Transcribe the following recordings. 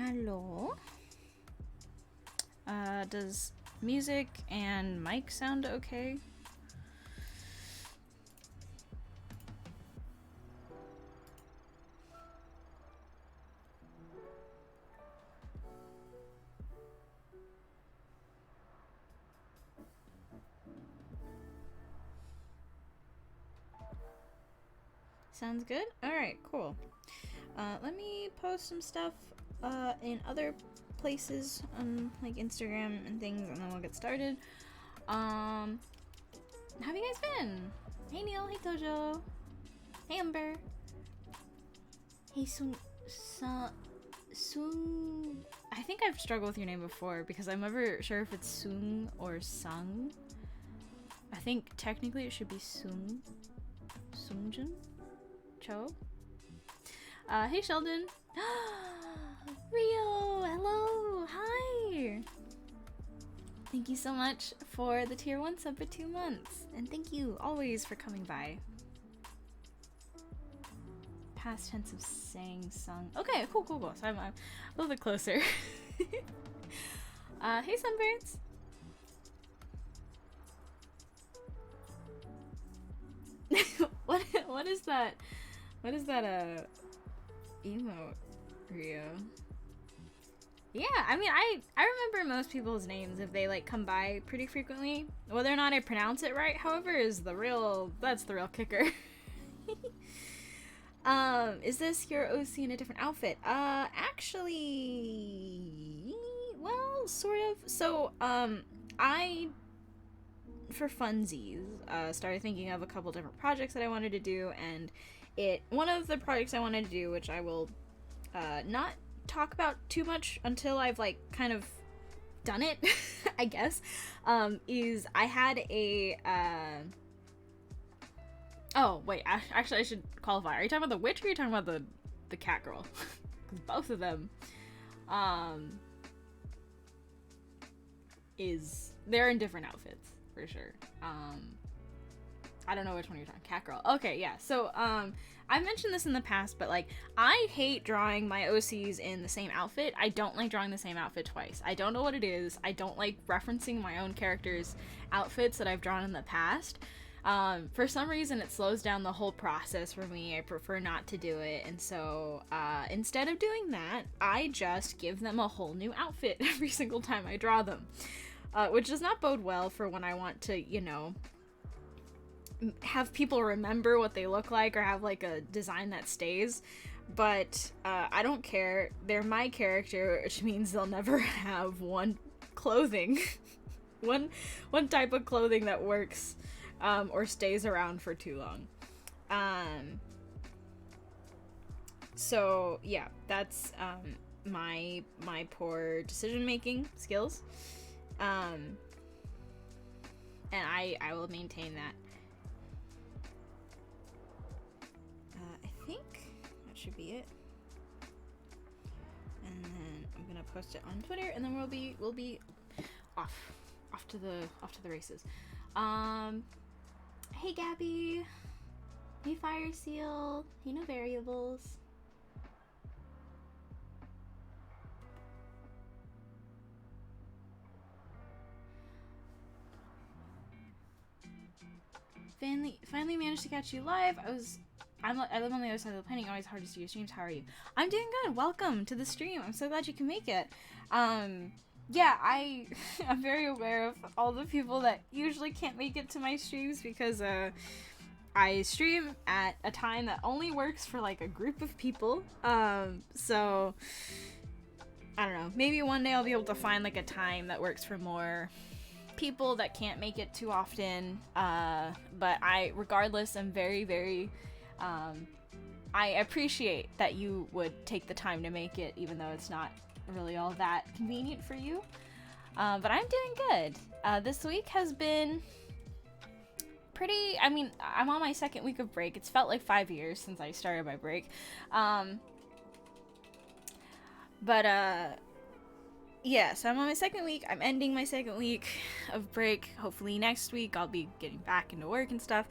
Hello. Does music and mic sound okay? Sounds good? Alright, cool. Let me post some stuff in other places on like Instagram and things, and then we'll get started. How have you guys been? Hey Neil, hey Tojo, hey Umber, hey Sung. I think I've struggled with your name before because I'm never sure if it's Sung or Sung. I think technically it should be Sungjin Cho. Hey Sheldon. Rio, hello, hi. Thank you so much for the tier 1 sub for 2 months. And thank you always for coming by. Past tense of sang, sung. Okay, cool. So I'm a little bit closer. Hey Sunbirds. What is that? What is that emote, Rio? Yeah, I mean, I remember most people's names if they like come by pretty frequently. Whether or not I pronounce it right, however, is that's the real kicker. Is this your OC in a different outfit? Actually, well, sort of. So, I, for funsies, started thinking of a couple different projects that I wanted to do, and one of the projects I wanted to do, which I will, not talk about too much until I've like kind of done it, I guess, is I had a, oh, wait, actually I should qualify. Are you talking about the witch or are you talking about the cat girl? Because both of them, they're in different outfits, for sure. I don't know which one you're talking. Cat girl. Okay, yeah. So, I've mentioned this in the past, but, like, I hate drawing my OCs in the same outfit. I don't like drawing the same outfit twice. I don't know what it is. I don't like referencing my own characters' outfits that I've drawn in the past. For some reason, it slows down the whole process for me. I prefer not to do it. And so, instead of doing that, I just give them a whole new outfit every single time I draw them. Which does not bode well for when I want to, you know, have people remember what they look like or have like a design that stays. But I don't care. They're my character, which means they'll never have one clothing one type of clothing that works or stays around for too long. So yeah, that's my poor decision making skills, and I will maintain that. I think that should be it. And then I'm gonna post it on Twitter, and then we'll be off to the races. Hey Gabby. Hey Fire Seal. Hey No Variables. Finally managed to catch you live. I live on the other side of the planet. Always hard to see your streams. How are you? I'm doing good. Welcome to the stream. I'm so glad you can make it. Yeah, I'm very aware of all the people that usually can't make it to my streams because I stream at a time that only works for like a group of people. So I don't know. Maybe one day I'll be able to find like a time that works for more people that can't make it too often. But regardless, I'm very, very I appreciate that you would take the time to make it, even though it's not really all that convenient for you. But I'm doing good. This week has been pretty, I mean, I'm on my second week of break. It's felt like 5 years since I started my break. Yeah, so I'm on my second week. I'm ending my second week of break. Hopefully next week I'll be getting back into work and stuff.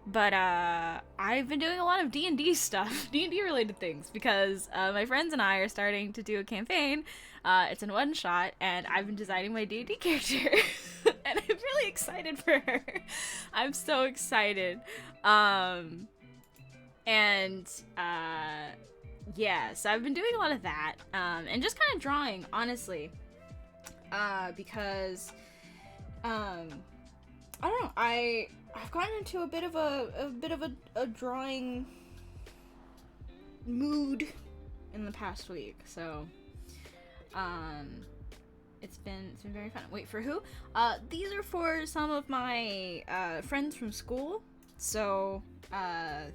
But I've been doing a lot of D&D stuff, D&D related things, because my friends and I are starting to do a campaign. It's in one shot, and I've been designing my D&D character, and I'm really excited for her. I'm so excited. Yeah, so I've been doing a lot of that, and just kind of drawing, honestly, because I don't know, I've gotten into a bit of a drawing mood in the past week, so it's been very fun. Wait, for who? These are for some of my friends from school. So I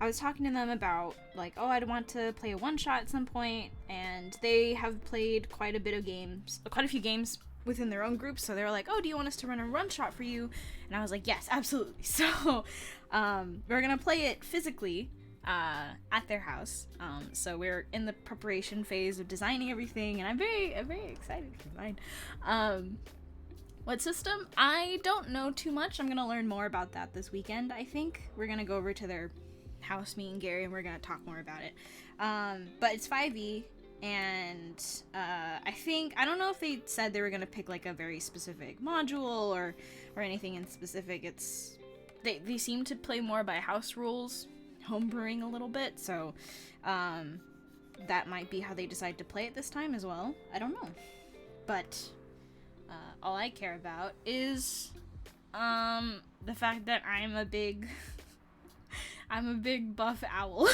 was talking to them about, like, oh, I'd want to play a one-shot at some point, and they have played quite a few games within their own groups, so they were like, oh, do you want us to run a one-shot for you? And I was like, yes, absolutely. So we're gonna play it physically at their house. So we're in the preparation phase of designing everything, and I'm very excited for mine. What system? I don't know too much. I'm gonna learn more about that this weekend, I think. We're gonna go over to their house, me and Gary, and we're gonna talk more about it. But it's 5e, and I don't know if they said they were gonna pick like a very specific module or anything in specific. They seem to play more by house rules, homebrewing a little bit, so that might be how they decide to play it this time as well. I don't know, but all I care about is the fact that I'm a big buff owl.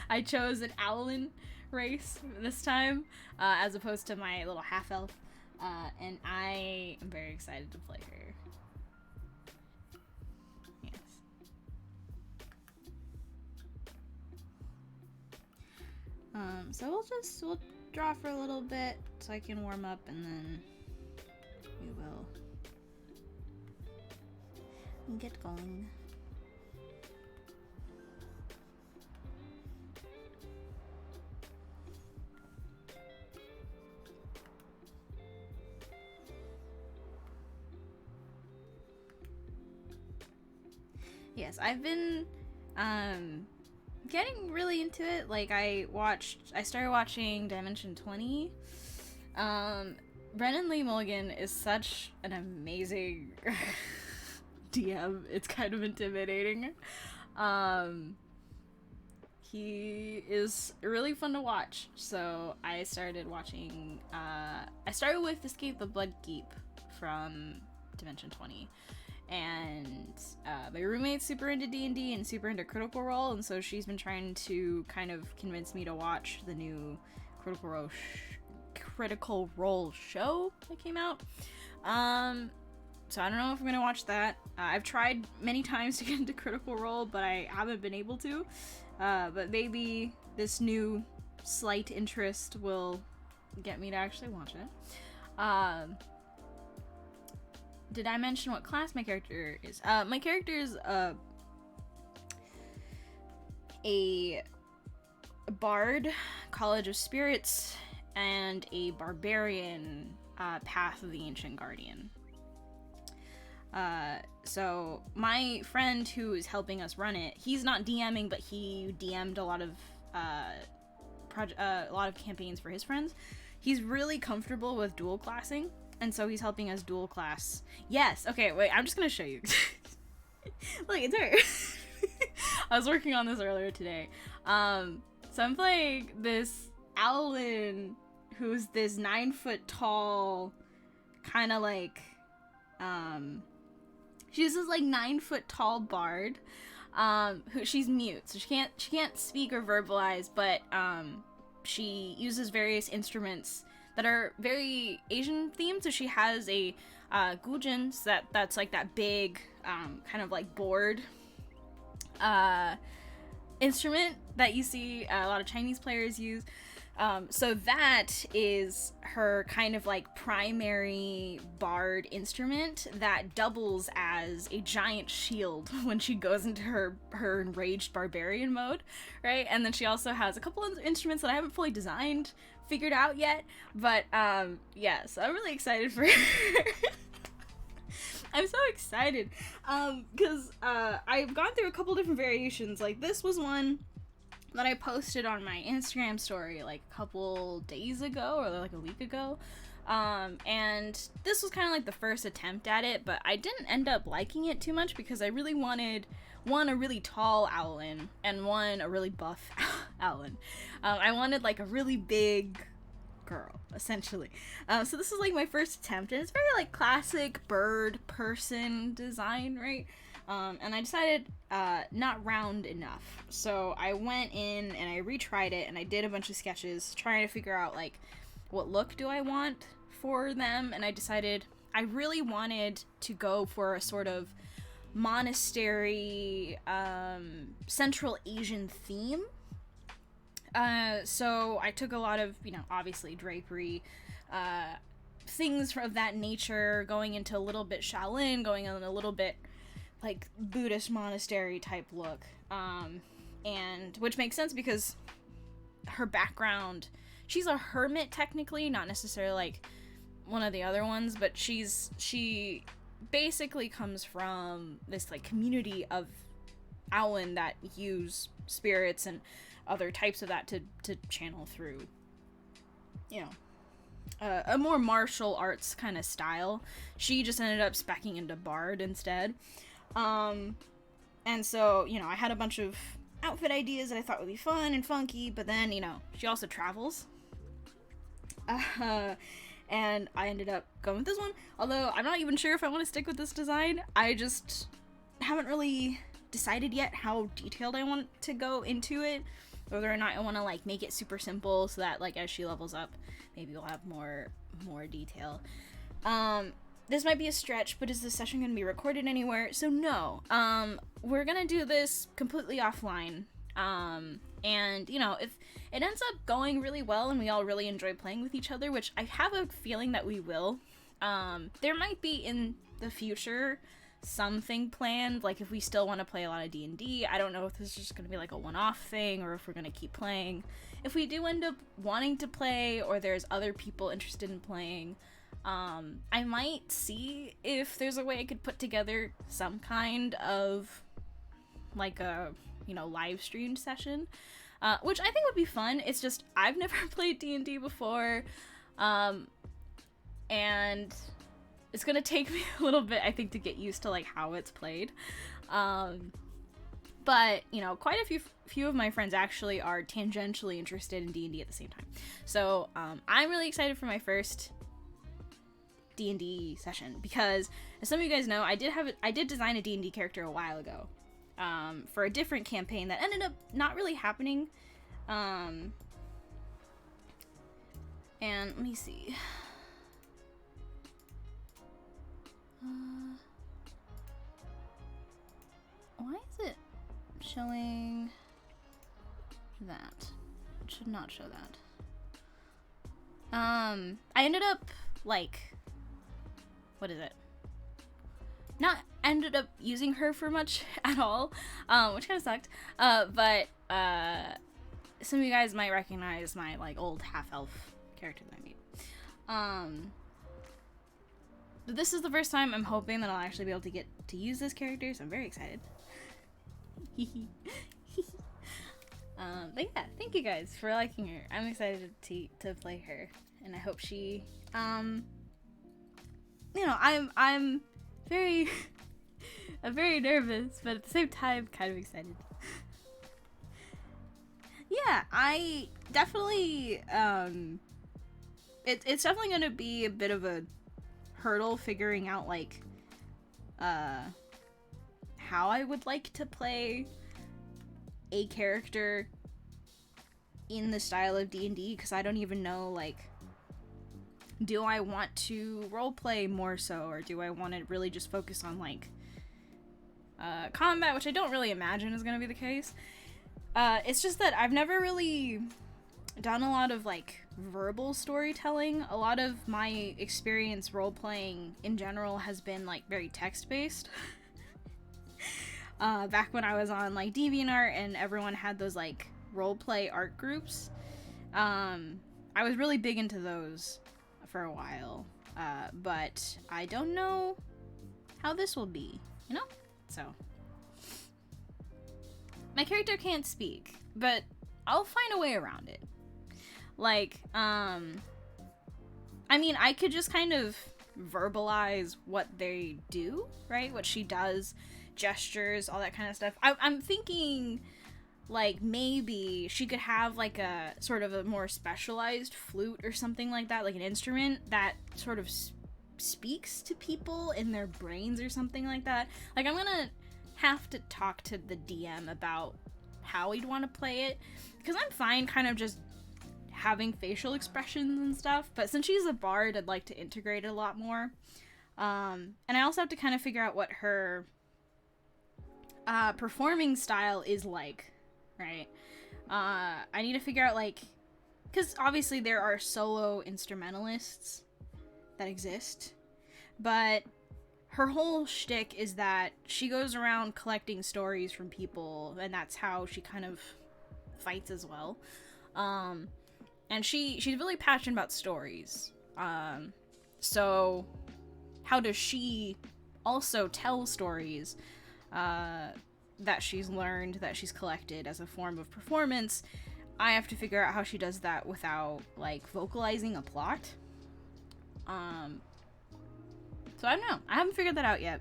I chose an owlin race this time, as opposed to my little half elf, and I am very excited to play her. Yes. So we'll draw for a little bit so I can warm up, and then we will get going. Yes, I've been getting really into it. Like, I started watching Dimension 20. Brennan Lee Mulligan is such an amazing DM. It's kind of intimidating. He is really fun to watch. So I started watching, I started with Escape the Bloodkeep from Dimension 20. And my roommate's super into D&D and super into Critical Role, and so she's been trying to kind of convince me to watch the new Critical Role show that came out. So I don't know if I'm gonna watch that. I've tried many times to get into Critical Role, but I haven't been able to. But maybe this new slight interest will get me to actually watch it. Did I mention what class my character is? My character is a bard, College of Spirits, and a barbarian, Path of the Ancient Guardian. So my friend who is helping us run it, he's not DMing, but he DM'd a lot of campaigns for his friends. He's really comfortable with dual classing, and so he's helping us dual class. Yes, okay, wait, I'm just gonna show you. Look, it's her. I was working on this earlier today. So I'm playing this Owlin, who's this 9-foot tall, kind of like, she's this like 9-foot tall bard. She's mute, so she can't speak or verbalize, but she uses various instruments that are very Asian themed. So she has a gujin, so that's like that big kind of like board instrument that you see a lot of Chinese players use. So that is her kind of like primary bard instrument that doubles as a giant shield when she goes into her enraged barbarian mode, right? And then she also has a couple of instruments that I haven't fully figured out yet, but yeah, so I'm really excited for her. I'm so excited. Because I've gone through a couple different variations. Like, this was one that I posted on my Instagram story, like, a couple days ago, or, like, a week ago. And this was kind of, like, the first attempt at it, but I didn't end up liking it too much because I really wanted, one, a really tall Owlin, and one, a really buff Owlin. I wanted, like, a really big girl, essentially. So this is like my first attempt, and it's very like classic bird person design, right? And I decided not round enough. So I went in and I retried it, and I did a bunch of sketches trying to figure out like what look do I want for them, and I decided I really wanted to go for a sort of monastery Central Asian theme. So I took a lot of, you know, obviously drapery, things of that nature, going into a little bit Shaolin, going on a little bit, like, Buddhist monastery type look, and, which makes sense because her background, she's a hermit technically, not necessarily, like, one of the other ones, but she basically comes from this, like, community of Owlin that use spirits and other types of that to channel through, you know, a more martial arts kind of style. She just ended up speccing into Bard instead. And so, you know, I had a bunch of outfit ideas that I thought would be fun and funky, but then, you know, she also travels. And I ended up going with this one, although I'm not even sure if I want to stick with this design. I just haven't really decided yet how detailed I want to go into it, whether or not I want to like make it super simple so that like as she levels up maybe we'll have more detail. This might be a stretch, but is this session going to be recorded anywhere? So no, we're gonna do this completely offline, and you know, if it ends up going really well and we all really enjoy playing with each other, which I have a feeling that we will, there might be in the future something planned, like if we still want to play a lot of D&D. I don't know if this is just going to be like a one-off thing or if we're going to keep playing. If we do end up wanting to play, or there's other people interested in playing, I might see if there's a way I could put together some kind of like a, you know, live streamed session, which I think would be fun. It's just I've never played D&D before, and it's gonna take me a little bit, I think, to get used to like how it's played. But you know, quite a few of my friends actually are tangentially interested in D&D at the same time. So I'm really excited for my first D&D session because, as some of you guys know, I did design a D&D character a while ago, for a different campaign that ended up not really happening. And let me see. Why is it showing that? It should not show that. I ended up, like, what is it? Not ended up using her for much at all, which kind of sucked. But some of you guys might recognize my, like, old half-elf character that I made. But this is the first time I'm hoping that I'll actually be able to get to use this character, so I'm very excited. But yeah, thank you guys for liking her. I'm excited to play her, and I hope she, you know, I'm very, I'm very nervous, but at the same time, kind of excited. Yeah, I definitely, it's definitely gonna be a bit of a hurdle figuring out, like, how I would like to play a character in the style of D&D, because I don't even know, like, do I want to roleplay more so, or do I want to really just focus on, like, combat, which I don't really imagine is going to be the case. It's just that I've never really done a lot of, like, verbal storytelling. A lot of my experience role-playing in general has been, like, very text-based. Back when I was on, like, DeviantArt and everyone had those, like, role-play art groups, I was really big into those for a while, but I don't know how this will be, you know? So, my character can't speak, but I'll find a way around it. Like, I mean, I could just kind of verbalize what they do, right? What she does, gestures, all that kind of stuff. I'm thinking, like, maybe she could have, like, a sort of a more specialized flute or something like that, like an instrument that sort of speaks to people in their brains or something like that. Like, I'm gonna have to talk to the DM about how we'd want to play it, because I'm fine kind of just having facial expressions and stuff, but since she's a bard, I'd like to integrate it a lot more. And I also have to kind of figure out what her performing style is like, right? I need to figure out, like, because obviously there are solo instrumentalists that exist, but her whole shtick is that she goes around collecting stories from people, and that's how she kind of fights as well. And she's really passionate about stories. So how does she also tell stories that she's learned, that she's collected as a form of performance? I have to figure out how she does that without, like, vocalizing a plot. So I don't know. I haven't figured that out yet.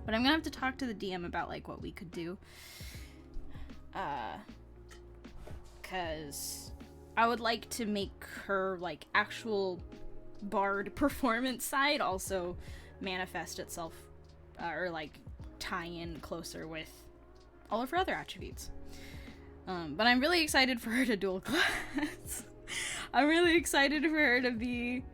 But I'm gonna have to talk to the DM about, like, what we could do. 'Cause I would like to make her, like, actual bard performance side also manifest itself, or, like, tie in closer with all of her other attributes. But I'm really excited for her to dual class. I'm really excited for her to be,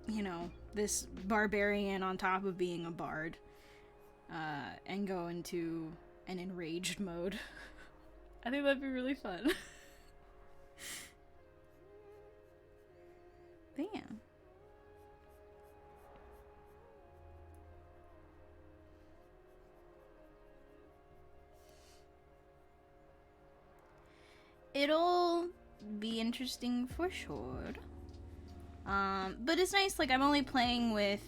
you know, this barbarian on top of being a bard, and go into an enraged mode. I think that'd be really fun. Damn. It'll be interesting for sure. But it's nice, like, I'm only playing with,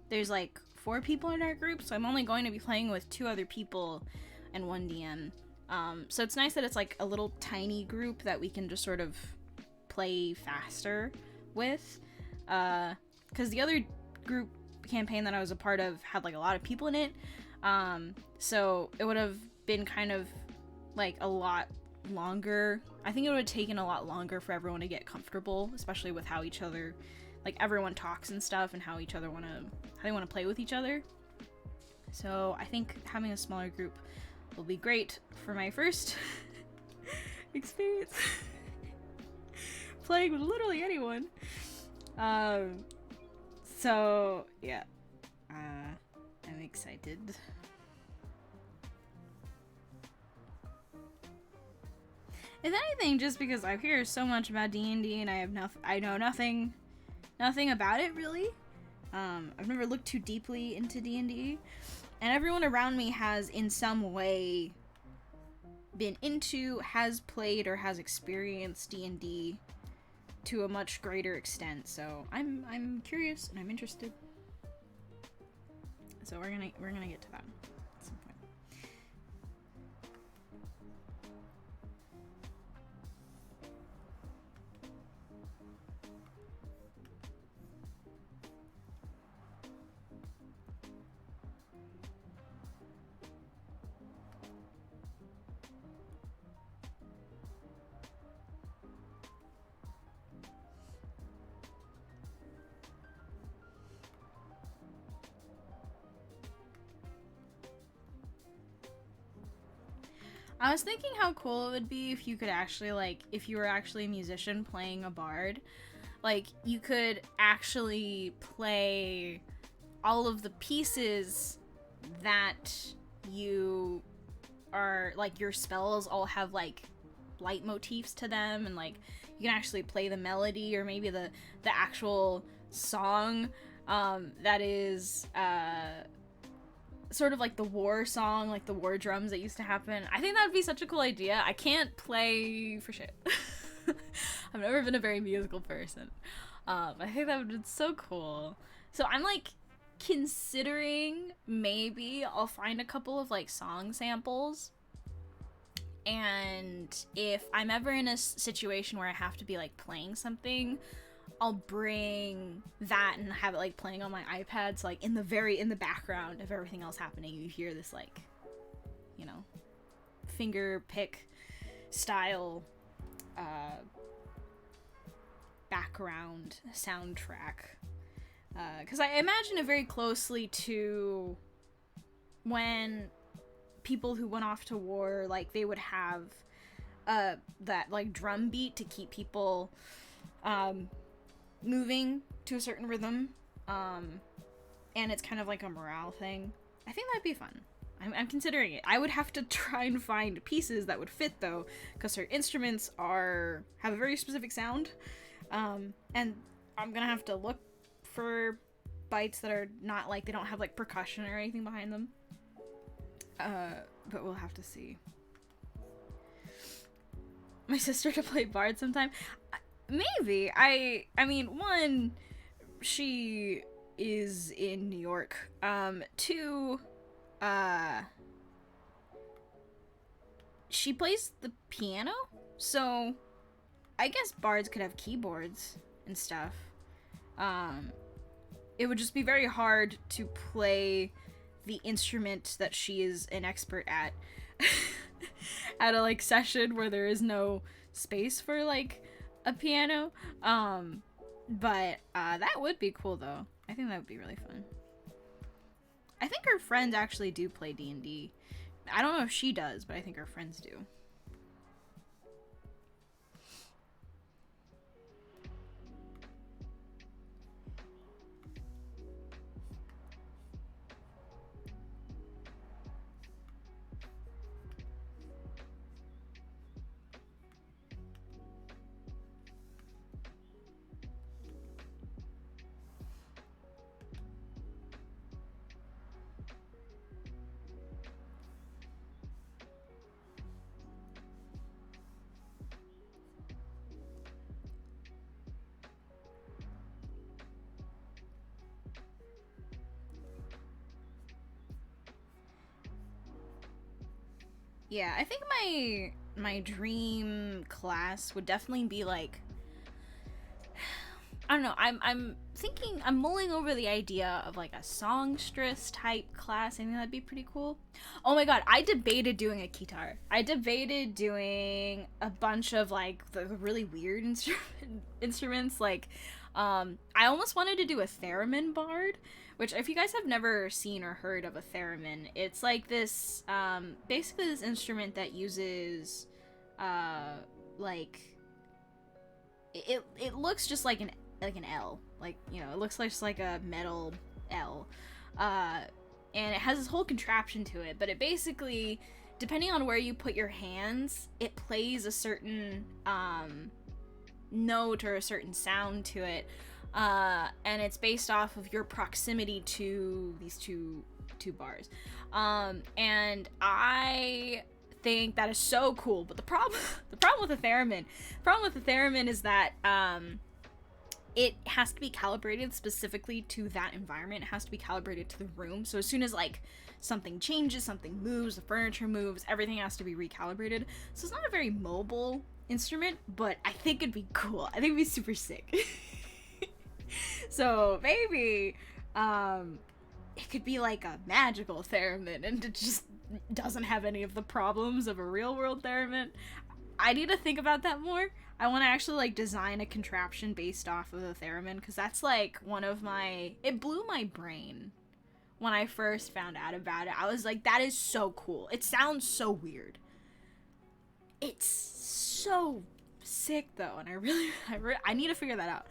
there's like 4 people in our group, so I'm only going to be playing with 2 other people and 1 DM. So it's nice that it's like a little tiny group that we can just sort of play faster with. Because the other group campaign that I was a part of had, like, a lot of people in it. So it would have been kind of like a lot longer. I think it would have taken a lot longer for everyone to get comfortable, especially with how each other, like, everyone talks and stuff, and how they want to play with each other. So I think having a smaller group will be great for my first experience playing with literally anyone. So yeah, I'm excited. If anything, just because I hear so much about D&D and I know nothing about it really. I've never looked too deeply into D&D, and everyone around me has in some way been into, has played, or has experienced D&D to a much greater extent. So I'm curious and I'm interested. So we're gonna get to that at some point. I was thinking how cool it would be if you could actually, like, if you were actually a musician playing a bard, like, you could actually play all of the pieces that you are, like, your spells all have, like, leitmotifs to them, and, like, you can actually play the melody, or maybe the actual song, that is, sort of like the war song, like the war drums that used to happen. I think that would be such a cool idea. I can't play for shit. I've never been a very musical person. I think that would be so cool. So I'm like considering maybe I'll find a couple of like song samples, and if I'm ever in a situation where I have to be like playing something, I'll bring that and have it like playing on my iPad, so like in the background of everything else happening, you hear this like, you know, finger pick style background soundtrack, because I imagine it very closely to when people who went off to war, like they would have that like drum beat to keep people moving to a certain rhythm, and it's kind of like a morale thing. I think that'd be fun. I'm considering it. I would have to try and find pieces that would fit though, because certain instruments have a very specific sound, and I'm gonna have to look for bites that are not like, they don't have like percussion or anything behind them. But we'll have to see. My sister to play bard sometime. Maybe. I mean, one, she is in New York. Two, she plays the piano, so I guess bards could have keyboards and stuff. It would just be very hard to play the instrument that she is an expert at at a like session where there is no space for like a piano. But that would be cool though. I think that would be really fun. I think her friends actually do play D&D. I don't know if she does, but I think her friends do. Yeah, I think my dream class would definitely be like, I don't know, I'm thinking, I'm mulling over the idea of like a songstress type class. I think that'd be pretty cool. Oh my god, I debated doing a guitar. I debated doing a bunch of like the really weird instruments. Like, I almost wanted to do a theremin bard, which if you guys have never seen or heard of a theremin, it's like this, basically this instrument that uses, like, it looks just like an L, like, you know, it looks like just like a metal L, and it has this whole contraption to it, but it basically, depending on where you put your hands, it plays a certain note or a certain sound to it, and it's based off of your proximity to these two bars, and I think that is so cool. But the problem with the theremin is that it has to be calibrated specifically to that environment. It has to be calibrated to the room. So as soon as like something changes, something moves, the furniture moves, everything has to be recalibrated. So it's not a very mobile instrument, but I think it'd be cool. I think it'd be super sick. So maybe it could be like a magical theremin, and it just doesn't have any of the problems of a real world theremin. I need to think about that more. I want to actually like design a contraption based off of the theremin, because that's like one of my, it blew my brain when I first found out about it. I was like, that is so cool. It sounds so weird. It's so sick though, and I need to figure that out.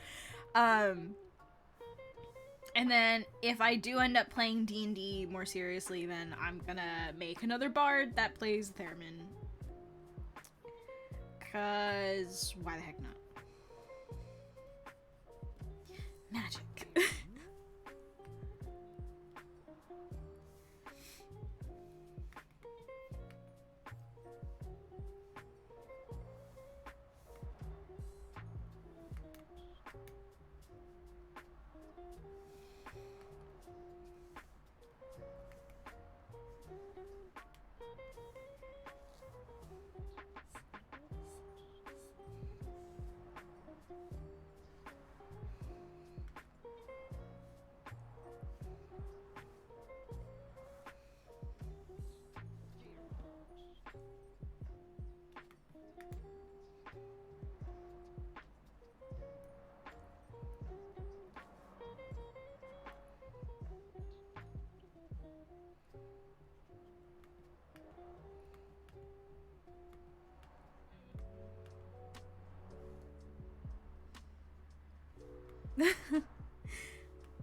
And then if I do end up playing D&D more seriously, then I'm gonna make another bard that plays theremin. Cause why the heck not? Magic.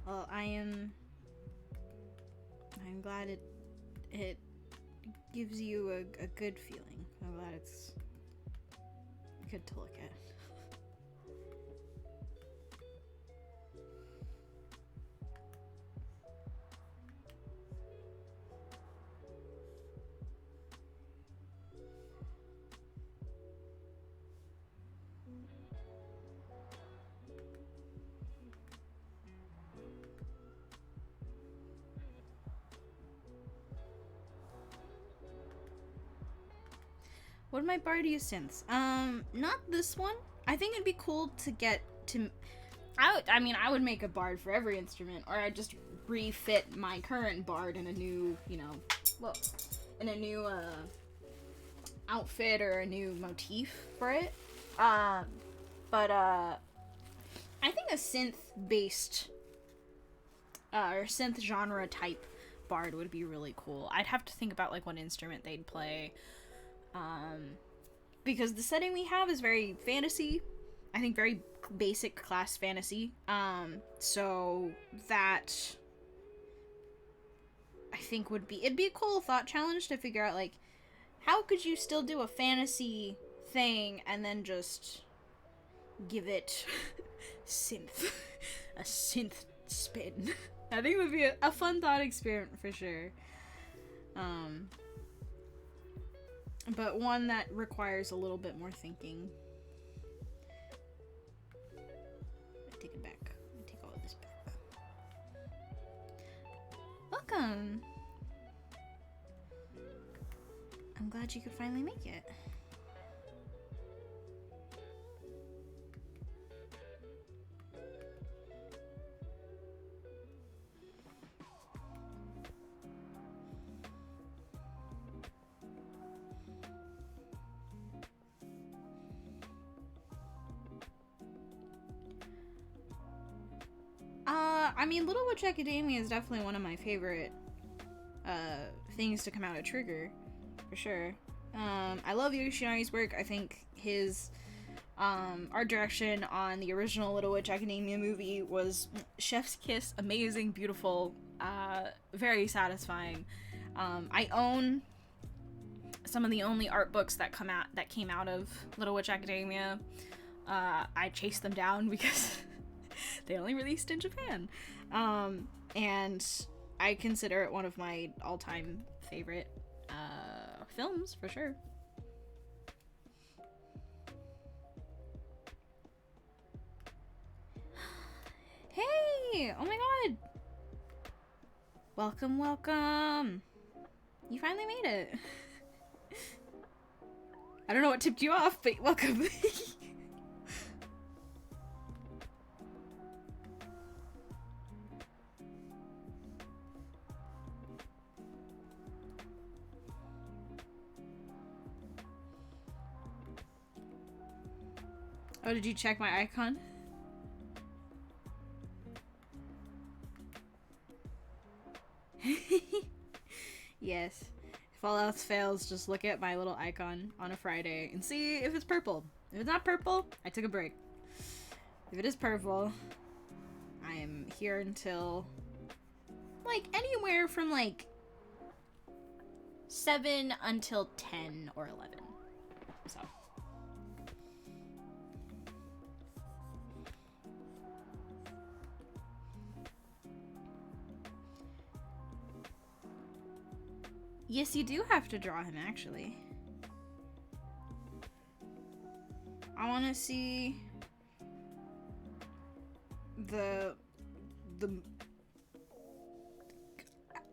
Well, I'm glad it gives you a good feeling. I'm glad it's good to look at. What my bard use synths? Not this one. I think it'd be cool to get to. I would make a bard for every instrument, or I'd just refit my current bard in a new, outfit or a new motif for it. But I think a synth-based or synth genre type bard would be really cool. I'd have to think about like what instrument they'd play. Because the setting we have is very fantasy. I think very basic class fantasy. So that I think it'd be a cool thought challenge to figure out like how could you still do a fantasy thing and then just give it a synth spin. I think it would be a fun thought experiment for sure. But one that requires a little bit more thinking. I take it back. I take all of this back. Welcome! I'm glad you could finally make it. Little Witch Academia is definitely one of my favorite things to come out of Trigger, for sure. I love Yoshinari's work. I think his art direction on the original Little Witch Academia movie was chef's kiss, amazing, beautiful, very satisfying. I own some of the only art books that came out of Little Witch Academia. I chased them down because they only released in Japan. And I consider it one of my all-time favorite films, for sure. Hey! Oh my god! Welcome, welcome! You finally made it. I don't know what tipped you off, but welcome. Oh, did you check my icon? Yes. If all else fails, just look at my little icon on a Friday and see if it's purple. If it's not purple, I took a break. If it is purple, I am here until like anywhere from like 7 until 10 or 11. So. Yes, you do have to draw him, actually. I want to see the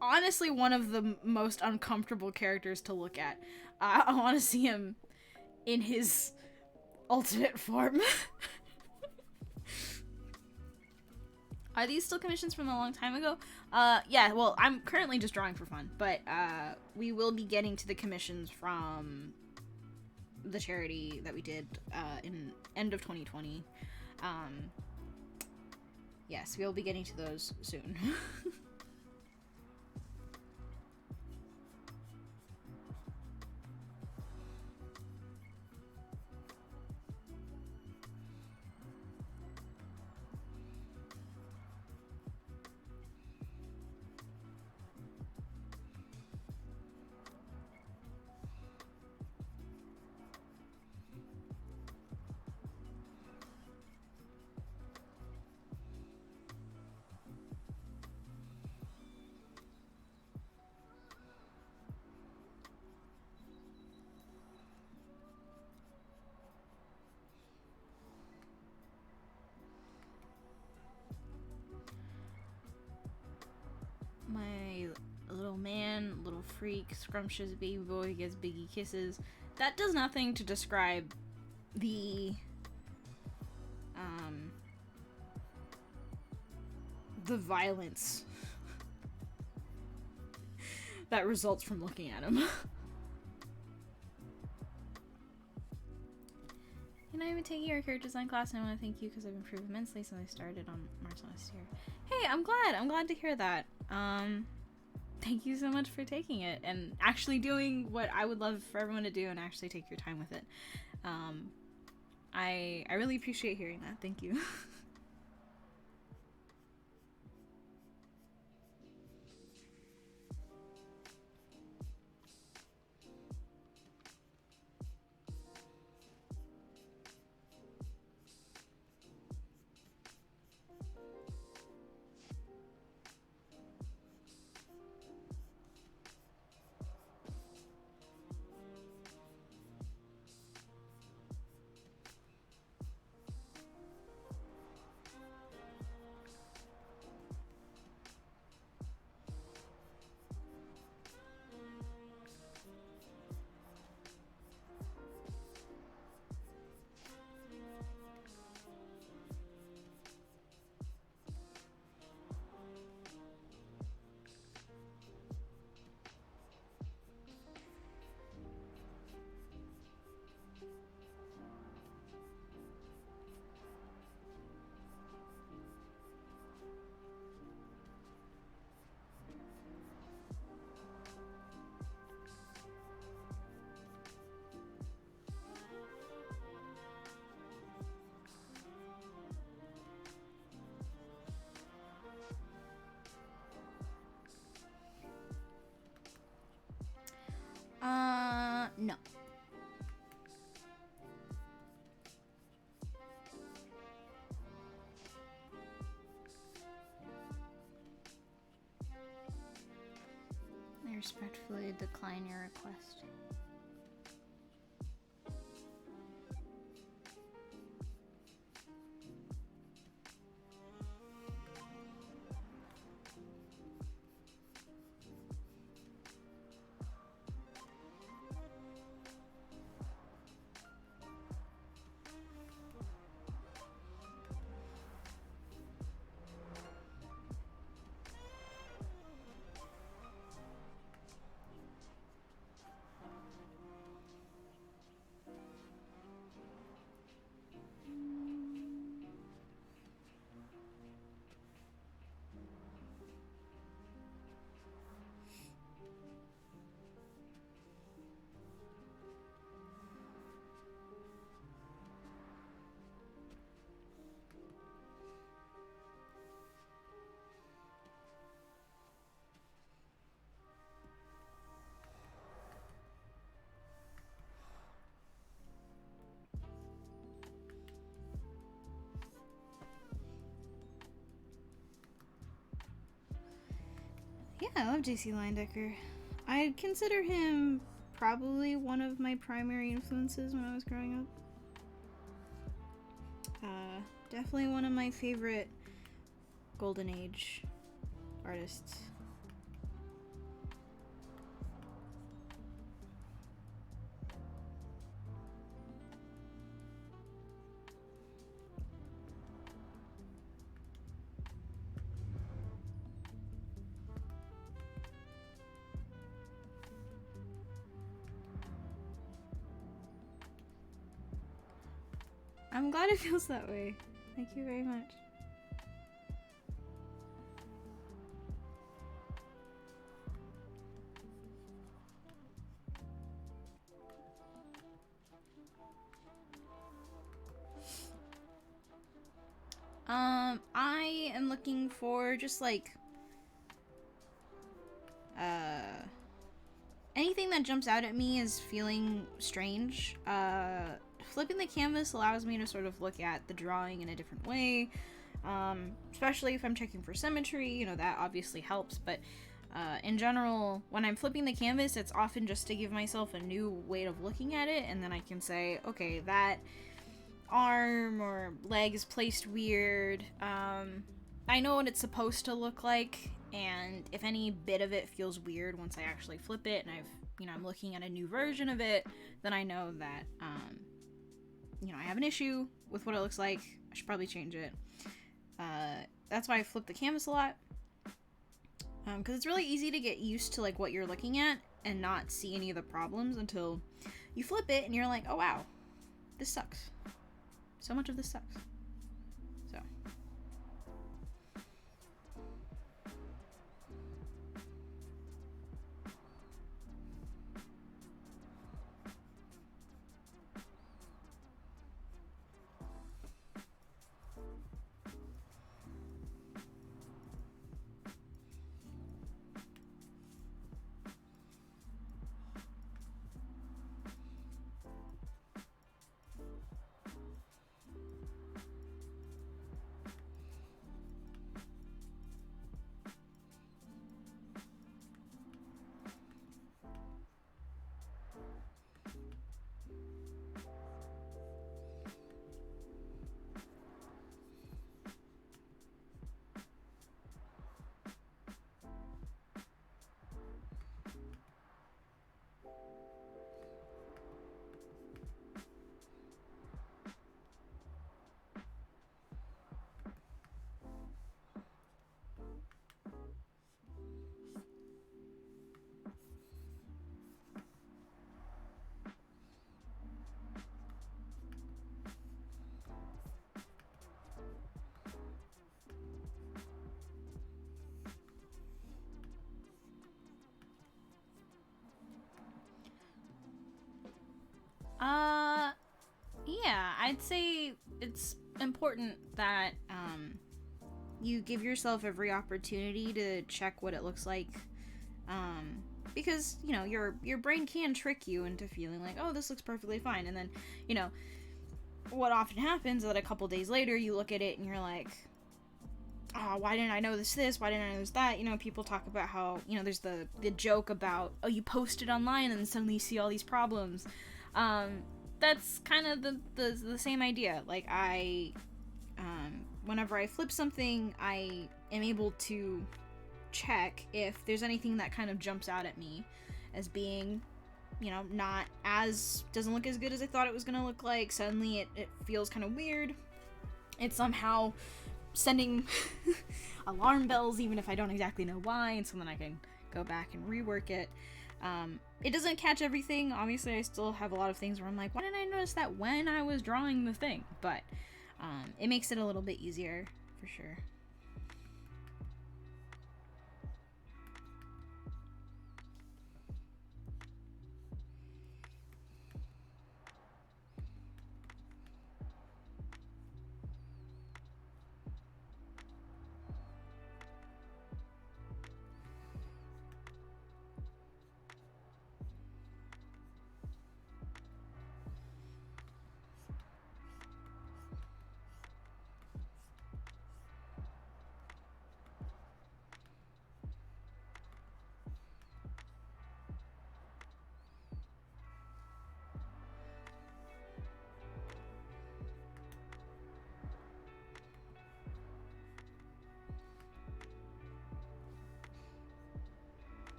honestly one of the most uncomfortable characters to look at. I want to see him in his ultimate form. Are these still commissions from a long time ago? Yeah, well, I'm currently just drawing for fun, but we will be getting to the commissions from the charity that we did in end of 2020. Yes, we'll be getting to those soon. streak, scrumptious baby boy gets biggie kisses. That does nothing to describe the violence that results from looking at him. Can I even take your character design class? And I want to thank you because I've improved immensely since I started on March last year. Hey, I'm glad to hear that. Thank you so much for taking it and actually doing what I would love for everyone to do and actually take your time with it. I really appreciate hearing that. Thank you. No. I respectfully decline your request. Yeah, I love JC Leyendecker. I consider him probably one of my primary influences when I was growing up. Definitely one of my favorite Golden Age artists. I'm glad it feels that way. Thank you very much. I am looking for just like anything that jumps out at me as feeling strange. Flipping the canvas allows me to sort of look at the drawing in a different way, especially if I'm checking for symmetry, you know, that obviously helps, but in general, when I'm flipping the canvas, it's often just to give myself a new way of looking at it, and then I can say, okay, that arm or leg is placed weird. I know what it's supposed to look like, And if any bit of it feels weird once I actually flip it and I'm looking at a new version of it, then I know that, I have an issue with what it looks like. I should probably change it. That's why I flip the canvas a lot. Because it's really easy to get used to like what you're looking at and not see any of the problems until you flip it and you're like, oh wow, this sucks. So much of this sucks. So. Yeah, I'd say it's important that you give yourself every opportunity to check what it looks like, because your brain can trick you into feeling like, oh, this looks perfectly fine, and then what often happens is that a couple days later you look at it and you're like, oh, why didn't I notice this? Why didn't I notice that? People talk about how, there's the joke about, oh, you post it online and then suddenly you see all these problems. That's kind of the same idea. Like, whenever I flip something, I am able to check if there's anything that kind of jumps out at me as being, doesn't look as good as I thought it was gonna look like. Suddenly it feels kind of weird. It's somehow sending alarm bells, even if I don't exactly know why, and so then I can go back and rework it. It doesn't catch everything. Obviously, I still have a lot of things where I'm like, why didn't I notice that when I was drawing the thing? But it makes it a little bit easier, for sure.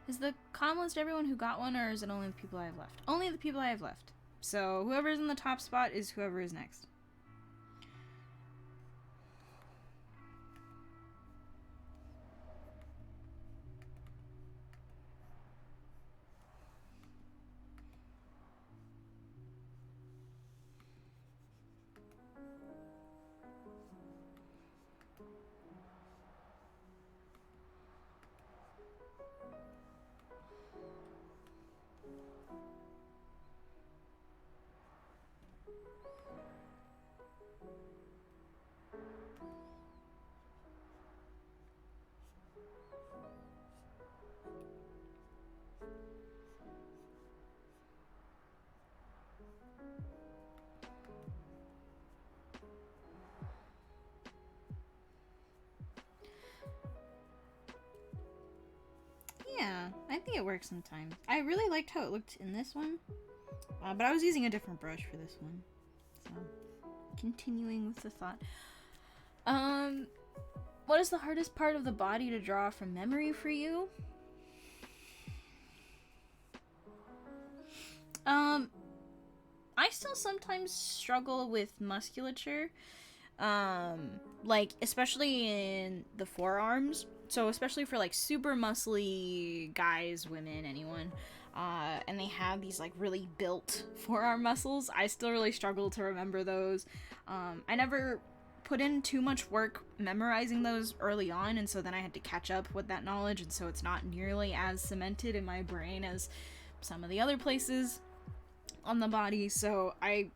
Is the comm list everyone who got one, or is it only the people I have left? Only the people I have left. So whoever's in the top spot is whoever is next. think it works sometimes. I really liked how it looked in this one, but I was using a different brush for this one. So, continuing with the thought. What is the hardest part of the body to draw from memory for you? I still sometimes struggle with musculature, like especially in the forearms. So especially for like super muscly guys, women, anyone, and they have these like really built forearm muscles. I still really struggle to remember those. I never put in too much work memorizing those early on, and so then I had to catch up with that knowledge, and so it's not nearly as cemented in my brain as some of the other places on the body. So I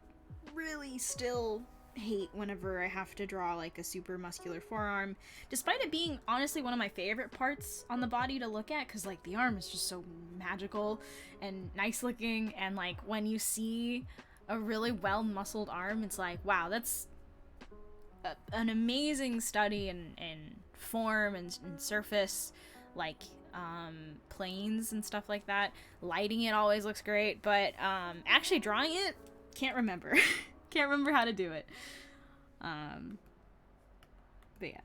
really still hate whenever I have to draw like a super muscular forearm, despite it being honestly one of my favorite parts on the body to look at, because like the arm is just so magical and nice looking, and like when you see a really well muscled arm, it's like, wow, that's an amazing study in form and surface, like planes and stuff like that. Lighting it always looks great, but actually drawing it, can't remember. Can't remember how to do it. But yeah.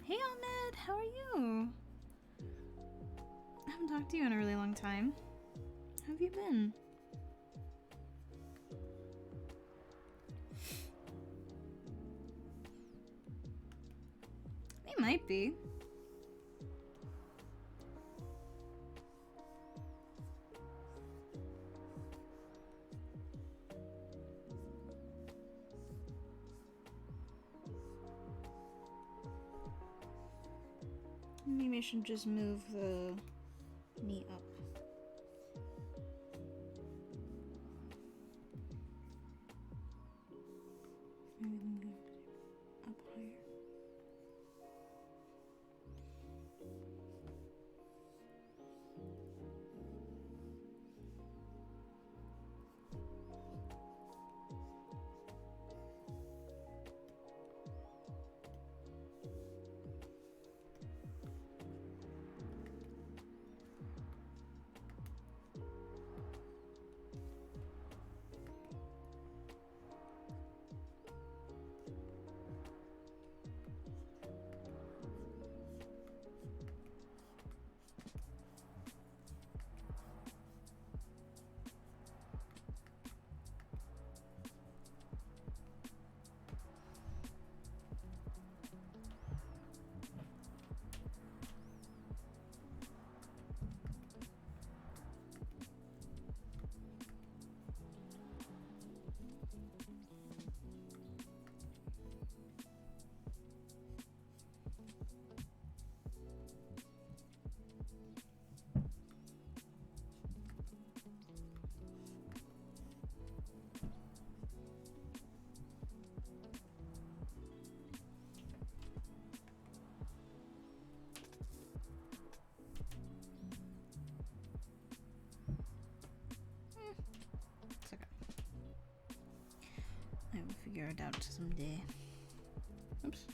Hey Ahmed, how are you? I haven't talked to you in a really long time. How have you been? They might be. Maybe I should just move the knee up. Maybe up higher. I will figure it out someday. Oops.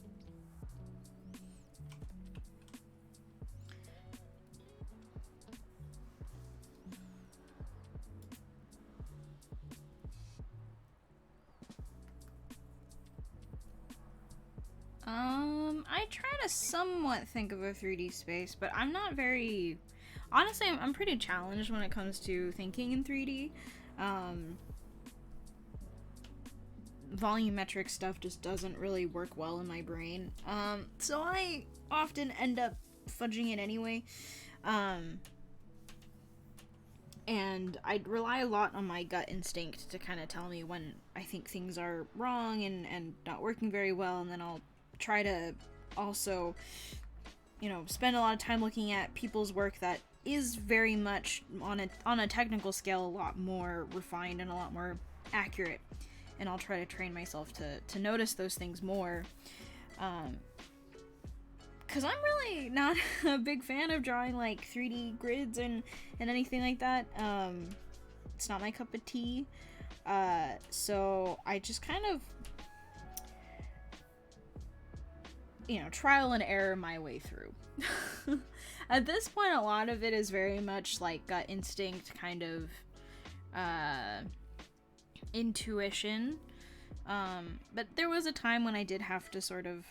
I try to somewhat think of a 3D space, but I'm not very... Honestly, I'm pretty challenged when it comes to thinking in 3D. Volumetric stuff just doesn't really work well in my brain. So I often end up fudging it anyway. And I rely a lot on my gut instinct to kind of tell me when I think things are wrong and not working very well, and then I'll try to also, spend a lot of time looking at people's work that is very much on a technical scale a lot more refined and a lot more accurate, and I'll try to train myself to notice those things more, because I'm really not a big fan of drawing like 3D grids and anything like that. It's not my cup of tea, so I just kind of trial and error my way through. At this point, a lot of it is very much like gut instinct, kind of intuition. But there was a time when I did have to sort of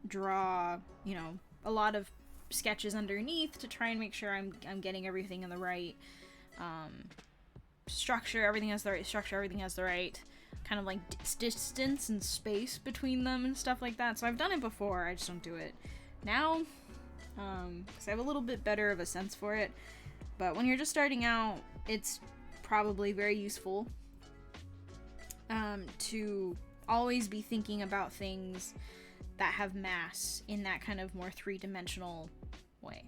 draw, a lot of sketches underneath to try and make sure I'm getting everything in the right structure. Everything has the right structure. Everything has the right kind of like distance and space between them and stuff like that. So I've done it before, I just don't do it now, because I have a little bit better of a sense for it. But when you're just starting out, it's probably very useful to always be thinking about things that have mass in that kind of more three-dimensional way.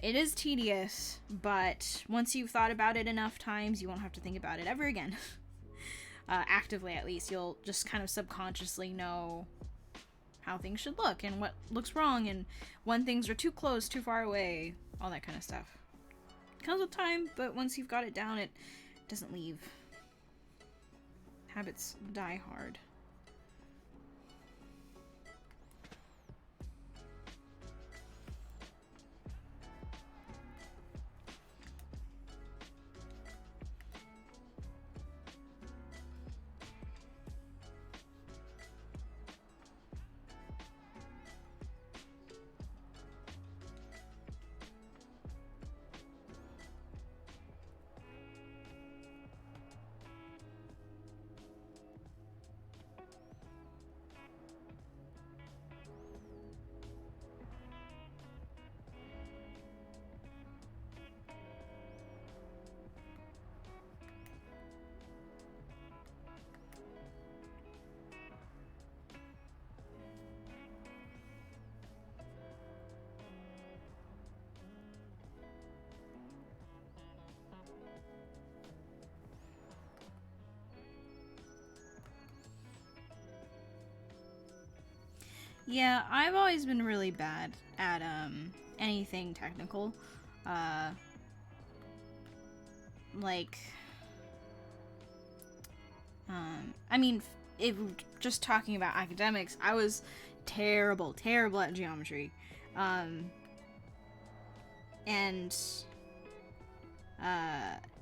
It is tedious, but once you've thought about it enough times, you won't have to think about it ever again. Actively, at least. You'll just kind of subconsciously know how things should look and what looks wrong and when things are too close, too far away, all that kind of stuff. It comes with time, but once you've got it down, it doesn't leave. Habits die hard. Yeah, I've always been really bad at anything technical. Like, I mean, if just talking about academics, I was terrible at geometry. And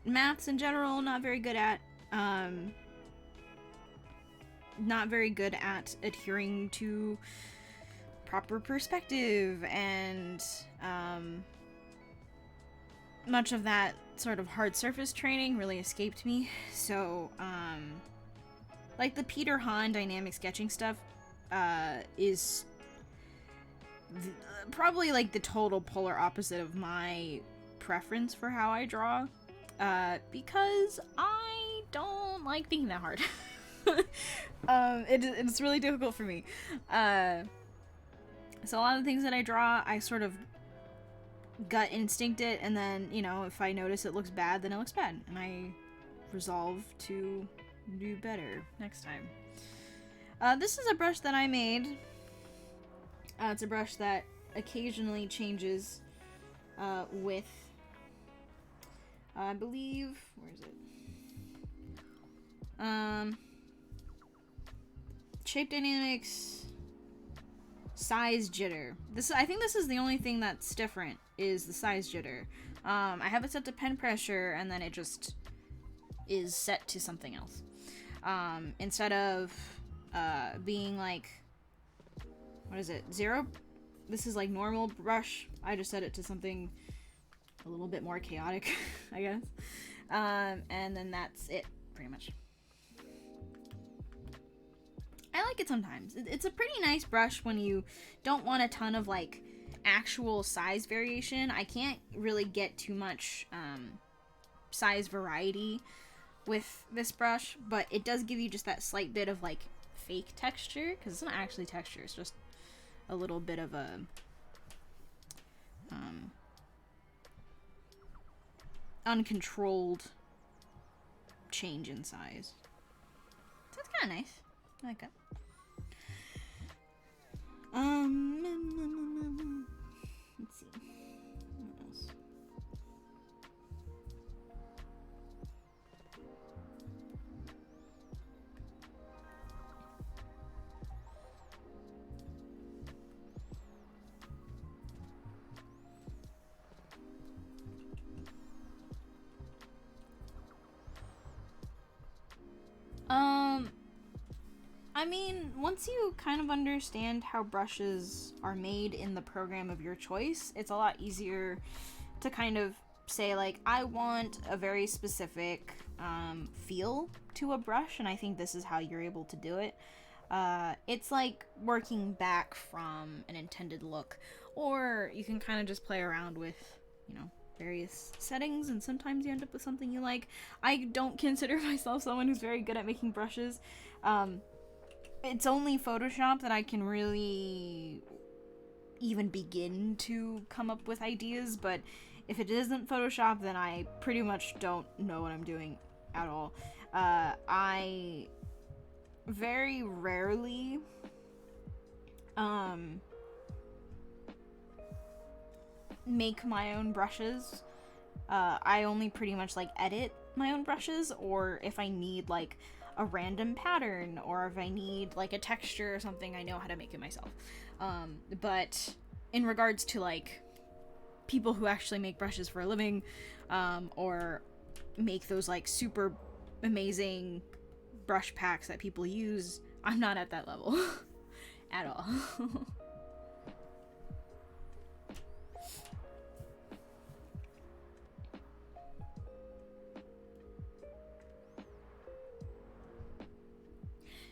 maths in general, not very good at. Not very good at adhering to proper perspective, and much of that sort of hard surface training really escaped me. So, like the Peter Hahn dynamic sketching stuff is probably like the total polar opposite of my preference for how I draw, because I don't like being that hard. It's really difficult for me. So a lot of the things that I draw, I sort of gut instinct it, and then, you know, if I notice it looks bad, then it looks bad, and I resolve to do better next time. This is a brush that I made. It's a brush that occasionally changes with, I believe, where is it? Shape Dynamics size jitter. I think this is the only thing that's different, is the size jitter. I have it set to pen pressure, and then it just is set to something else. Instead of being like, what is it, 0? This is like normal brush. I just set it to something a little bit more chaotic, I guess. And then that's it, pretty much. I like it sometimes. It's a pretty nice brush when you don't want a ton of like actual size variation. I can't really get too much size variety with this brush, but it does give you just that slight bit of like fake texture, because it's not actually texture, it's just a little bit of a uncontrolled change in size. So it's kind of nice. I like that. Let's see. What else? I mean, once you kind of understand how brushes are made in the program of your choice, it's a lot easier to kind of say, like, I want a very specific feel to a brush, and I think this is how you're able to do it. It's like working back from an intended look, or you can kind of just play around with, you know, various settings, and sometimes you end up with something you like. I don't consider myself someone who's very good at making brushes. It's only Photoshop that I can really even begin to come up with ideas, but if it isn't Photoshop, then I pretty much don't know what I'm doing at all. I very rarely make my own brushes. I only pretty much like edit my own brushes, or if I need like a random pattern, or if I need like a texture or something, I know how to make it myself. But in regards to like people who actually make brushes for a living, or make those like super amazing brush packs that people use, I'm not at that level at all.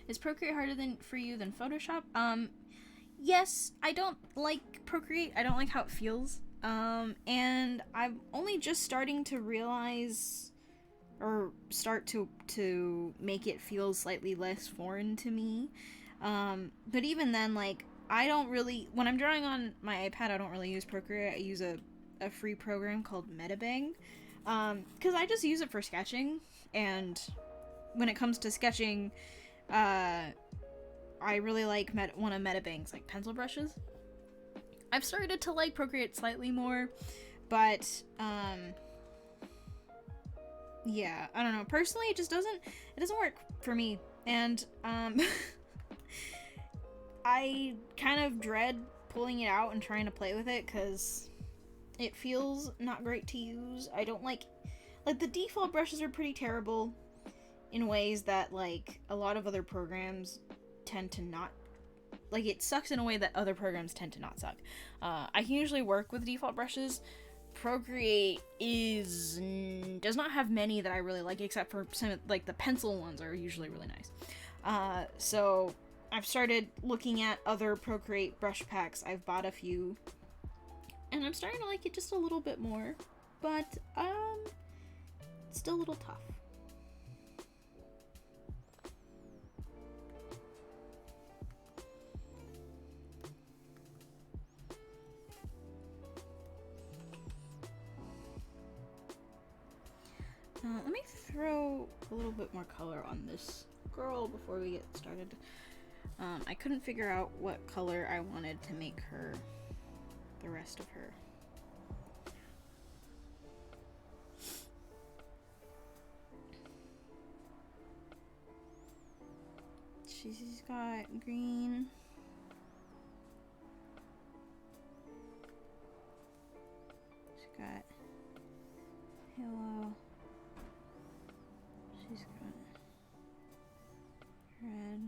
Is Procreate harder for you than Photoshop? Yes, I don't like Procreate. I don't like how it feels. And I'm only just starting to realize, or start to make it feel slightly less foreign to me. But even then, like, I don't really, when I'm drawing on my iPad, I don't really use Procreate. I use a free program called Metabang, because I just use it for sketching, and when it comes to sketching, I really like one of Metabang's like pencil brushes. I've started to like Procreate slightly more, but yeah, I don't know. Personally, it doesn't work for me, and I kind of dread pulling it out and trying to play with it because it feels not great to use. I don't like the default brushes are pretty terrible in ways that like a lot of other programs tend to not. Like, it sucks in a way that other programs tend to not suck. I can usually work with default brushes. Procreate does not have many that I really like, except for some, like, the pencil ones are usually really nice. So I've started looking at other Procreate brush packs. I've bought a few, and I'm starting to like it just a little bit more, but it's still a little tough. Let me throw a little bit more color on this girl before we get started. I couldn't figure out what color I wanted to make her, the rest of her. She's got green. She's got yellow. She's got red.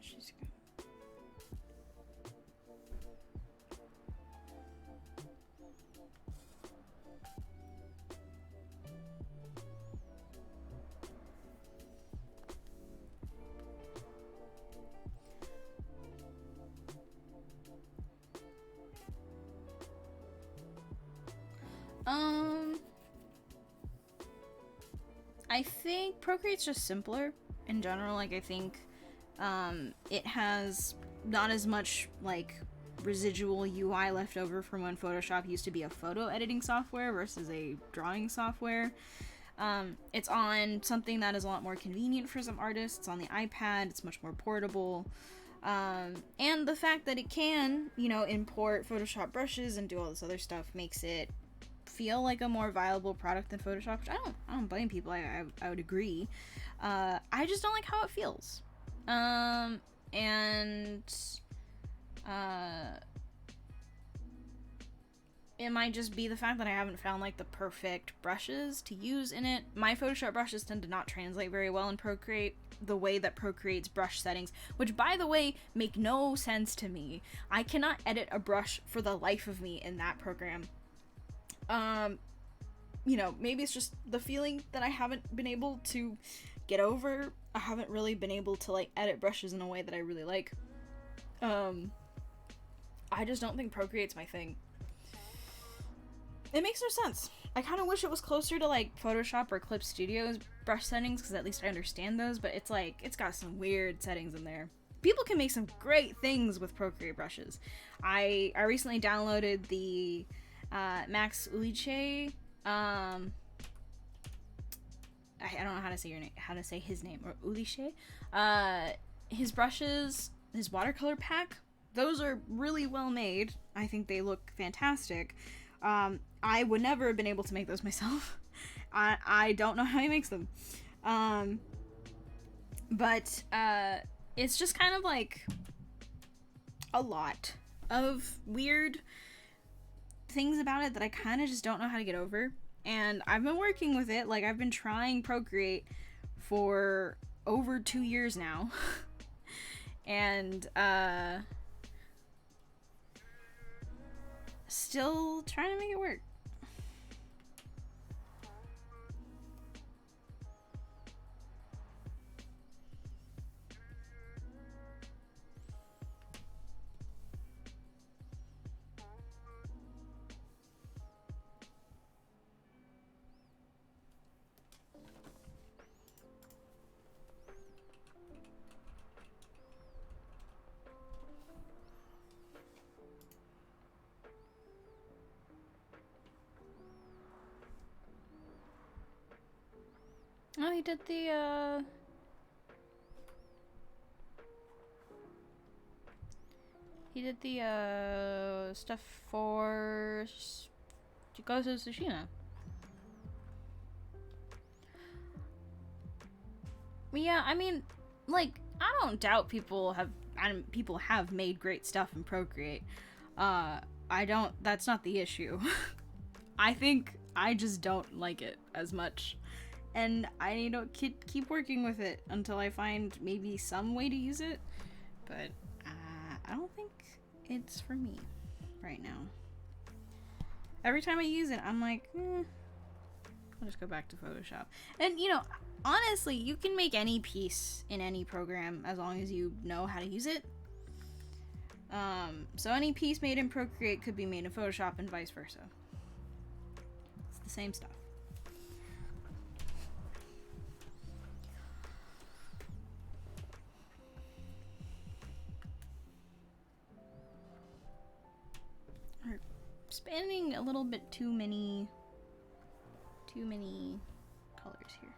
She's got I think Procreate's just simpler in general. Like, I think it has not as much like residual UI left over from when Photoshop used to be a photo editing software versus a drawing software. It's on something that is a lot more convenient for some artists. It's on the iPad. It's much more portable. And the fact that it can, you know, import Photoshop brushes and do all this other stuff makes it feel like a more viable product than Photoshop, which I don't blame people. I would agree. I just don't like how it feels. It might just be the fact that I haven't found like the perfect brushes to use in it. My Photoshop brushes tend to not translate very well in Procreate the way that Procreate's brush settings, which by the way make no sense to me. I cannot edit a brush for the life of me in that program. You know, maybe it's just the feeling that I haven't been able to get over. I haven't really been able to like edit brushes in a way that I really like. I just don't think Procreate's my thing. It makes no sense. I kind of wish it was closer to like Photoshop or Clip Studio's brush settings, because at least I understand those, but it's like, it's got some weird settings in there. People can make some great things with Procreate brushes. I recently downloaded the Max Uliche. I don't know how to say his name, or Uliche. His brushes, his watercolor pack, those are really well made. I think they look fantastic. I would never have been able to make those myself. I don't know how he makes them. But it's just kind of like a lot of weird things about it that I kind of just don't know how to get over. And I've been working with it. Like, I've been trying Procreate for over 2 years now. And still trying to make it work. Oh, he did the, stuff for Ghost of Tsushima. Yeah, I mean, like, I don't doubt people have made great stuff in Procreate. That's not the issue. I think I just don't like it as much. And I need to keep working with it until I find maybe some way to use it. But I don't think it's for me right now. Every time I use it, I'm like, I'll just go back to Photoshop. And, you know, honestly, you can make any piece in any program as long as you know how to use it. So any piece made in Procreate could be made in Photoshop and vice versa. It's the same stuff. We're spending a little bit too many colors here.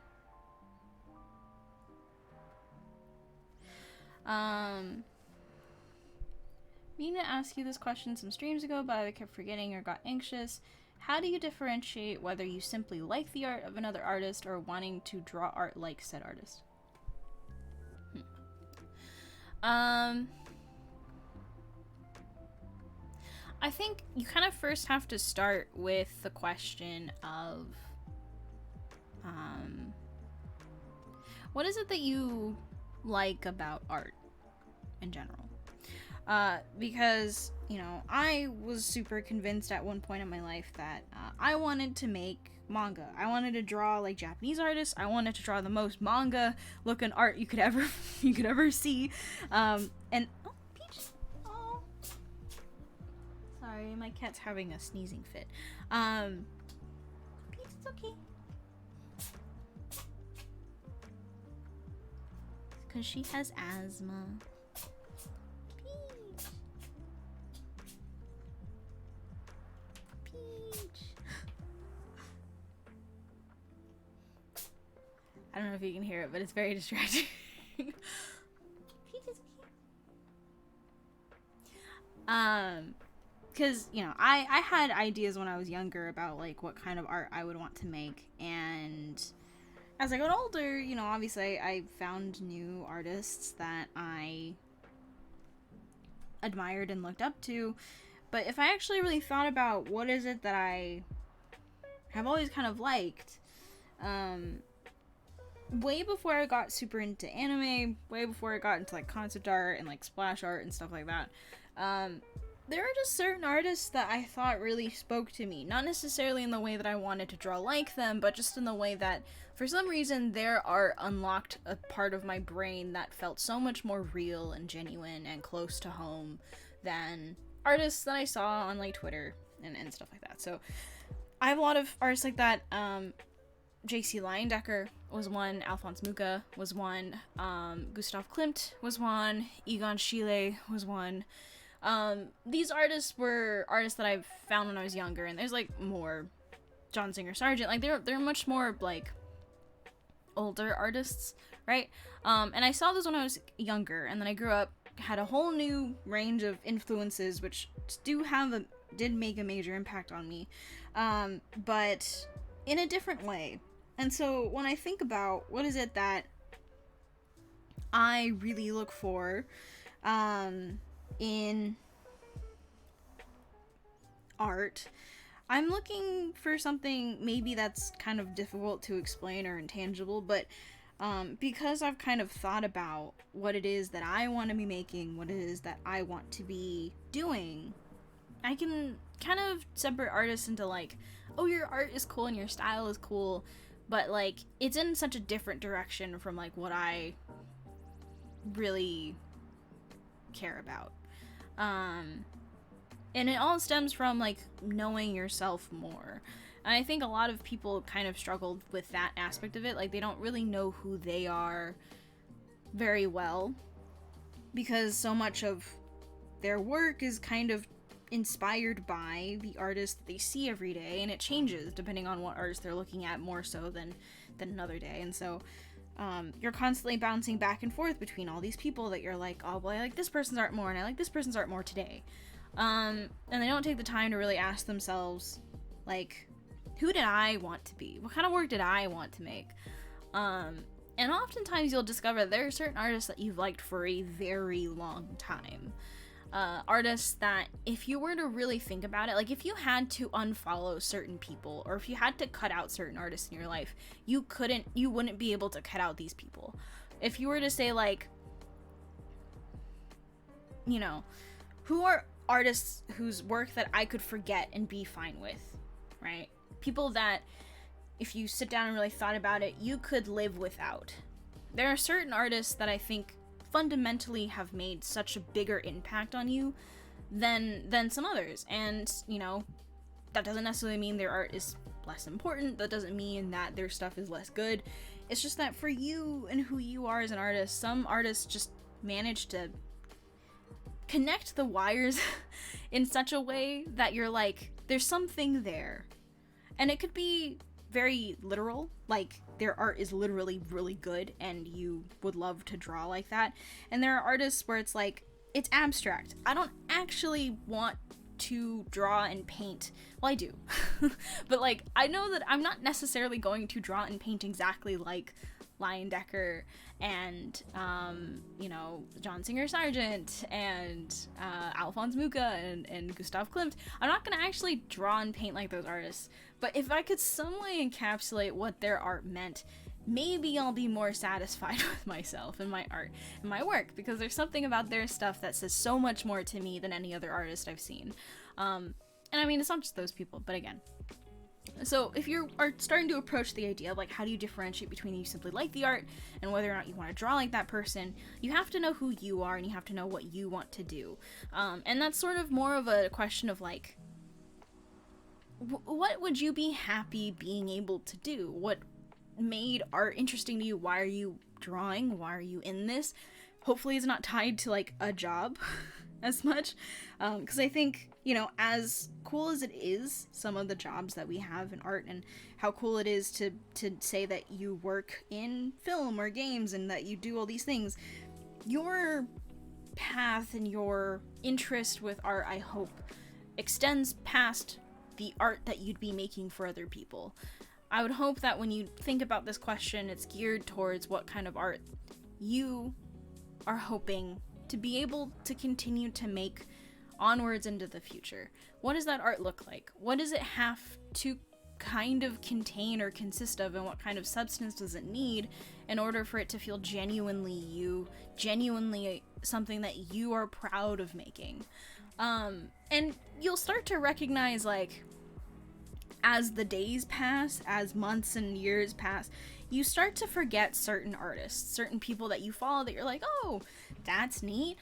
Mina asked you this question some streams ago, but I kept forgetting or got anxious. How do you differentiate whether you simply like the art of another artist or wanting to draw art like said artist? I think you kind of first have to start with the question of, what is it that you like about art in general? Because, you know, I was super convinced at one point in my life that I wanted to make manga. I wanted to draw like Japanese artists. I wanted to draw the most manga looking art you could ever see. And oh, Peach. Oh. Sorry, my cat's having a sneezing fit. Peach, it's okay. Because she has asthma. I don't know if you can hear it, but it's very distracting. Because, you know, I had ideas when I was younger about, like, what kind of art I would want to make, and as I got older, you know, obviously I found new artists that I admired and looked up to, but if I actually really thought about what is it that I have always kind of liked, way before I got super into anime, way before I got into like concept art and like splash art and stuff like that, there are just certain artists that I thought really spoke to me. Not necessarily in the way that I wanted to draw like them, but just in the way that for some reason their art unlocked a part of my brain that felt so much more real and genuine and close to home than artists that I saw on like Twitter and stuff like that. So I have a lot of artists like that. J.C. Leyendecker was one, Alphonse Mucha was one, Gustav Klimt was one, Egon Schiele was one. These artists were artists that I found when I was younger, and there's like more, John Singer Sargent, like they're much more like older artists, right? And I saw those when I was younger, and then I grew up, had a whole new range of influences, which did make a major impact on me, but in a different way. And so when I think about what is it that I really look for in art, I'm looking for something maybe that's kind of difficult to explain or intangible, but because I've kind of thought about what it is that I want to be making, what it is that I want to be doing, I can kind of separate artists into like, oh, your art is cool and your style is cool, but like it's in such a different direction from like what I really care about. And it all stems from like knowing yourself more. And I think a lot of people kind of struggled with that aspect of it. Like they don't really know who they are very well because so much of their work is kind of inspired by the artists that they see every day, and it changes depending on what artist they're looking at more so than than another day. And so you're constantly bouncing back and forth between all these people that you're like, oh, well, I like this person's art more, and I like this person's art more today. And they don't take the time to really ask themselves, like, who did I want to be? What kind of work did I want to make? And oftentimes you'll discover there are certain artists that you've liked for a very long time. Artists that, if you were to really think about it, like if you had to unfollow certain people, or if you had to cut out certain artists in your life, you wouldn't be able to cut out these people. If you were to say, like, you know, who are artists whose work that I could forget and be fine with, right? People that, if you sit down and really thought about it, you could live without. There are certain artists that I think fundamentally have made such a bigger impact on you than some others. And, you know, that doesn't necessarily mean their art is less important. That doesn't mean that their stuff is less good. It's just that for you and who you are as an artist, some artists just manage to connect the wires in such a way that you're like, there's something there. And it could be very literal, like their art is literally really good and you would love to draw like that. And there are artists where it's like, it's abstract. I don't actually want to draw and paint. Well, I do. But like, I know that I'm not necessarily going to draw and paint exactly like Leyendecker and you know, John Singer Sargent and Alphonse Mucha and Gustav Klimt. I'm not gonna actually draw and paint like those artists, but if I could some way encapsulate what their art meant, maybe I'll be more satisfied with myself and my art and my work, because there's something about their stuff that says so much more to me than any other artist I've seen. And I mean, it's not just those people, but again, so if you are starting to approach the idea of like, how do you differentiate between you simply like the art and whether or not you want to draw like that person, you have to know who you are and you have to know what you want to do. And that's sort of more of a question of like, what would you be happy being able to do? What made art interesting to you? Why are you drawing? Why are you in this? Hopefully it's not tied to like a job as much, because I think, you know, as cool as it is, some of the jobs that we have in art, and how cool it is to say that you work in film or games and that you do all these things, your path and your interest with art, I hope, extends past the art that you'd be making for other people. I would hope that when you think about this question, it's geared towards what kind of art you are hoping to be able to continue to make onwards into the future. What does that art look like? What does it have to kind of contain or consist of, and what kind of substance does it need in order for it to feel genuinely you, genuinely something that you are proud of making? And you'll start to recognize, like, as the days pass, as months and years pass, you start to forget certain artists, certain people that you follow that you're like, oh, that's neat.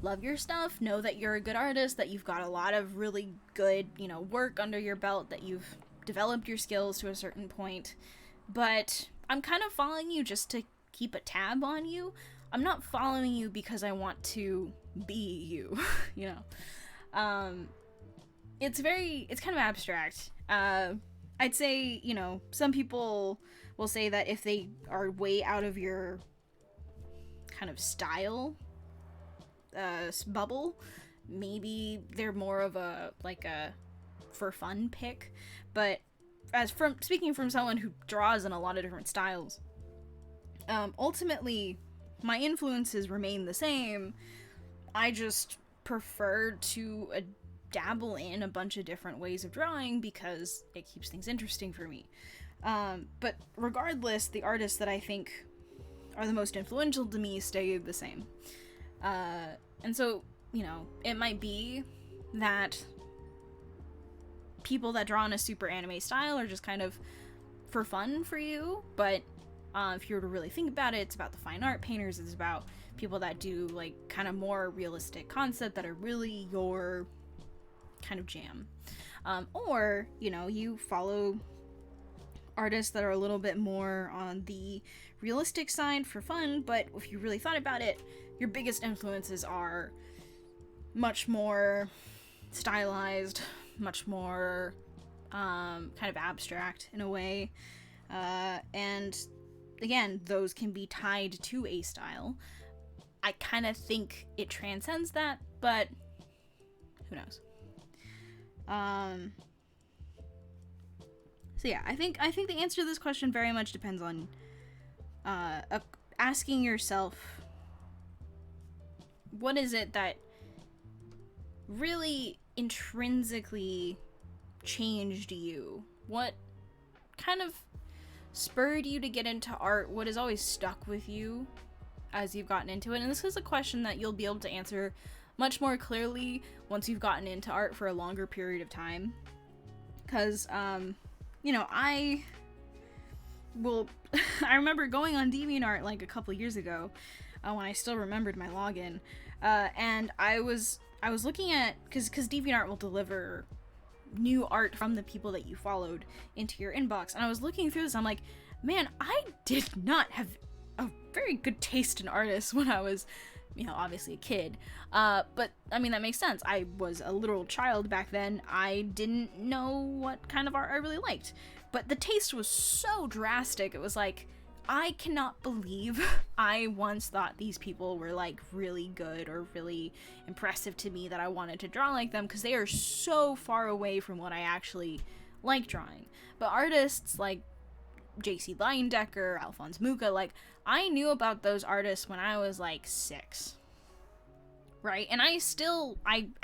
Love your stuff. Know that you're a good artist, that you've got a lot of really good, you know, work under your belt, that you've developed your skills to a certain point. But I'm kind of following you just to keep a tab on you. I'm not following you because I want to be you, you know. It's kind of abstract. I'd say, you know, some people will say that if they are way out of your kind of style bubble, maybe they're more of a for fun pick. But speaking from someone who draws in a lot of different styles, ultimately my influences remain the same. I just prefer to dabble in a bunch of different ways of drawing because it keeps things interesting for me. But regardless, the artists that I think are the most influential to me stay the same. And so, you know, it might be that people that draw in a super anime style are just kind of for fun for you, but if you were to really think about it, it's about the fine art painters. It's about people that do like kind of more realistic concept that are really your kind of jam. Or, you know, you follow artists that are a little bit more on the realistic side for fun, but if you really thought about it, your biggest influences are much more stylized, much more kind of abstract in a way. And again, those can be tied to a style. I kind of think it transcends that, but who knows? So yeah, I think the answer to this question very much depends on asking yourself, what is it that really intrinsically changed you? What kind of spurred you to get into art? What has always stuck with you as you've gotten into it? And this is a question that you'll be able to answer much more clearly once you've gotten into art for a longer period of time. Because, you know, I remember going on DeviantArt like a couple years ago, when I still remembered my login, and I was looking at, because DeviantArt will deliver new art from the people that you followed into your inbox, and I was looking through this, I'm like, man, I did not have a very good taste in artists when I was, you know, obviously a kid, but I mean, that makes sense. I was a literal child back then. I didn't know what kind of art I really liked, but the taste was so drastic. It was like, I cannot believe I once thought these people were like really good or really impressive to me that I wanted to draw like them, because they are so far away from what I actually like drawing. But artists like J.C. Leyendecker, Alphonse Mucha, like, I knew about those artists when I was like 6. Right? And I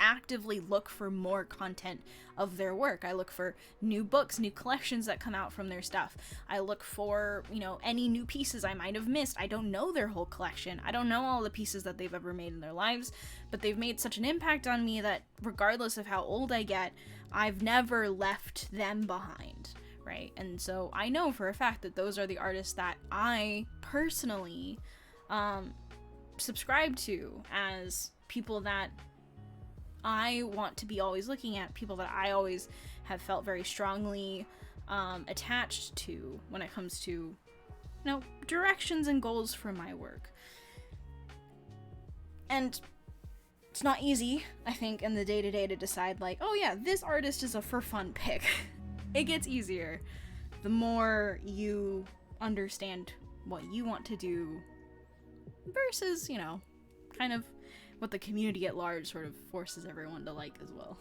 actively look for more content of their work. I look for new books, new collections that come out from their stuff. I look for, you know, any new pieces I might have missed. I don't know their whole collection. I don't know all the pieces that they've ever made in their lives, but they've made such an impact on me that regardless of how old I get, I've never left them behind. Right? And so I know for a fact that those are the artists that I personally subscribe to as people that I want to be always looking at, people that I always have felt very strongly attached to when it comes to, you know, directions and goals for my work. And it's not easy, I think, in the day-to-day to decide, like, oh yeah, this artist is a for fun pick. It gets easier the more you understand what you want to do versus, you know, kind of what the community at large sort of forces everyone to like as well.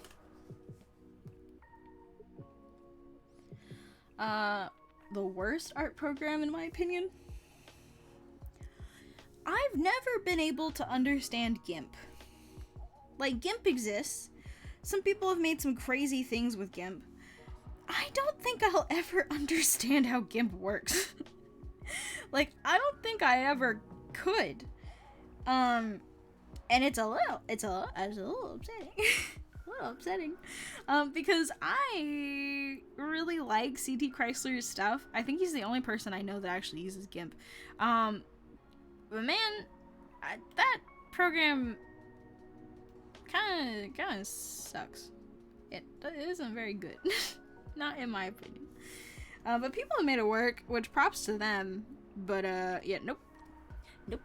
The worst art program, in my opinion? I've never been able to understand GIMP. Like, GIMP exists. Some people have made some crazy things with GIMP. I don't think I'll ever understand how GIMP works. Like, I don't think I ever could. And it's a little upsetting. A little upsetting. Because I really like C.T. Chrysler's stuff. I think he's the only person I know that actually uses GIMP. But man, that program kind of sucks. It isn't very good. Not in my opinion. But people have made it work, which props to them. But, yeah, nope. Nope.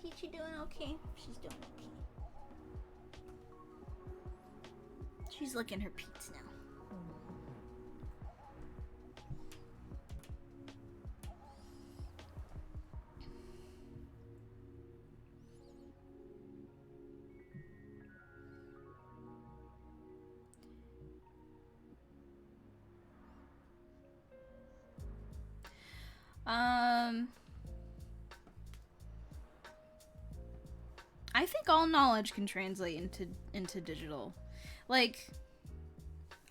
Peachy doing okay? She's doing okay. She's licking her Pete's now. I think all knowledge can translate into digital. Like,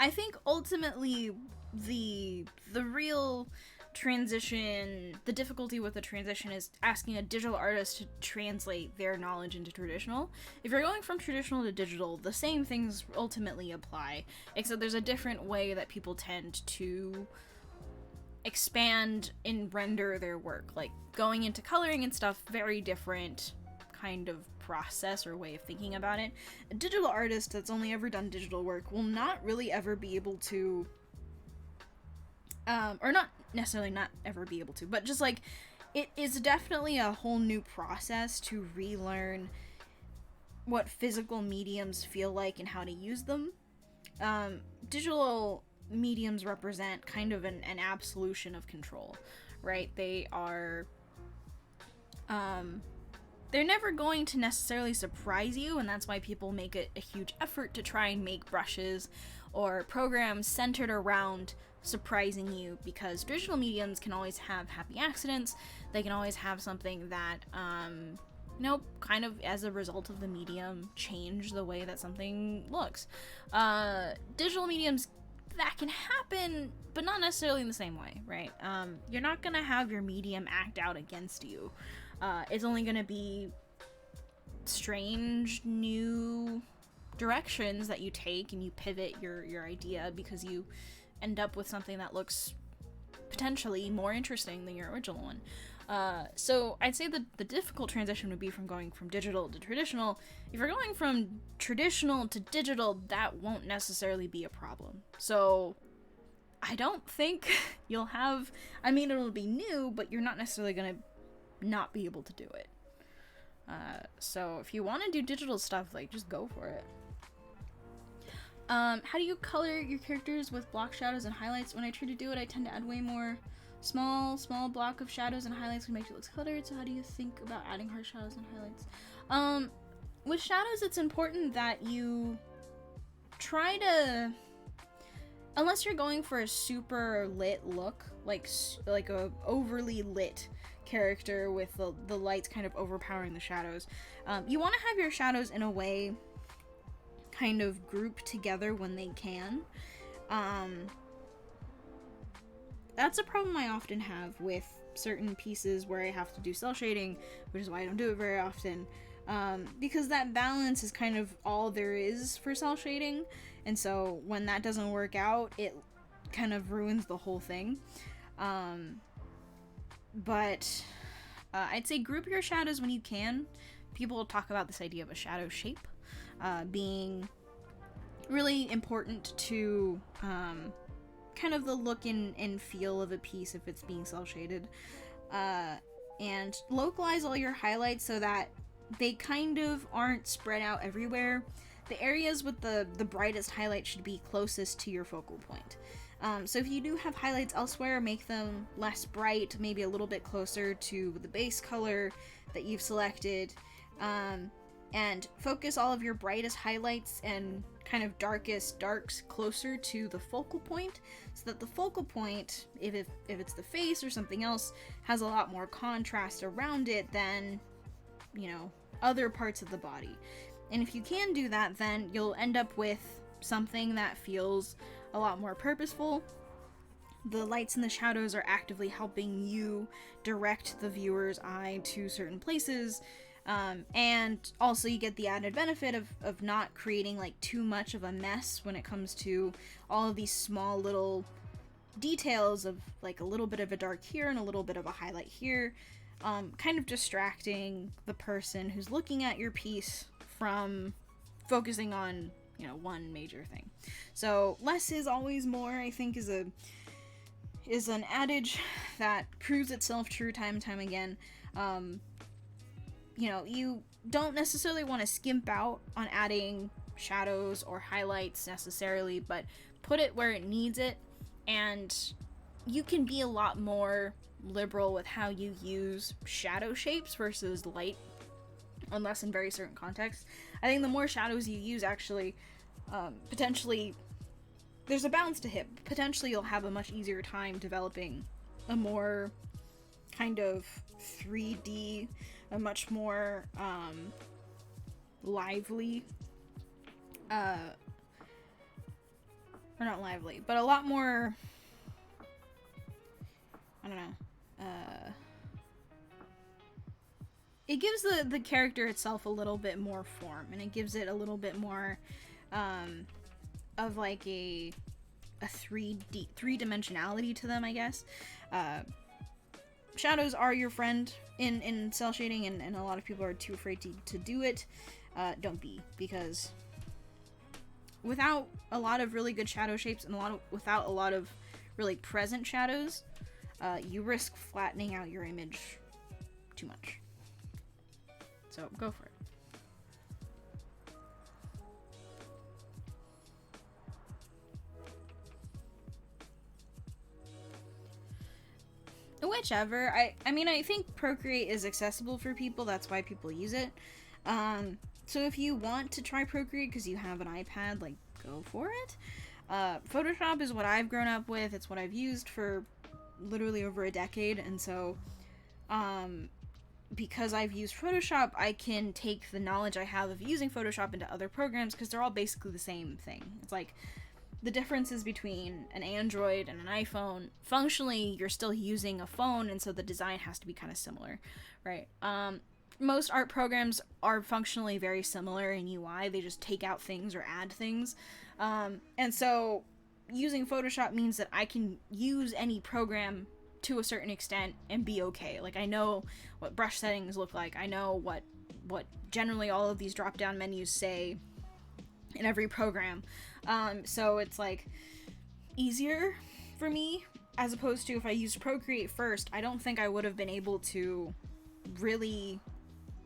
I think ultimately the real transition, the difficulty with the transition is asking a digital artist to translate their knowledge into traditional. If you're going from traditional to digital, the same things ultimately apply, except there's a different way that people tend to expand and render their work. Like, going into coloring and stuff, very different kind of process or way of thinking about it. A digital artist that's only ever done digital work will not really ever be able to, or not necessarily not ever be able to, but just like, it is definitely a whole new process to relearn what physical mediums feel like and how to use them. Digital mediums represent kind of an absolution of control, right? They are, they're never going to necessarily surprise you, and that's why people make a huge effort to try and make brushes or programs centered around surprising you, because digital mediums can always have happy accidents. They can always have something that, kind of as a result of the medium, change the way that something looks. Digital mediums, that can happen, but not necessarily in the same way, right? You're not gonna have your medium act out against you. It's only gonna be strange new directions that you take, and you pivot your idea because you end up with something that looks potentially more interesting than your original one. So I'd say the difficult transition would be from going from digital to traditional. If you're going from traditional to digital, that won't necessarily be a problem. So I don't think you'll have, I mean, it'll be new, but you're not necessarily going to not be able to do it. So if you want to do digital stuff, like, just go for it. How do you color your characters with block shadows and highlights? When I try to do it, I tend to add way more small block of shadows and highlights to make it look colored. So how do you think about adding harsh shadows and highlights? With shadows, it's important that you try to, unless you're going for a super lit look, like a overly lit character with the lights kind of overpowering the shadows, you want to have your shadows in a way kind of grouped together when they can. That's a problem I often have with certain pieces where I have to do cell shading, which is why I don't do it very often, because that balance is kind of all there is for cell shading, and so when that doesn't work out, it kind of ruins the whole thing. But I'd say group your shadows when you can. People talk about this idea of a shadow shape being really important to kind of the look and feel of a piece if it's being cel shaded, and localize all your highlights so that they kind of aren't spread out everywhere. The areas with the brightest highlight should be closest to your focal point. So if you do have highlights elsewhere, make them less bright, maybe a little bit closer to the base color that you've selected, and focus all of your brightest highlights and kind of darkest darks closer to the focal point, so that the focal point, if it's the face or something else, has a lot more contrast around it than, other parts of the body. And if you can do that, then you'll end up with something that feels a lot more purposeful. The lights and the shadows are actively helping you direct the viewer's eye to certain places, and also you get the added benefit of not creating like too much of a mess when it comes to all of these small little details of like a little bit of a dark here and a little bit of a highlight here, kind of distracting the person who's looking at your piece from focusing on one major thing. So less is always more, I think, is an adage that proves itself true time and time again. You don't necessarily want to skimp out on adding shadows or highlights necessarily, but put it where it needs it, and you can be a lot more liberal with how you use shadow shapes versus light, unless in very certain contexts. I think the more shadows you use, actually, potentially, there's a balance to hit. Potentially you'll have a much easier time developing a more kind of 3D, a much more lively, or not lively, but a lot more, I don't know, it gives the character itself a little bit more form, and it gives it a little bit more of like a three-dimensionality to them, I guess. Shadows are your friend in cel shading, and a lot of people are too afraid to do it. Don't be, because without a lot of really good shadow shapes and without a lot of really present shadows, you risk flattening out your image too much. So go for it. Whichever. I mean, I think Procreate is accessible for people. That's why people use it. So if you want to try Procreate because you have an iPad, like, go for it. Photoshop is what I've grown up with. It's what I've used for literally over a decade. And so, because I've used Photoshop, I can take the knowledge I have of using Photoshop into other programs because they're all basically the same thing. It's like, the differences between an Android and an iPhone, functionally, you're still using a phone, and so the design has to be kind of similar, right? Most art programs are functionally very similar in UI. They just take out things or add things. And so using Photoshop means that I can use any program to a certain extent and be okay. Like, I know what brush settings look like. I know what generally all of these drop-down menus say in every program. So it's like easier for me, as opposed to if I used Procreate first, I don't think I would have been able to really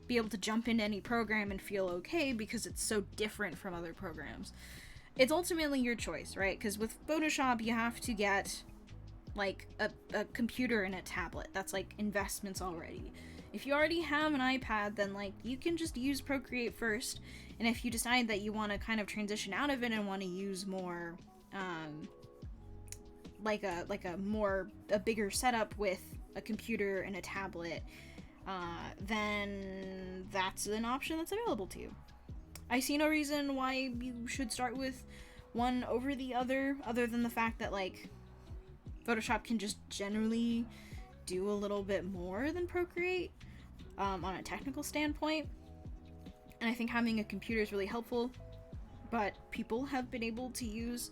be able to jump into any program and feel okay because it's so different from other programs. It's ultimately your choice, right? Because with Photoshop, you have to get like a computer and a tablet. That's like investments already. If you already have an iPad, then like you can just use Procreate first. And if you decide that you want to kind of transition out of it and want to use more, like a bigger setup with a computer and a tablet, then that's an option that's available to you. I see no reason why you should start with one over the other than the fact that like Photoshop can just generally do a little bit more than Procreate, on a technical standpoint. And I think having a computer is really helpful, but people have been able to use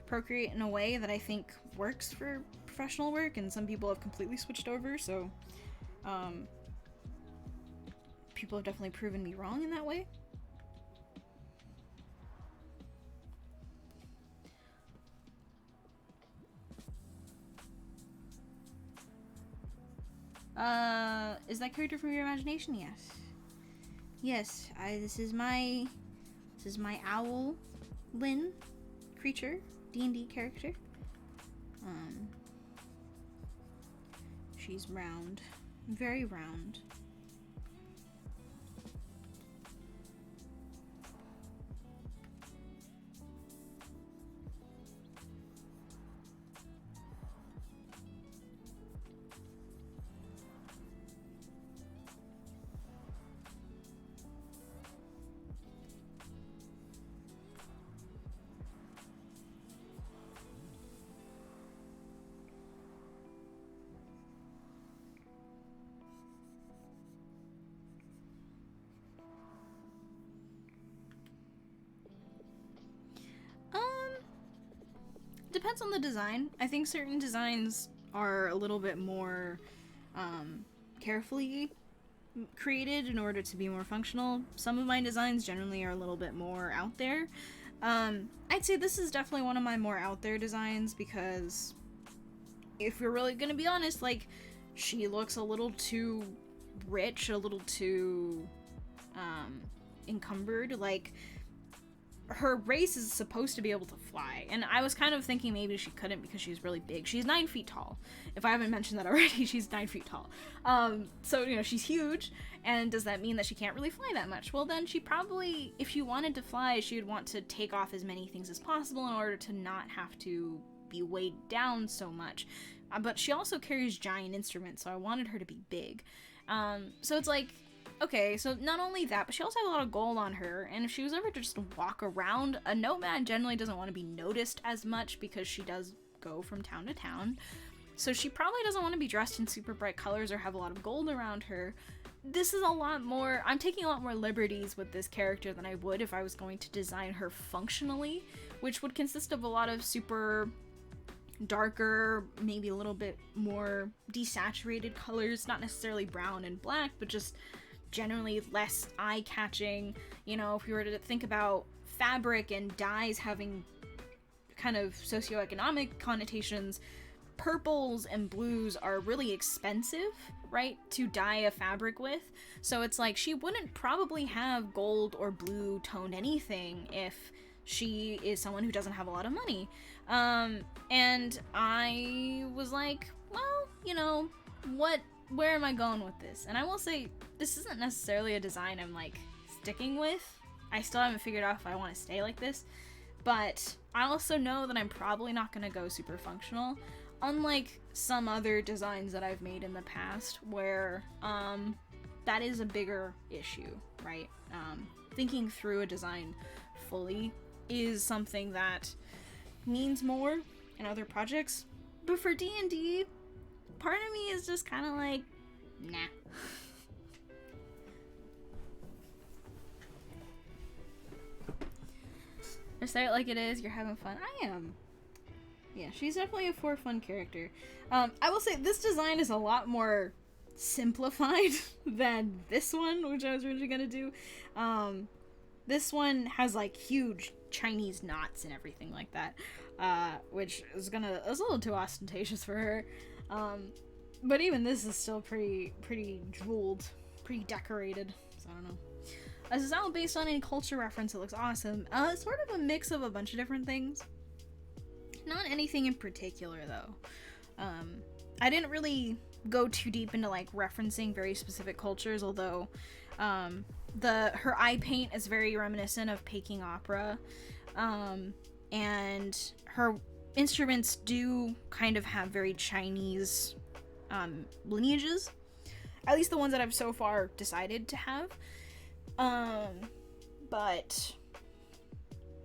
Procreate in a way that I think works for professional work, and some people have completely switched over, so people have definitely proven me wrong in that way. Is that character from your imagination? Yes. Yes, this is my owl Lynn creature, D&D character. She's round, very round. Depends on the design. I think certain designs are a little bit more carefully created in order to be more functional. Some of my designs generally are a little bit more out there. I'd say this is definitely one of my more out there designs because if we're really gonna be honest, like, she looks a little too rich, a little too encumbered. Like, her race is supposed to be able to fly, and I was kind of thinking maybe she couldn't because she's really big. She's 9 feet tall. If I haven't mentioned that already, she's 9 feet tall. So, you know, she's huge, and does that mean that she can't really fly that much? Well, then she probably, if she wanted to fly, she would want to take off as many things as possible in order to not have to be weighed down so much. But she also carries giant instruments, so I wanted her to be big. So it's like, okay, so not only that, but she also has a lot of gold on her, and if she was ever to just walk around, a nomad generally doesn't want to be noticed as much because she does go from town to town. So she probably doesn't want to be dressed in super bright colors or have a lot of gold around her. This is a lot more, I'm taking a lot more liberties with this character than I would if I was going to design her functionally, which would consist of a lot of super darker, maybe a little bit more desaturated colors, not necessarily brown and black, but just generally less eye-catching. You know, if we were to think about fabric and dyes having kind of socioeconomic connotations, purples and blues are really expensive, right, to dye a fabric with. So it's like she wouldn't probably have gold or blue toned anything if she is someone who doesn't have a lot of money. And I was like, well, you know, where am I going with this? And I will say, this isn't necessarily a design I'm like sticking with. I still haven't figured out if I want to stay like this, but I also know that I'm probably not going to go super functional, unlike some other designs that I've made in the past where that is a bigger issue, right? Thinking through a design fully is something that means more in other projects, but for D&D, part of me is just kind of like, nah. I say it like it is, you're having fun. I am. Yeah, she's definitely a for fun character. I will say this design is a lot more simplified than this one, which I was originally gonna do. This one has like huge Chinese knots and everything like that, which is a little too ostentatious for her. But even this is still pretty jeweled, pretty decorated, so I don't know. This is not based on any culture reference. It looks awesome. It's sort of a mix of a bunch of different things. Not anything in particular, though. I didn't really go too deep into like referencing very specific cultures, although her eye paint is very reminiscent of Peking opera, and her instruments do kind of have very Chinese lineages, at least the ones that I've so far decided to have. But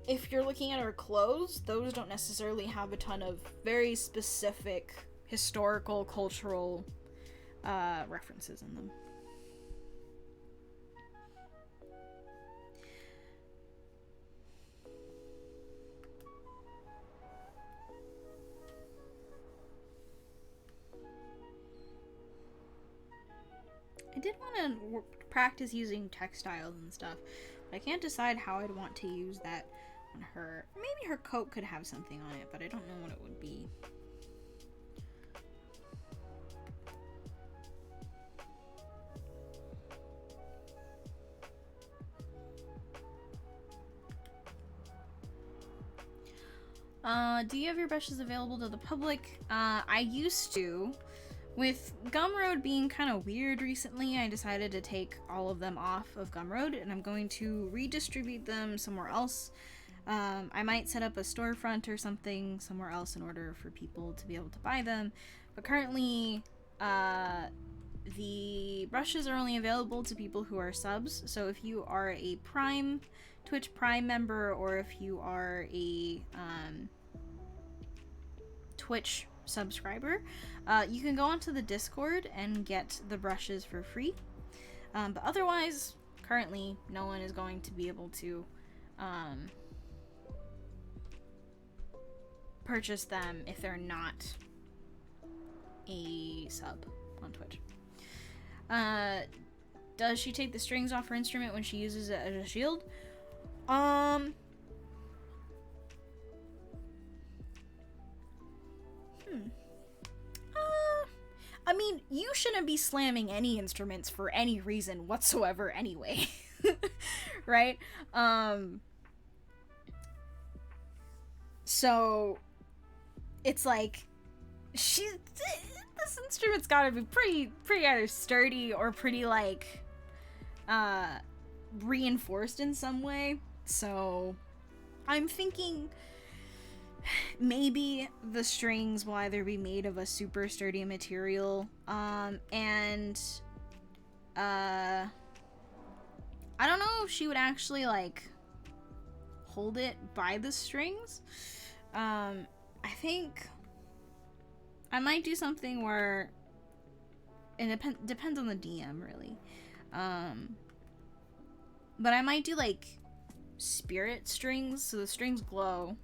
if you're looking at her clothes, those don't necessarily have a ton of very specific historical, cultural references in them. I did want to practice using textiles and stuff, but I can't decide how I'd want to use that on her. Maybe her coat could have something on it, but I don't know what it would be. Do you have your brushes available to the public? I used to. With Gumroad being kind of weird recently, I decided to take all of them off of Gumroad, and I'm going to redistribute them somewhere else. I might set up a storefront or something somewhere else in order for people to be able to buy them. But currently, the brushes are only available to people who are subs. So if you are a Twitch Prime member, or if you are a Twitch subscriber, you can go onto the Discord and get the brushes for free. But otherwise, currently, no one is going to be able to purchase them if they're not a sub on Twitch. Does she take the strings off her instrument when she uses it as a shield? I mean, you shouldn't be slamming any instruments for any reason whatsoever anyway. Right? So it's like this instrument's gotta be pretty either sturdy or pretty like reinforced in some way. So I'm thinking maybe the strings will either be made of a super sturdy material, and I don't know if she would actually like hold it by the strings. I think I might do something where it depends on the DM really, but I might do like spirit strings, so the strings glow.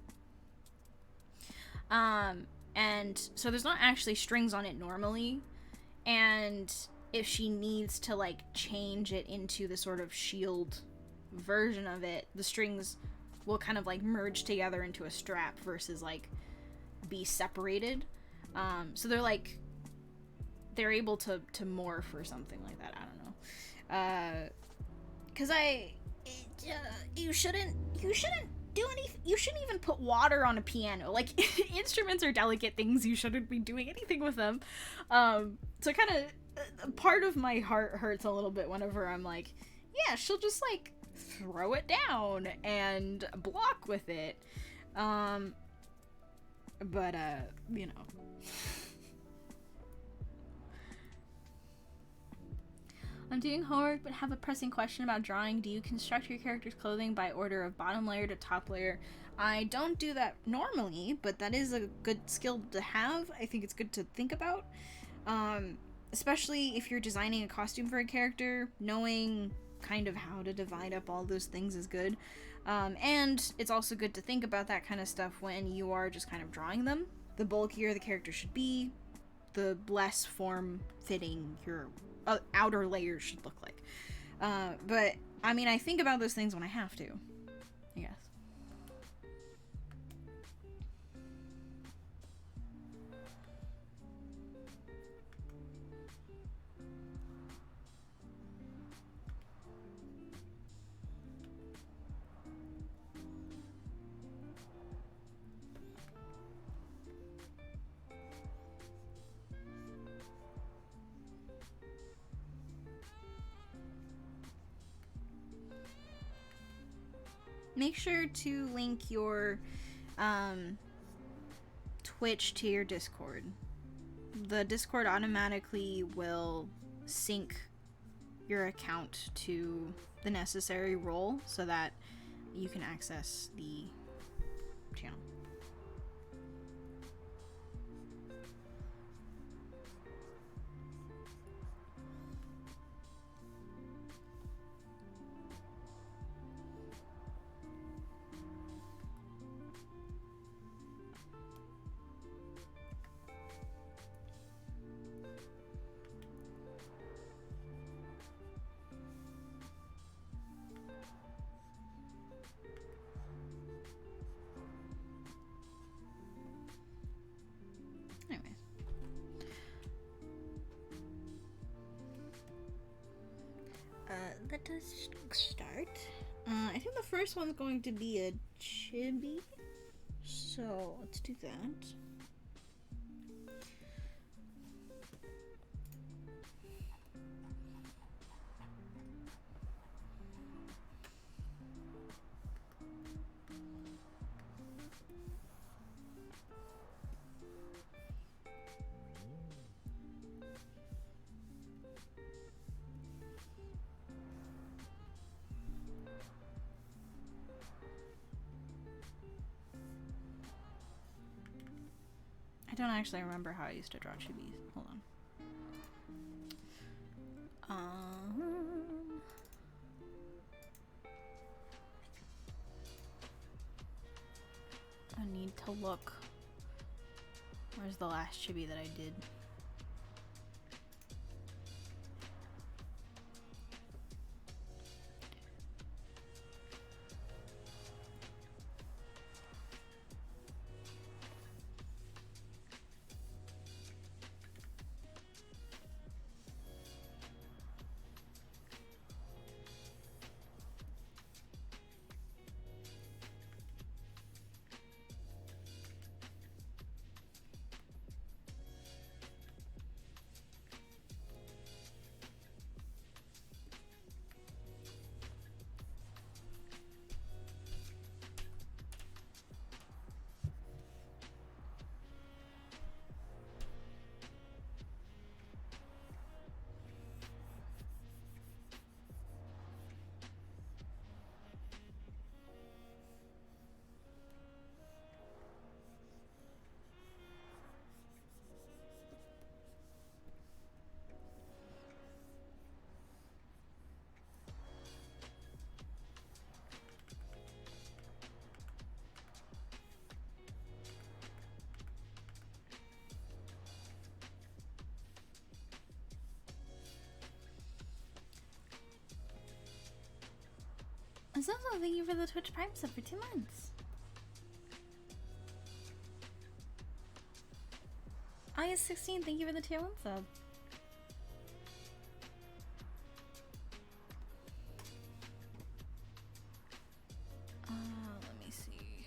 And so there's not actually strings on it normally, and if she needs to like change it into the sort of shield version of it, the strings will kind of like merge together into a strap versus like be separated. So they're able to morph or something like that. I don't know. Because you shouldn't do anything. You shouldn't even put water on a piano. Like, instruments are delicate things. You shouldn't be doing anything with them. So kind of part of my heart hurts a little bit whenever I'm like, yeah, she'll just like throw it down and block with it. But you know. I'm doing homework but have a pressing question about drawing. Do you construct your character's clothing by order of bottom layer to top layer? I don't do that normally, but that is a good skill to have. I think it's good to think about. Especially if you're designing a costume for a character, knowing kind of how to divide up all those things is good. And it's also good to think about that kind of stuff when you are just kind of drawing them. The bulkier the character should be, the less form-fitting your outer layers should look like. But, I mean, I think about those things when I have to, I guess. Make sure to link your Twitch to your Discord. The Discord automatically will sync your account to the necessary role so that you can access the channel. Let us start. I think the first one's going to be a chibi, so let's do that. I don't actually remember how I used to draw chibis. Hold on. I need to look. Where's the last chibi that I did? Also, thank you for the Twitch Prime sub for 2 months. Nekonayz16, thank you for the tier 1 sub. Let me see.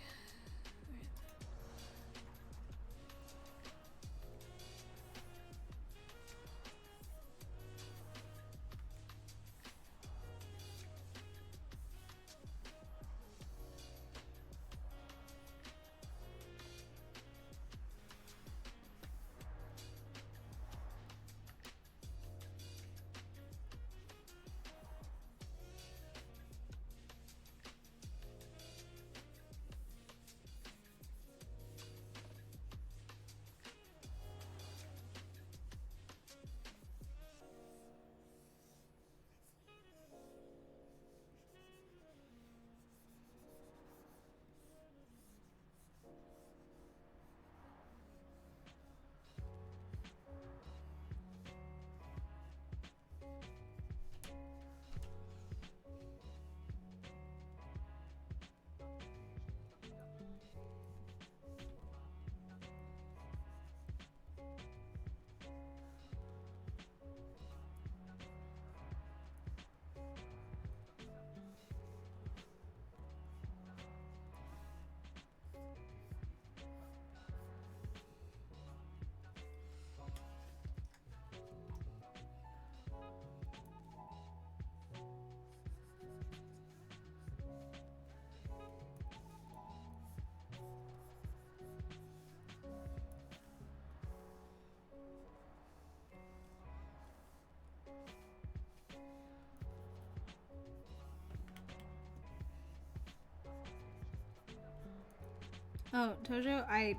Oh, Tojo, I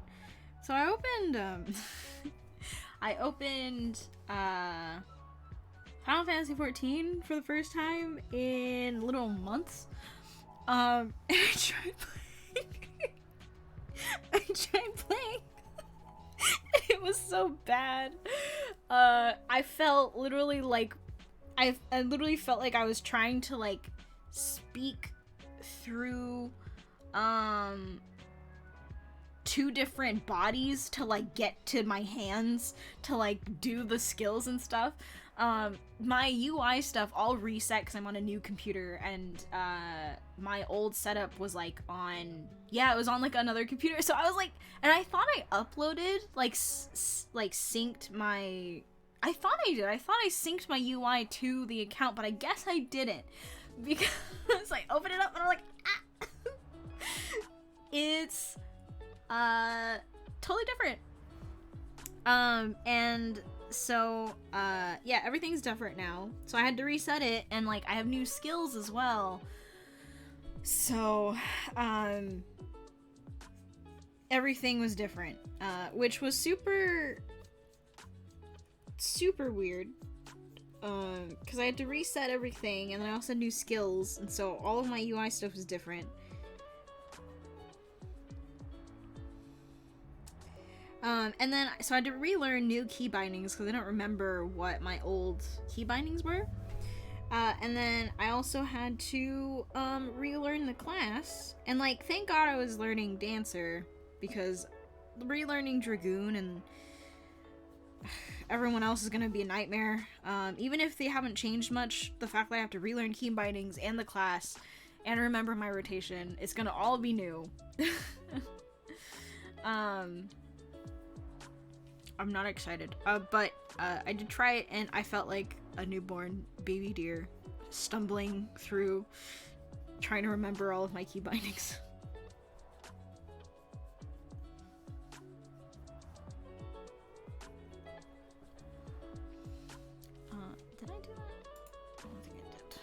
opened, I opened, Final Fantasy XIV for the first time in little months, and I tried playing, and it was so bad. I felt literally like, I literally felt like I was trying to, like, speak through, two different bodies to, like, get to my hands to, like, do the skills and stuff. My UI stuff all reset because I'm on a new computer, and my old setup was, like, on, yeah, it was on, like, another computer, so I was like, and I thought I uploaded, like, synced my, I thought I synced my UI to the account, but I guess I didn't, because I opened it up and I'm like, ah! It's totally different. And so, yeah, everything's different now. So I had to reset it, and, like, I have new skills as well. So, everything was different, which was super weird. Because I had to reset everything, and then I also had new skills, and so all of my UI stuff was different. And then, so I had to relearn new key bindings because I don't remember what my old key bindings were. And then I also had to, relearn the class. And, like, thank God I was learning Dancer, because relearning Dragoon and everyone else is gonna be a nightmare. Even if they haven't changed much, the fact that I have to relearn key bindings and the class and remember my rotation, it's gonna all be new. I'm not excited, but I did try it, and I felt like a newborn baby deer stumbling through trying to remember all of my key bindings. Did I do that? I don't think I did.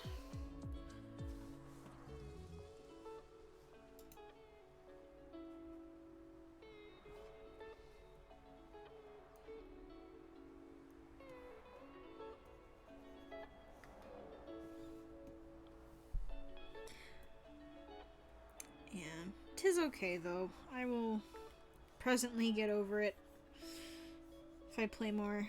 Yeah, 'tis okay though. I will presently get over it if I play more.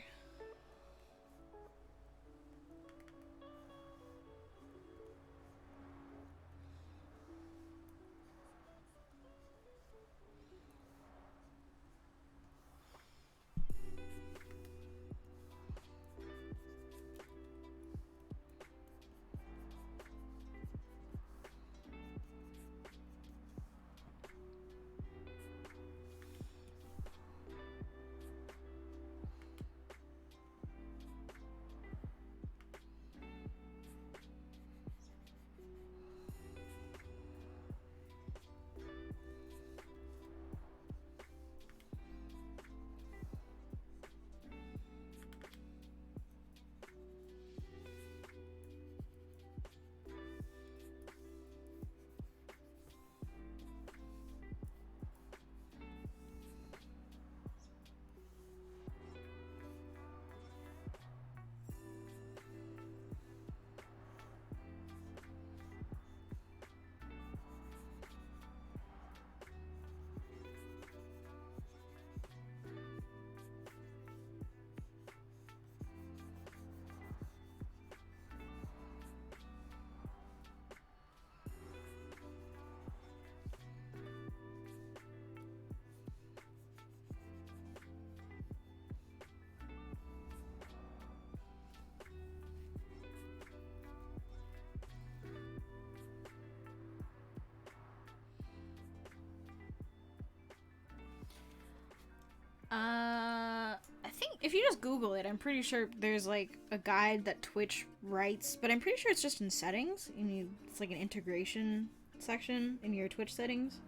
If you just Google it, I'm pretty sure there's like a guide that Twitch writes, but I'm pretty sure it's just in settings. It's like an integration section in your Twitch settings.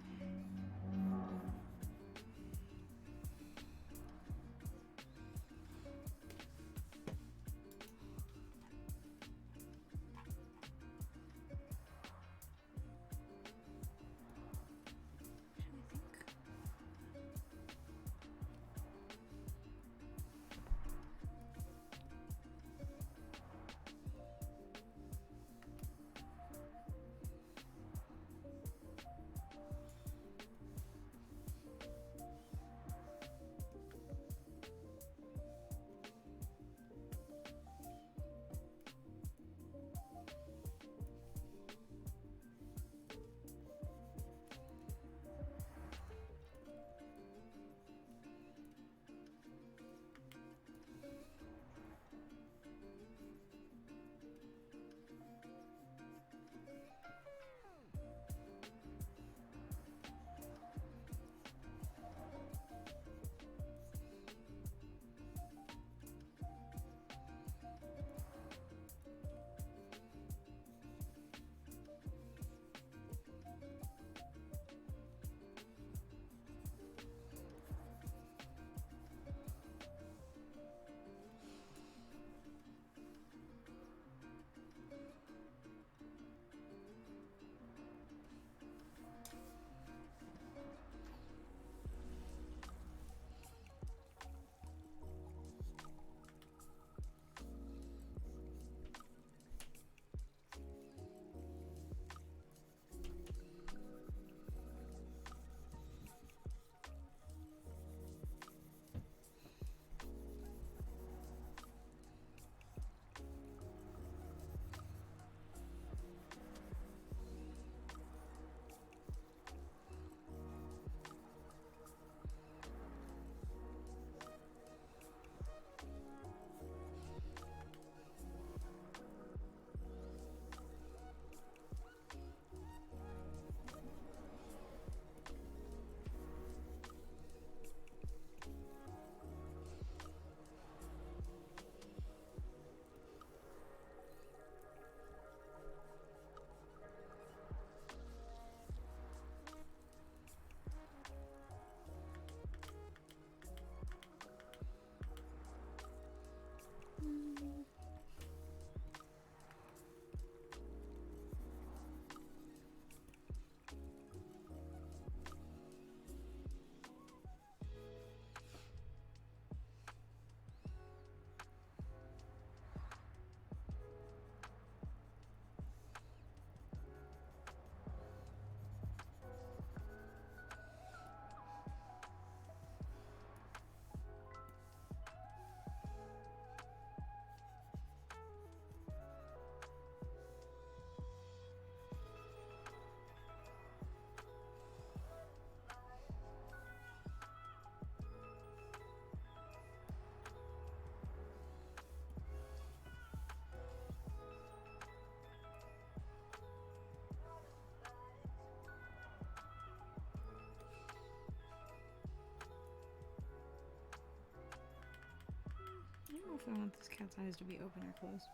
I don't know if I want this cat's eyes to be open or closed.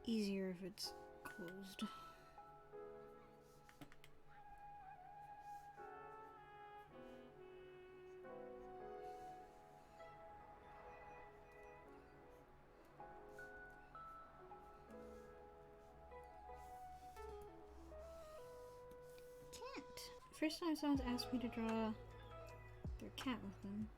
Easier if it's closed. Cat. First time someone's asked me to draw their cat with them.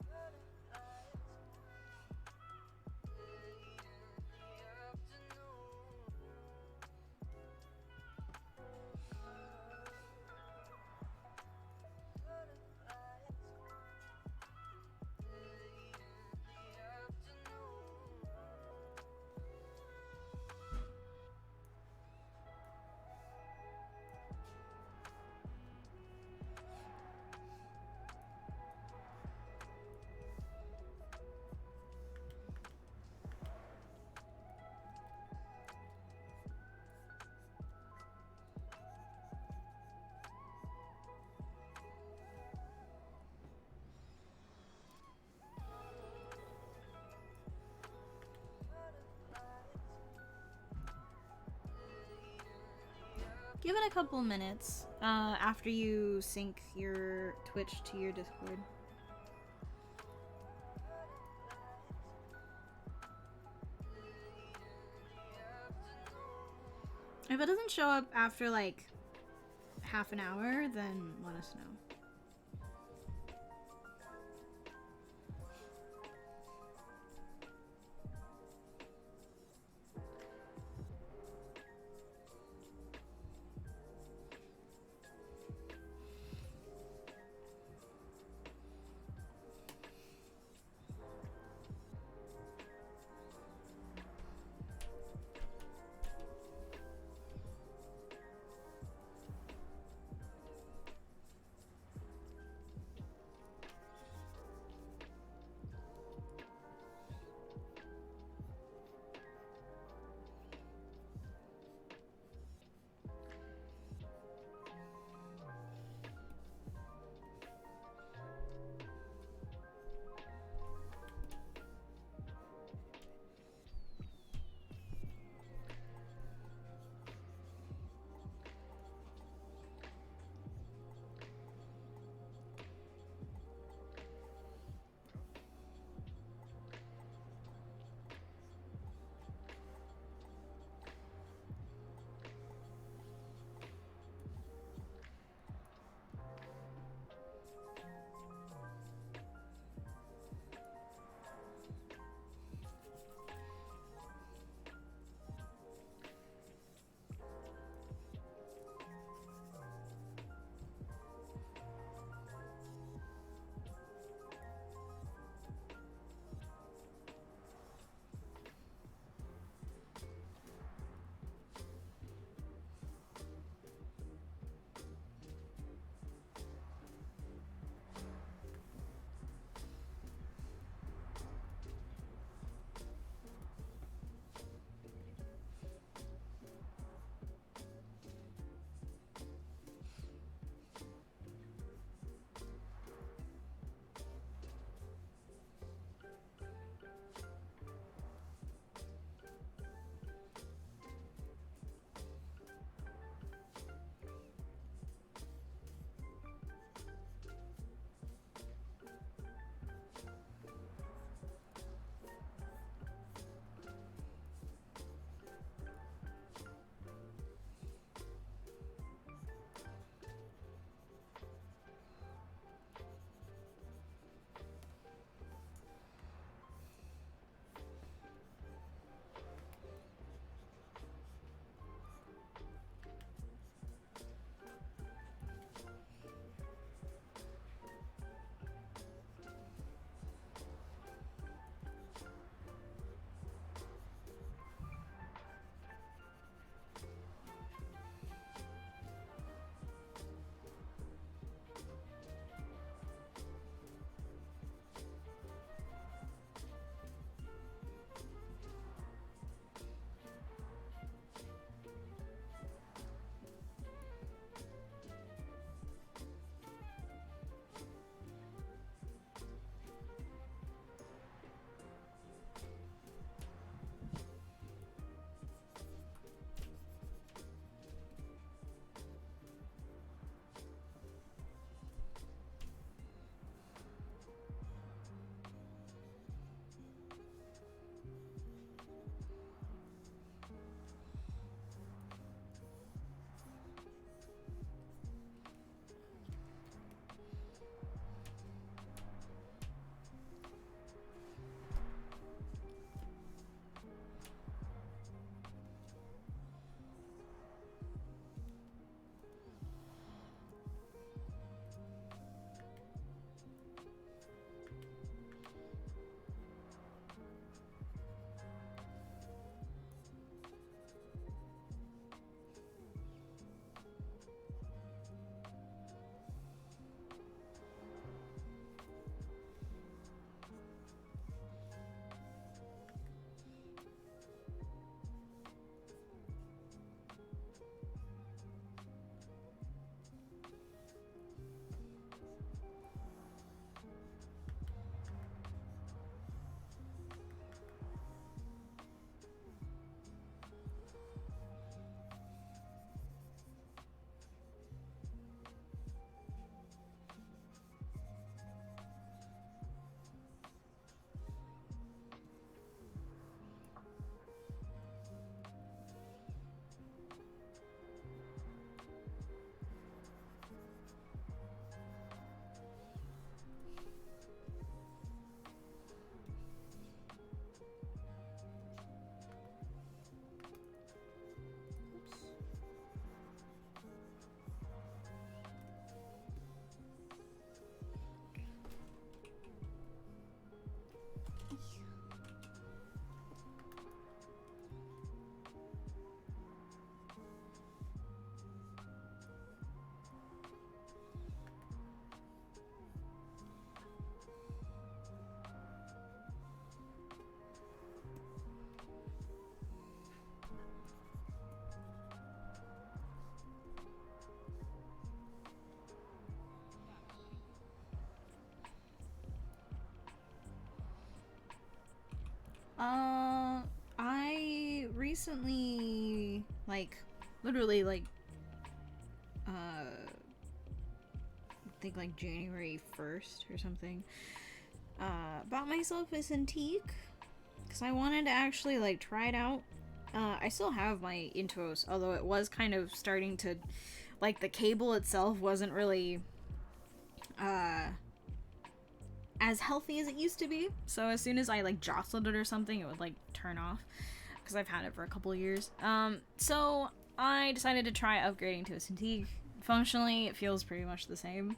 Give it a couple minutes after you sync your Twitch to your Discord. If it doesn't show up after like half an hour, then let us know. recently, like, literally, like, I think like January 1st or something, bought myself a Cintiq because I wanted to actually like try it out. I still have my Intuos, although it was kind of starting to, like, the cable itself wasn't really as healthy as it used to be. So as soon as I like jostled it or something, it would like turn off because I've had it for a couple of years. So I decided to try upgrading to a Cintiq. Functionally, it feels pretty much the same.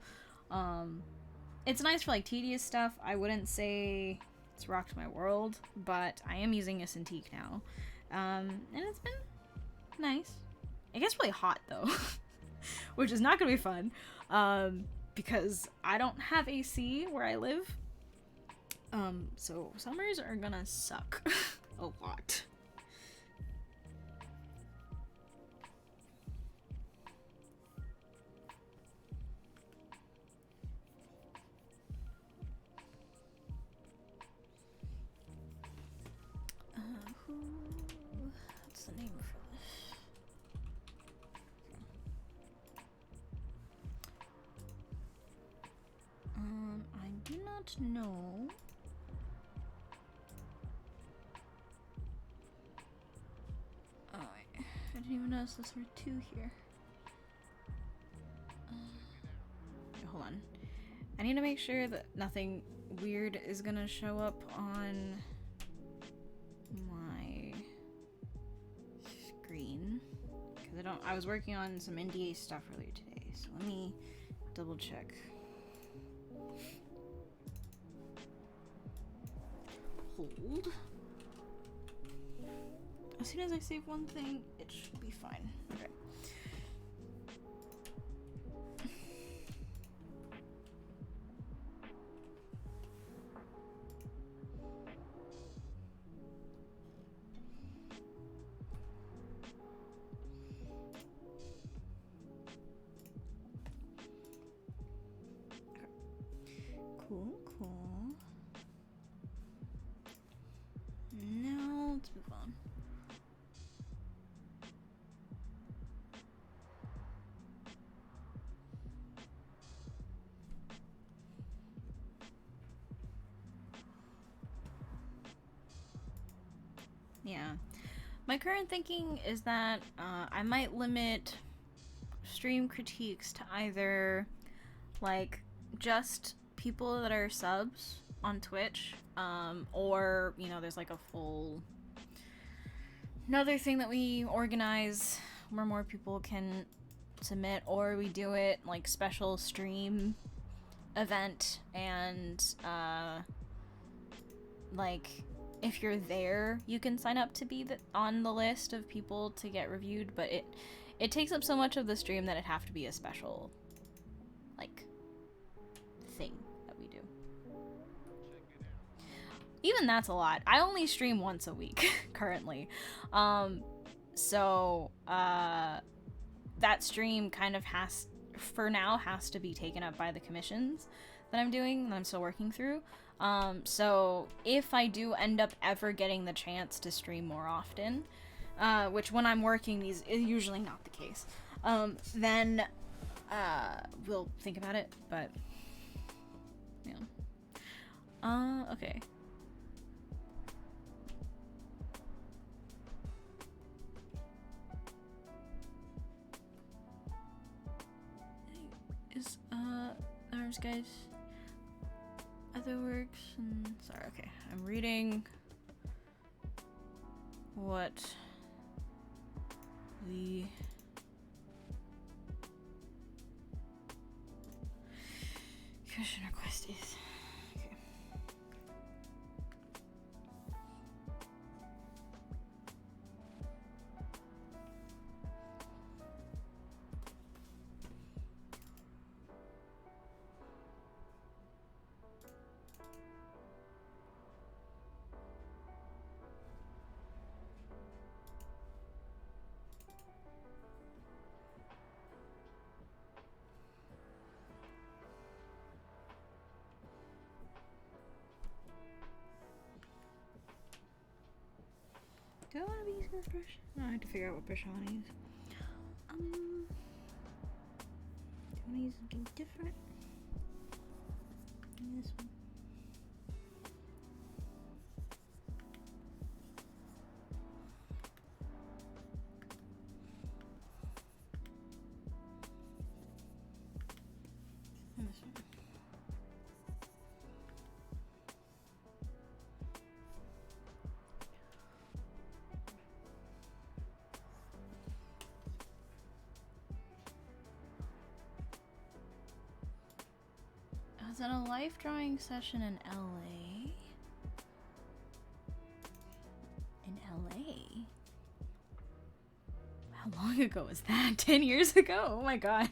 It's nice for like tedious stuff. I wouldn't say it's rocked my world, but I am using a Cintiq now. And it's been nice. It gets really hot though, which is not gonna be fun, because I don't have AC where I live. So summers are gonna suck a lot. What's the name for this? I do not know. Oh, wait. I didn't even notice this were two here. Hold on. I need to make sure that nothing weird is gonna show up on my screen. Because I was working on some NDA stuff earlier today, so let me double check. Hold. As soon as I save one thing, it should be fine. Okay. Cool, cool. Now let's move on. Yeah. My current thinking is that I might limit stream critiques to either like just people that are subs on Twitch, or, you know, there's like a full another thing that we organize where more people can submit, or we do it like special stream event, and like if you're there you can sign up to be on the list of people to get reviewed, but it takes up so much of the stream that it'd have to be a special like thing that we do. Even that's a lot. I only stream once a week currently, so that stream kind of has to be taken up by the commissions that I'm doing, that I'm still working through. So if I do end up ever getting the chance to stream more often, which when I'm working these is usually not the case, then we'll think about it, but yeah. Okay. Is ours, guys, other works, and sorry, okay, I'm reading what the commission request is. Okay. Do I want to be using this brush? No, I have to figure out what brush I want to use. Do I want to use something different? This one. And this one. I was at a life drawing session in LA. In LA? How long ago was that? 10 years ago? Oh my god.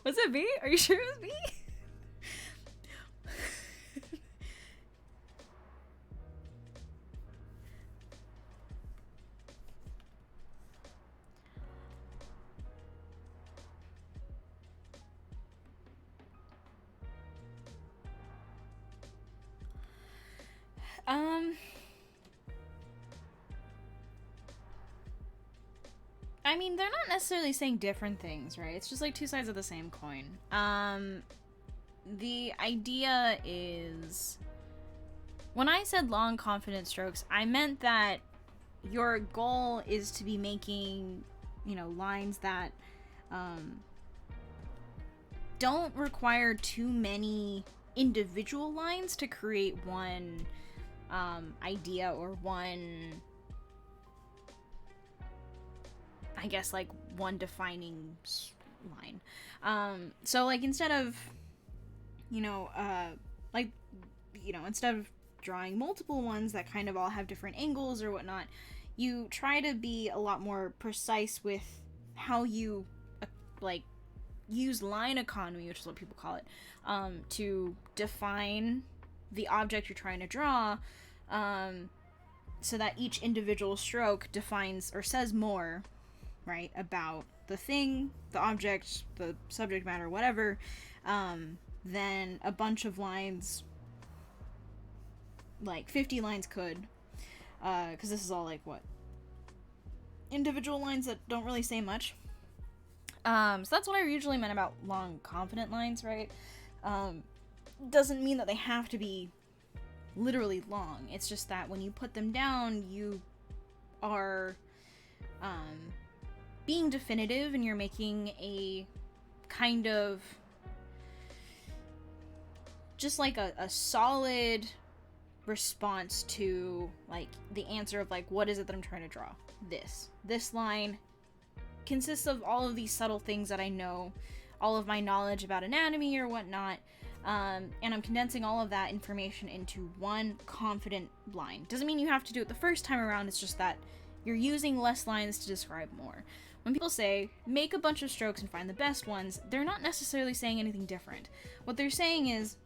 Was it me? Are you sure it was me? I mean, they're not necessarily saying different things, right? It's just like two sides of the same coin. The idea is, when I said long, confident strokes, I meant that your goal is to be making, you know, lines that don't require too many individual lines to create one idea or one, I guess, like one defining line. So like instead of, you know, instead of drawing multiple ones that kind of all have different angles or whatnot, you try to be a lot more precise with how you like use line economy, which is what people call it, to define the object you're trying to draw, so that each individual stroke defines or says more, right, about the thing, the object, the subject matter, whatever, than a bunch of lines, like 50 lines could, because this is all like what, individual lines that don't really say much. So that's what I usually meant about long, confident lines, right? Doesn't mean that they have to be literally long. It's just that when you put them down, you are being definitive, and you're making a kind of just like a solid response to like the answer of like, what is it that I'm trying to draw? This line consists of all of these subtle things that I know, all of my knowledge about anatomy or whatnot, and I'm condensing all of that information into one confident line. Doesn't mean you have to do it the first time around, it's just that you're using less lines to describe more. When people say, make a bunch of strokes and find the best ones, they're not necessarily saying anything different. What they're saying is,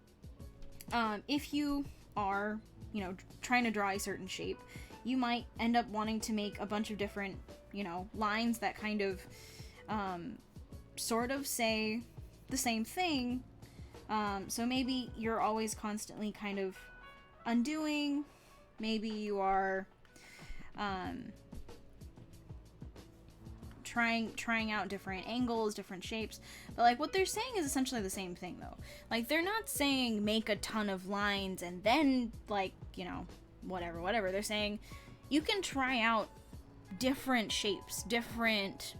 if you are, you know, trying to draw a certain shape, you might end up wanting to make a bunch of different, you know, lines that kind of, sort of say the same thing. So maybe you're always constantly kind of undoing. Maybe you are, trying out different angles, different shapes, but like what they're saying is essentially the same thing though. Like they're not saying make a ton of lines and then like, you know, whatever. They're saying you can try out different shapes, different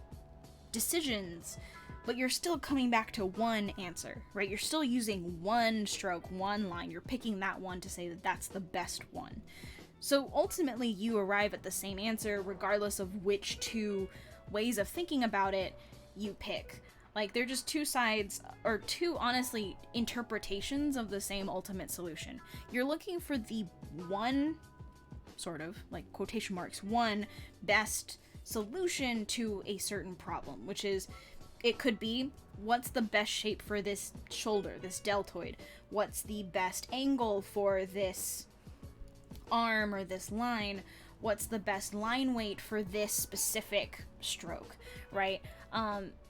decisions, but you're still coming back to one answer, right? You're still using one stroke, one line. You're picking that one to say that that's the best one. So ultimately you arrive at the same answer regardless of which two ways of thinking about it you pick. Like they're just two sides, or two honestly interpretations of the same ultimate solution. You're looking for the one, sort of like quotation marks, one best solution to a certain problem, which is, it could be, what's the best shape for this shoulder, this deltoid? What's the best angle for this arm or this line? What's the best line weight for this specific stroke, right?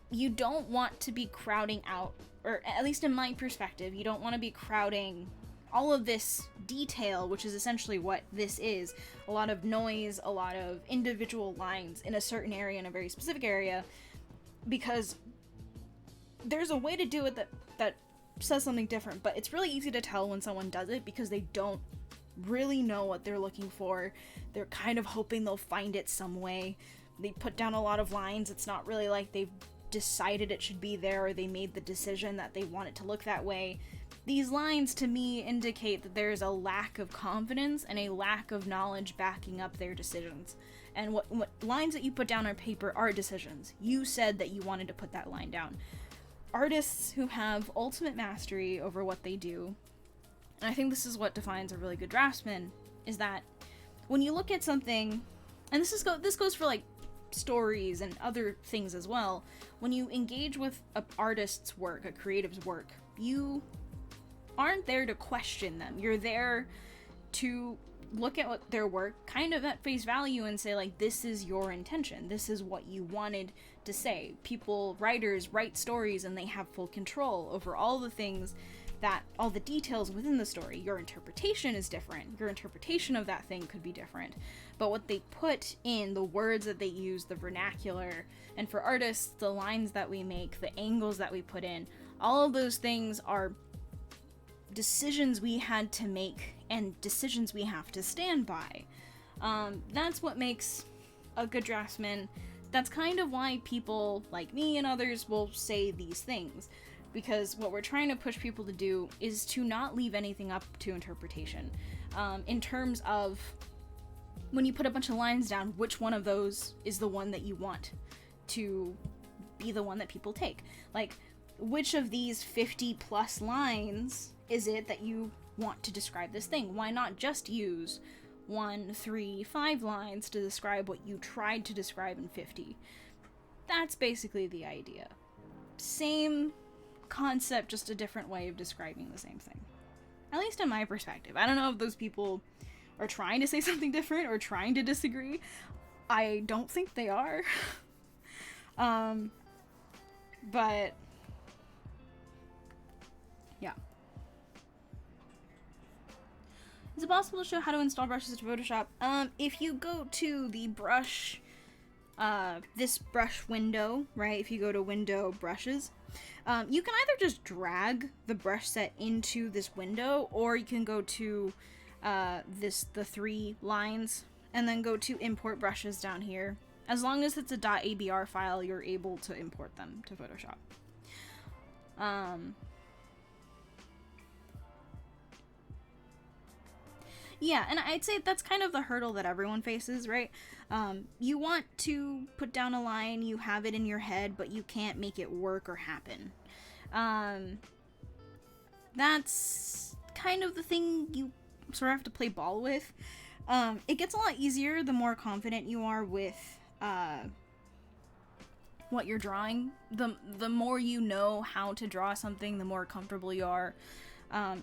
You don't want to be crowding out, or at least in my perspective, you don't want to be crowding all of this detail, which is essentially what this is, a lot of noise, a lot of individual lines in a certain area, in a very specific area, because there's a way to do it that says something different, but it's really easy to tell when someone does it because they don't really know what they're looking for. They're kind of hoping they'll find it some way. They put down a lot of lines. It's not really like they've decided it should be there, or they made the decision that they want it to look that way. These lines, to me, indicate that there's a lack of confidence and a lack of knowledge backing up their decisions. And what lines that you put down on paper are decisions. You said that you wanted to put that line down. Artists who have ultimate mastery over what they do, and I think this is what defines a really good draftsman, is that when you look at something, and this goes for like stories and other things as well, when you engage with an artist's work, a creative's work, you aren't there to question them. You're there to look at their work kind of at face value and say, like, this is your intention. This is what you wanted to say. Writers write stories and they have full control over all the things, all the details within the story. Your interpretation is different. Your interpretation of that thing could be different. But what they put in, the words that they use, the vernacular, and for artists, the lines that we make, the angles that we put in, all of those things are decisions we had to make and decisions we have to stand by. That's what makes a good draftsman. That's kind of why people like me and others will say these things, because what we're trying to push people to do is to not leave anything up to interpretation. In terms of when you put a bunch of lines down, which one of those is the one that you want to be the one that people take? Like, which of these 50 plus lines is it that you want to describe this thing? Why not just use 1, 3, 5 lines to describe what you tried to describe in 50? That's basically the idea. Same concept, just a different way of describing the same thing. At least in my perspective. I don't know if those people are trying to say something different or trying to disagree. I don't think they are. But yeah. Is it possible to show how to install brushes to Photoshop? If you go to the brush, this brush window, right? If you go to Window, Brushes, you can either just drag the brush set into this window, or you can go to the 3 lines, and then go to Import Brushes down here. As long as it's a .abr file, you're able to import them to Photoshop. Yeah, and I'd say that's kind of the hurdle that everyone faces, right? You want to put down a line, you have it in your head, but you can't make it work or happen. That's kind of the thing you sort of have to play ball with. It gets a lot easier the more confident you are with what you're drawing. The more you know how to draw something, the more comfortable you are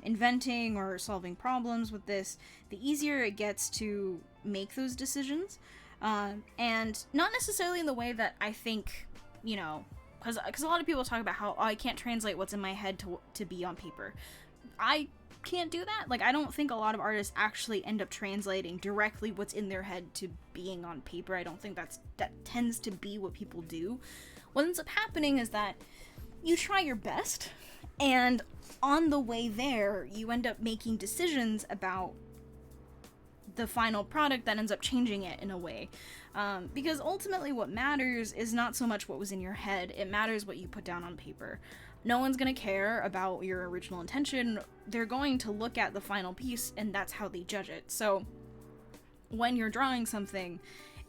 inventing or solving problems with this, the easier it gets to make those decisions. And not necessarily in the way that I think, you know, because a lot of people talk about how, oh, I can't translate what's in my head to be on paper. I can't do that. Like, I don't think a lot of artists actually end up translating directly what's in their head to being on paper. I don't think that tends to be what people do. What ends up happening is that you try your best, and on the way there, you end up making decisions about the final product that ends up changing it in a way. Because ultimately what matters is not so much what was in your head, it matters what you put down on paper. No one's gonna care about your original intention. They're going to look at the final piece, and that's how they judge it. So when you're drawing something,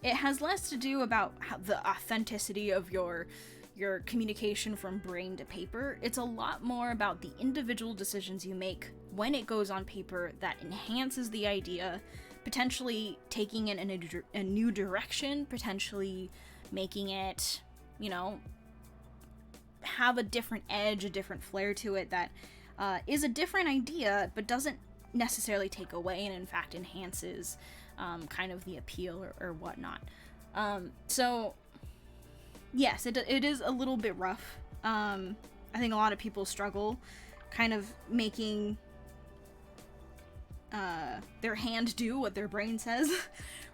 it has less to do about the authenticity of your communication from brain to paper. It's a lot more about the individual decisions you make when it goes on paper that enhances the idea, potentially taking it in a new direction, potentially making it, you know, have a different edge, a different flair to it that is a different idea, but doesn't necessarily take away and in fact enhances kind of the appeal or whatnot. So yes, it is a little bit rough. I think a lot of people struggle kind of making their hand do what their brain says,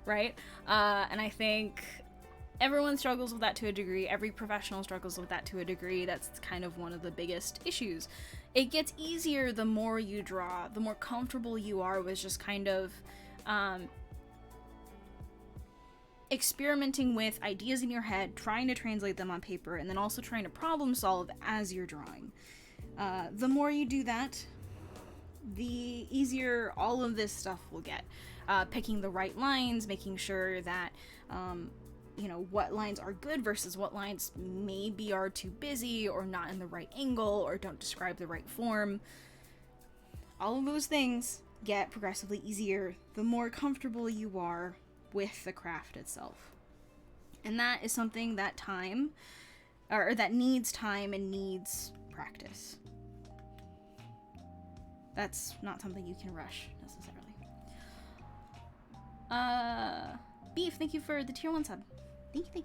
right? And I think everyone struggles with that to a degree. Every professional struggles with that to a degree. That's kind of one of the biggest issues. It gets easier the more you draw, the more comfortable you are with just kind of experimenting with ideas in your head, trying to translate them on paper, and then also trying to problem solve as you're drawing. The more you do that, the easier all of this stuff will get. Picking the right lines, making sure that, what lines are good versus what lines maybe are too busy or not in the right angle or don't describe the right form. All of those things get progressively easier the more comfortable you are with the craft itself. And that is something that that needs time and needs practice. That's not something you can rush, necessarily. Beef, thank you for the tier 1 sub. Thank you.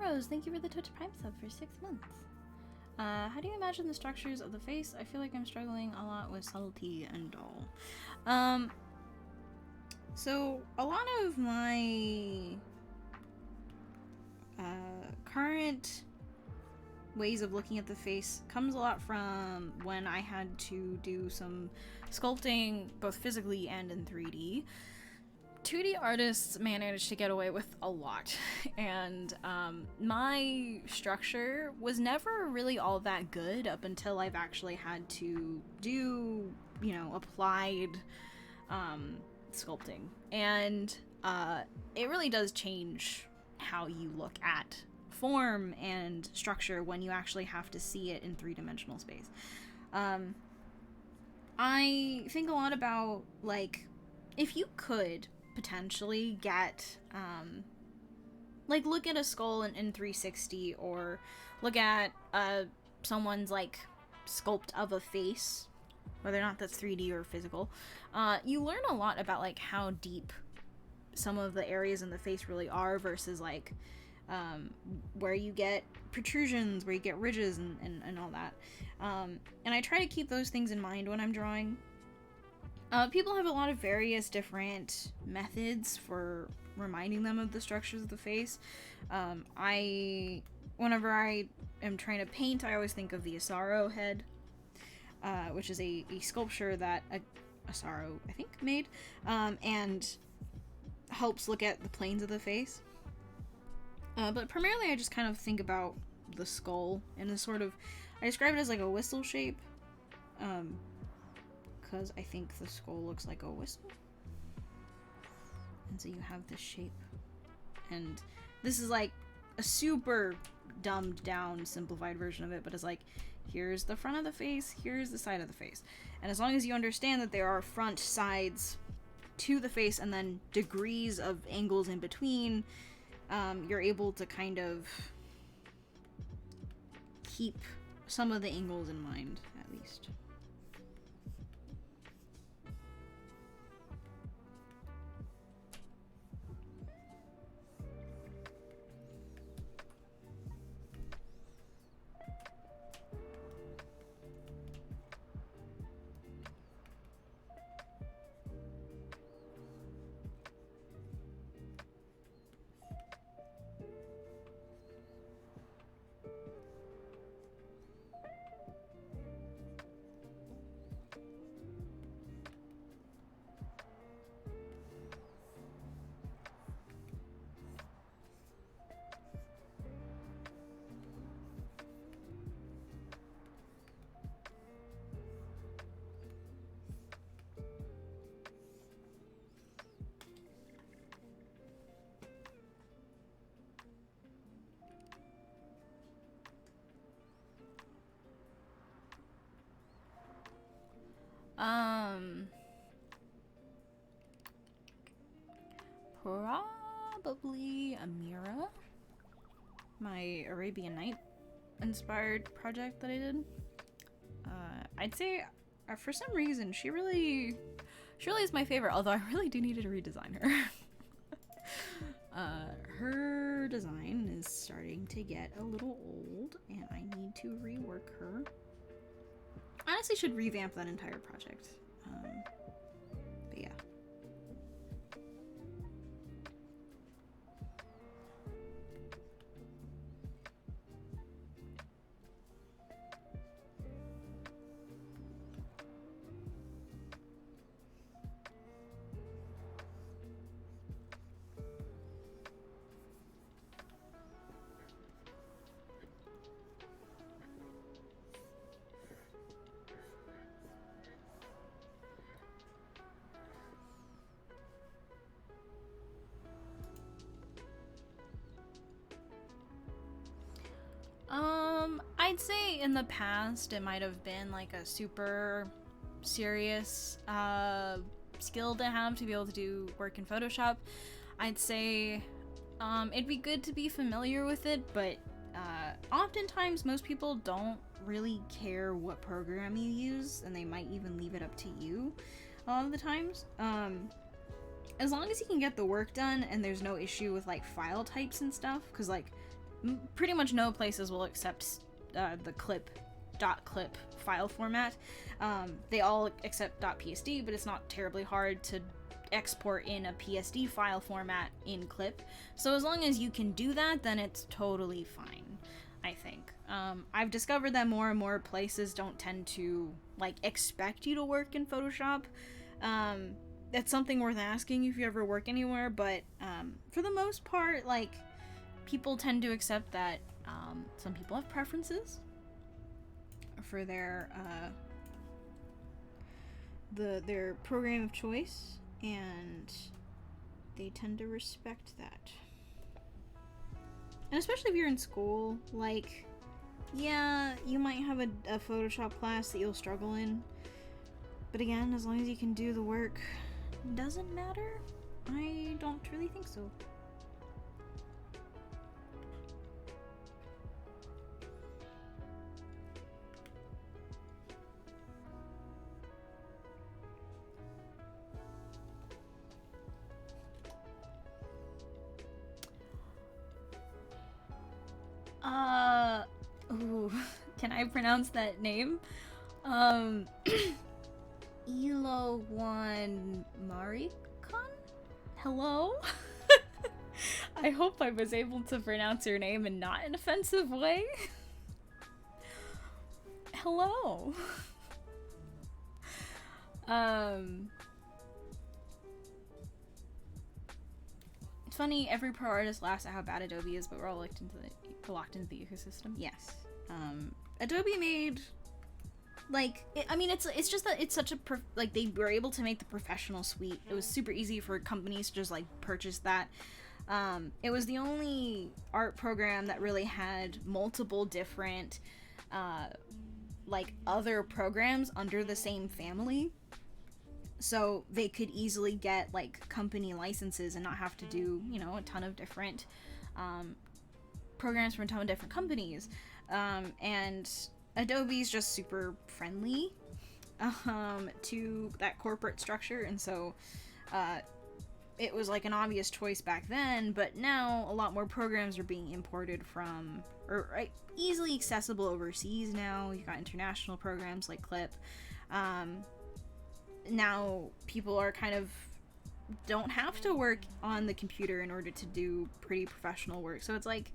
Rose, thank you for the Twitch Prime sub for 6 months. How do you imagine the structures of the face? I feel like I'm struggling a lot with subtlety and all. So a lot of my current ways of looking at the face comes a lot from when I had to do some sculpting, both physically and in 3D. 2D artists managed to get away with a lot, and my structure was never really all that good up until I've actually had to do, applied sculpting, and it really does change how you look at form and structure when you actually have to see it in 3-dimensional space. I think a lot about, if you could potentially get look at a skull in 360, or look at someone's sculpt of a face, whether or not that's 3D or physical, you learn a lot about how deep some of the areas in the face really are versus where you get protrusions, where you get ridges, and all that. And I try to keep those things in mind when I'm drawing. People have a lot of various different methods for reminding them of the structures of the face. Whenever I am trying to paint, I always think of the Asaro head, which is a sculpture that Asaro, I think, made, and helps look at the planes of the face. But primarily I just kind of think about the skull and the sort of, I describe it as like a whistle shape, because I think the skull looks like a whistle. And so you have this shape. And this is like a super dumbed down, simplified version of it, but it's like, here's the front of the face, here's the side of the face. And as long as you understand that there are front, sides to the face, and then degrees of angles in between, you're able to kind of keep some of the angles in mind, at least. Probably Amira, my Arabian Night inspired project that I did. I'd say for some reason she really is my favorite, although I really do need to redesign her. Her design is starting to get a little old and I need to rework her. Honestly, should revamp that entire project. But yeah. I'd say in the past it might have been like a super serious skill to have to be able to do work in Photoshop. I'd say it'd be good to be familiar with it, but oftentimes most people don't really care what program you use, and they might even leave it up to you a lot of the times. As long as you can get the work done and there's no issue with like file types and stuff, because like pretty much no places will accept the clip file format. They all accept .psd, but it's not terribly hard to export in a PSD file format in clip. So as long as you can do that, then it's totally fine, I think. I've discovered that more and more places don't tend to like expect you to work in Photoshop. That's something worth asking if you ever work anywhere, but for the most part, like, people tend to accept that some people have preferences for their program of choice, and they tend to respect that. And especially if you're in school, like, yeah, you might have a Photoshop class that you'll struggle in, but again, as long as you can do the work, doesn't matter. I don't really think so. Ooh, can I pronounce that name? Elo one Marikon? Hello? I hope I was able to pronounce your name in not an offensive way. Hello. It's funny, every pro artist laughs at how bad Adobe is, but we're all locked into the ecosystem. Yes. Adobe made, like, it's just that it's such a, like, they were able to make the professional suite. It was super easy for companies to just, like, purchase that. It was the only art program that really had multiple different, like, other programs under the same family. So they could easily get, like, company licenses and not have to do, you know, a ton of different, programs from a ton of different companies. And Adobe's just super friendly, to that corporate structure, and so, it was like an obvious choice back then, but now a lot more programs are being imported from, or easily accessible overseas now. You've got international programs like Clip. Now people are kind of don't have to work on the computer in order to do pretty professional work. So it's like,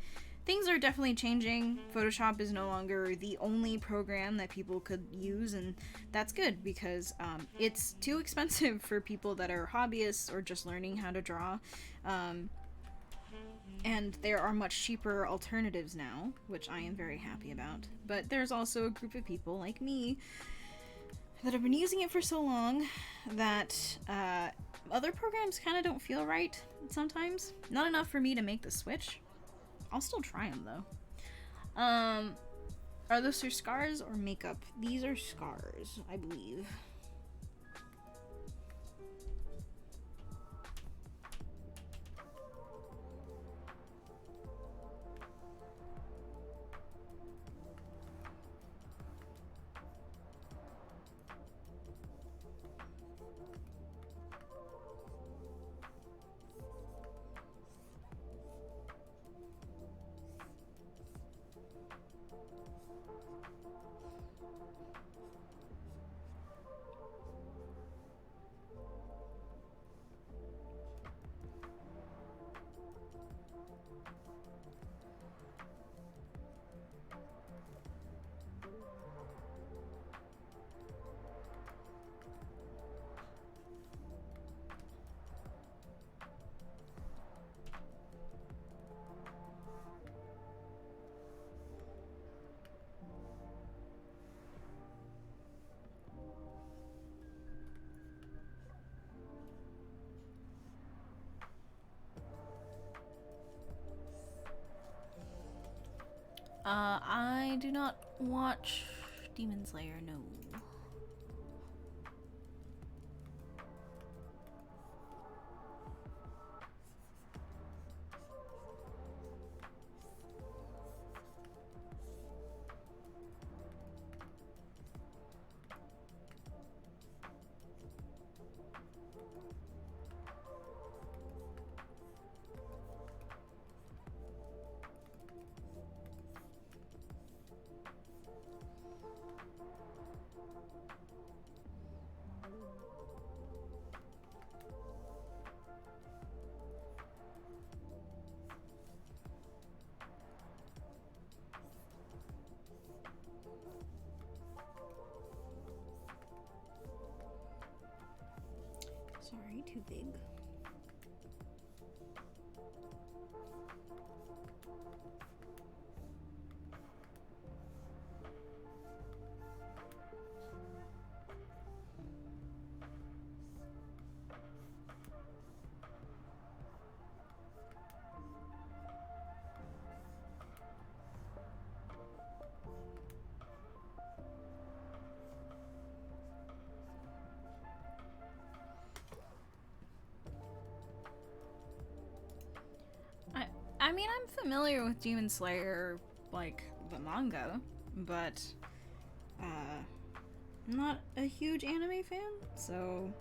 things are definitely changing. Photoshop is no longer the only program that people could use, and that's good because it's too expensive for people that are hobbyists or just learning how to draw. And there are much cheaper alternatives now, which I am very happy about. But there's also a group of people like me that have been using it for so long that other programs kind of don't feel right sometimes. Not enough for me to make the switch. I'll still try them though. Are those your scars or makeup? These are scars, I believe. I do not watch Demon Slayer, no. Sorry, too big. I mean, I'm familiar with Demon Slayer, like, the manga, but, I'm not a huge anime fan, so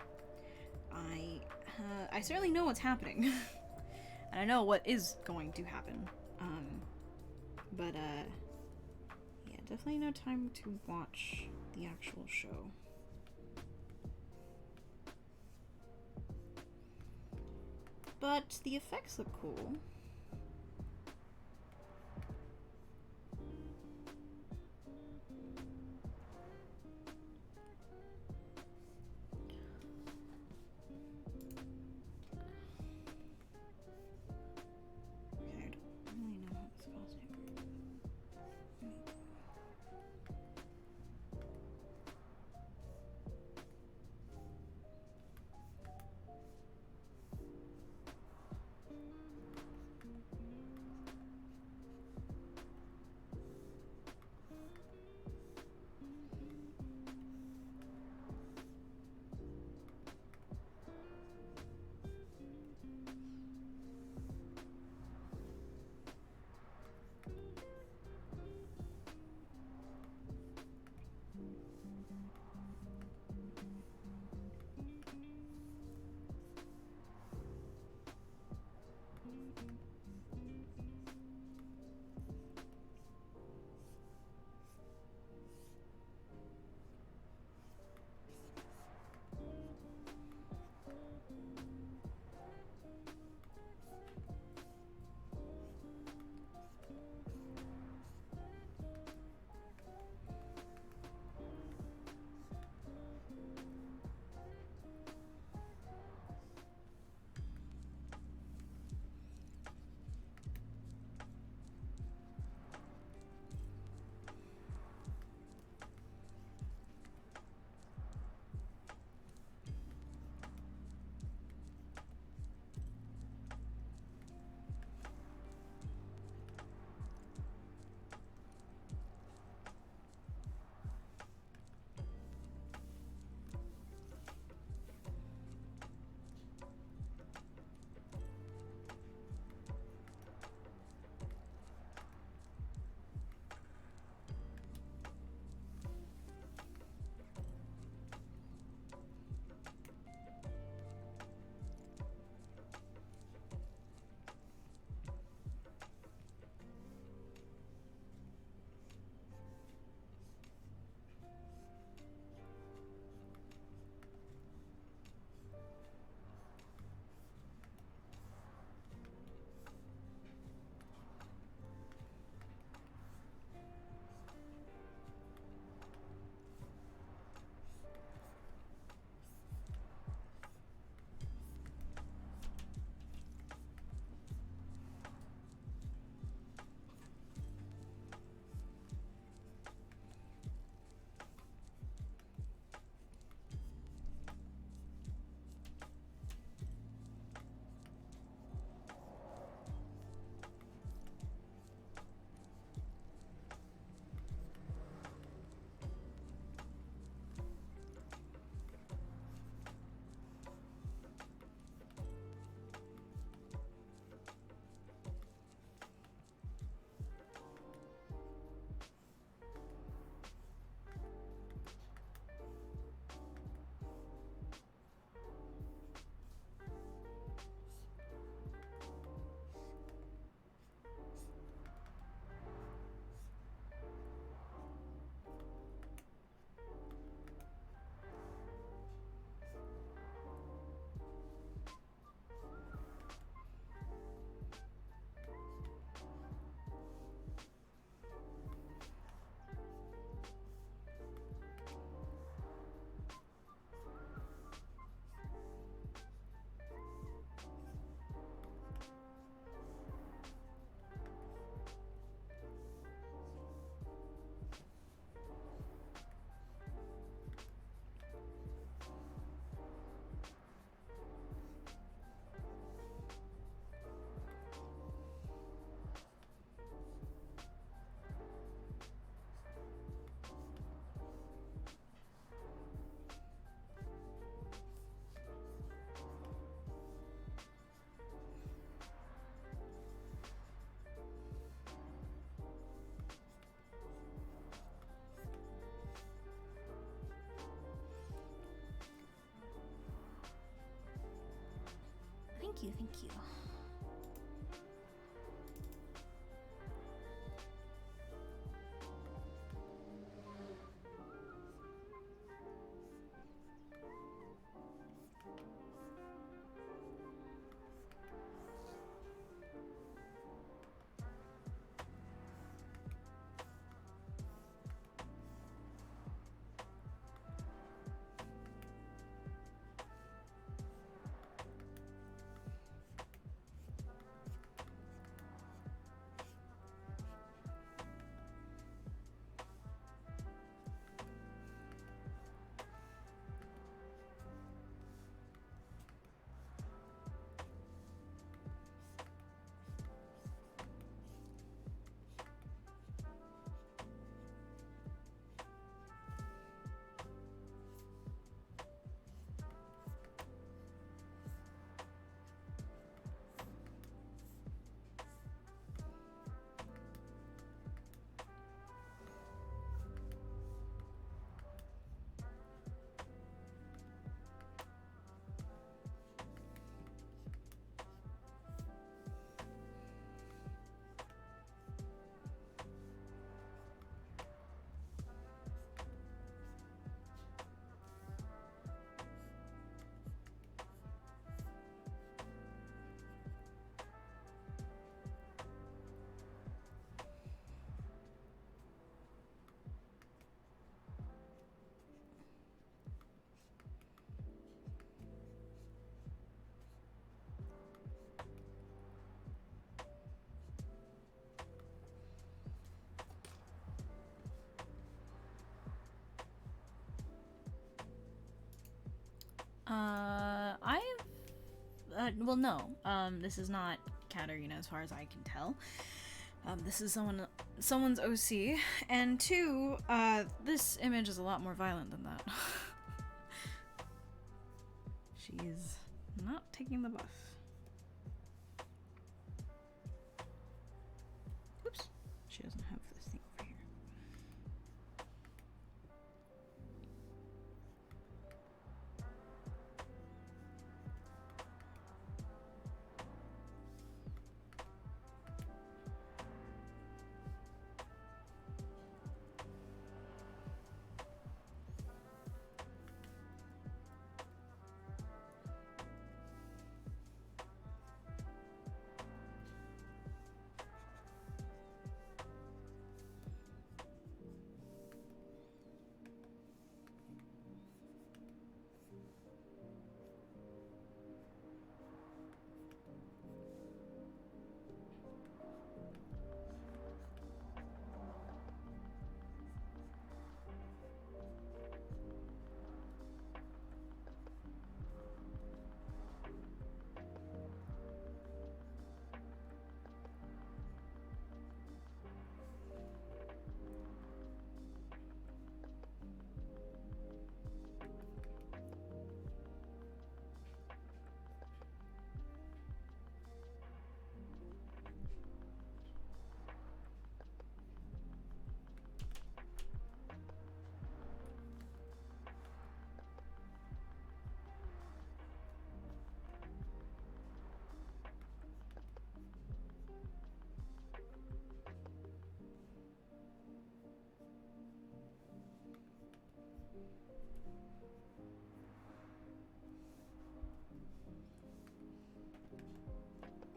I certainly know what's happening, and I know what is going to happen, But yeah, definitely no time to watch the actual show. But the effects look cool. Thank you, thank you. well, no. This is not Katarina as far as I can tell. This is someone's OC. And 2, this image is a lot more violent than that. She's not taking the buff. Oops. She doesn't have this thing over here.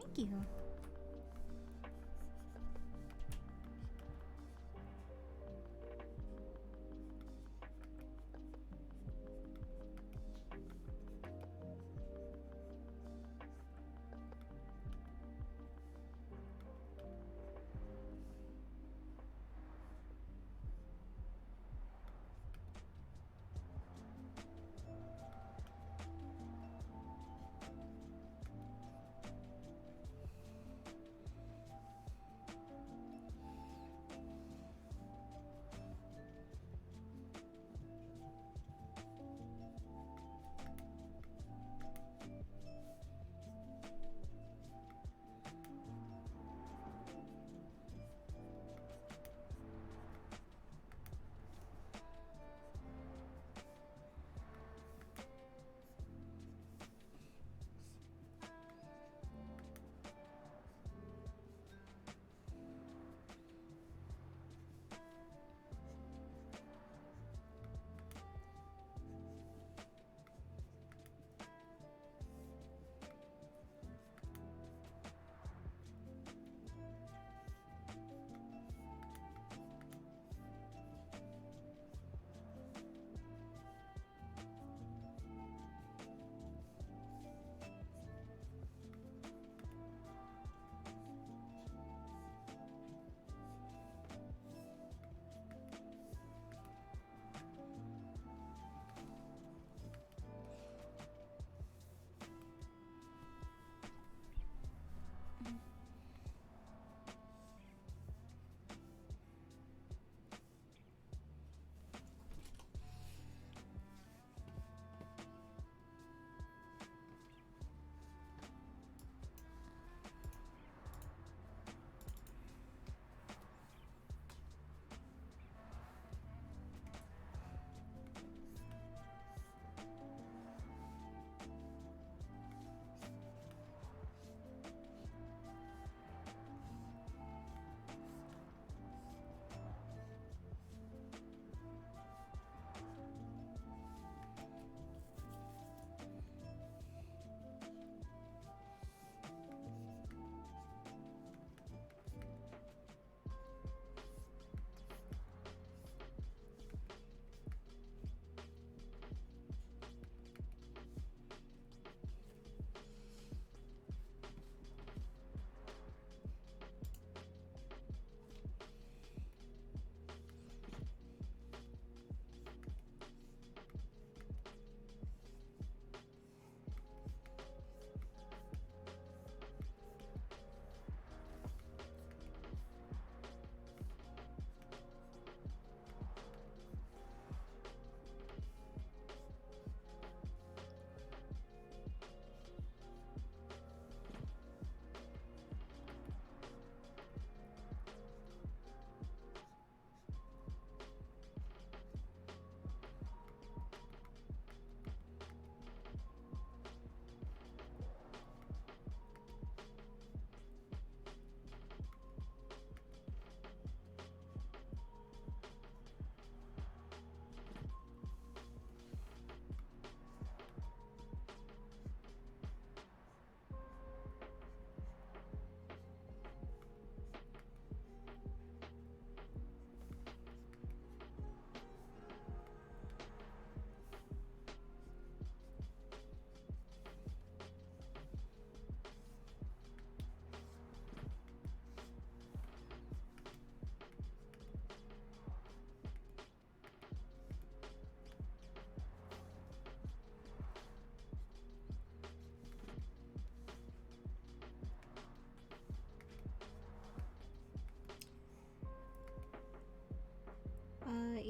Thank you.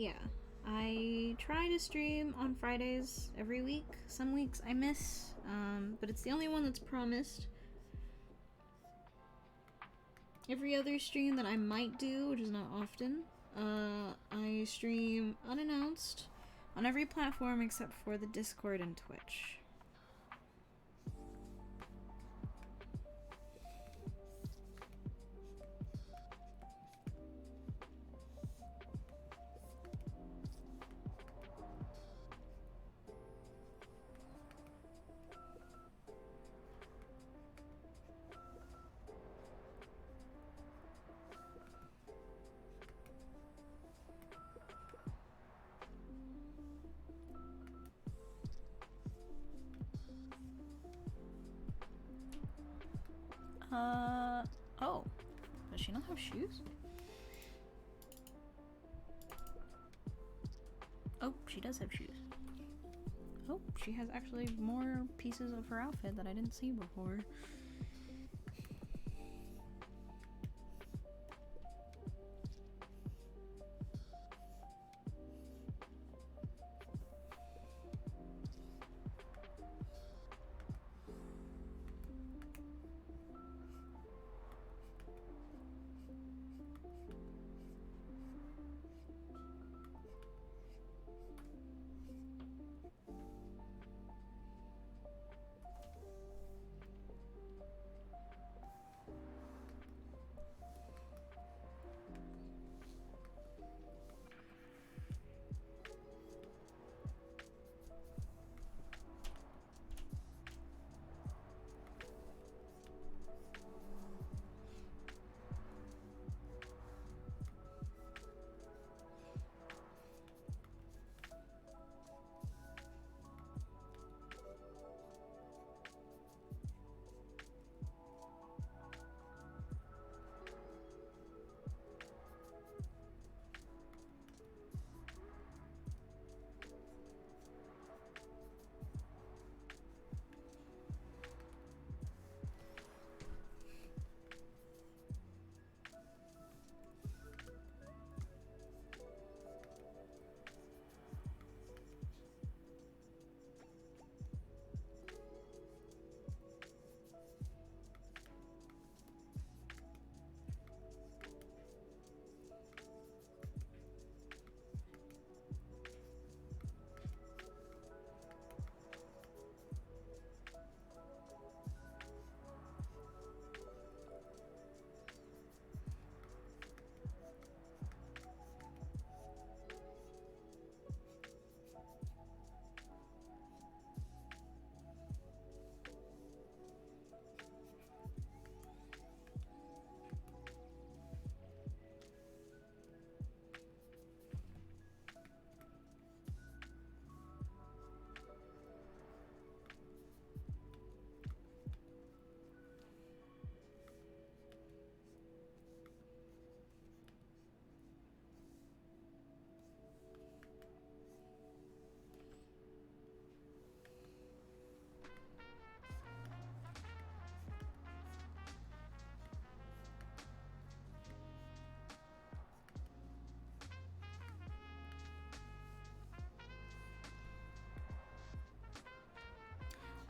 yeah, I try to stream on Fridays every week. Some weeks I miss, but it's the only one that's promised. Every other stream that I might do, which is not often, I stream unannounced on every platform except for the Discord and Twitch. Oh. Does she not have shoes? Oh, she does have shoes. Oh, she has actually more pieces of her outfit that I didn't see before.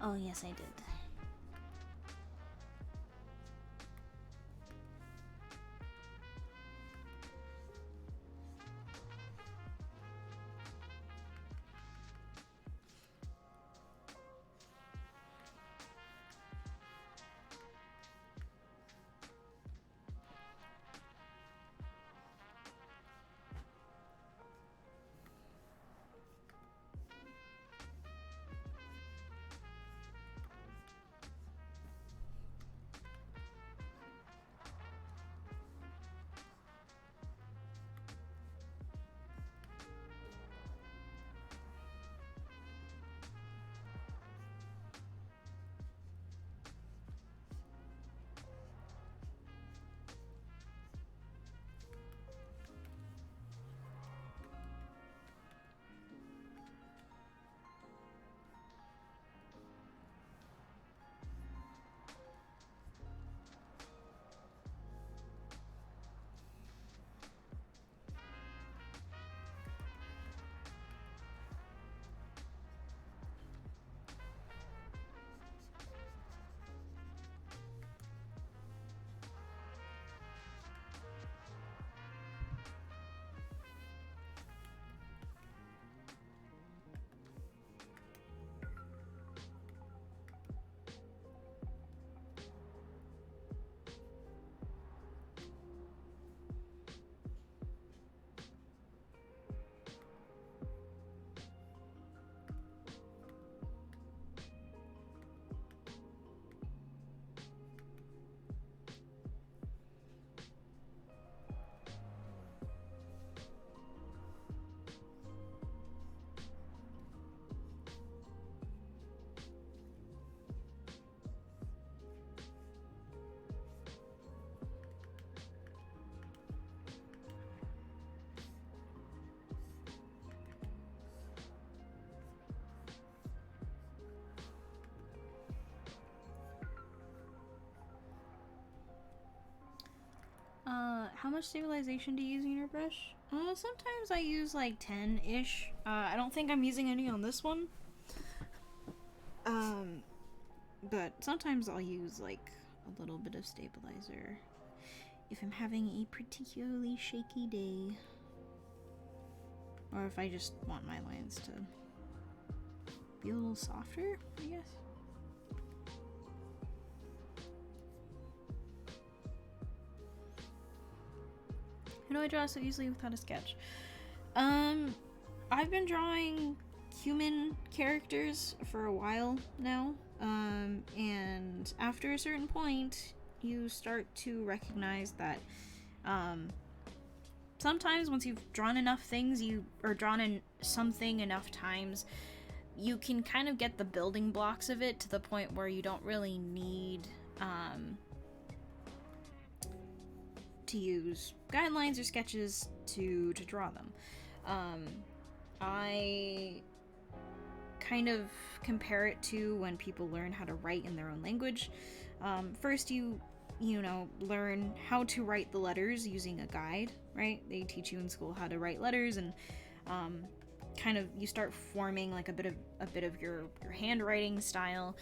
Oh, yes, I did. how much stabilization do you use in your brush? Sometimes I use like 10-ish. I don't think I'm using any on this one. But sometimes I'll use like a little bit of stabilizer if I'm having a particularly shaky day. Or if I just want my lines to be a little softer, I guess. How do I draw so easily without a sketch? I've been drawing human characters for a while now, and after a certain point, you start to recognize that, sometimes once you've drawn enough things, or drawn in something enough times, you can kind of get the building blocks of it to the point where you don't really need, to use guidelines or sketches to draw them. I kind of compare it to when people learn how to write in their own language. First you know, learn how to write the letters using a guide, right? They teach you in school how to write letters, and kind of you start forming like a bit of your handwriting style.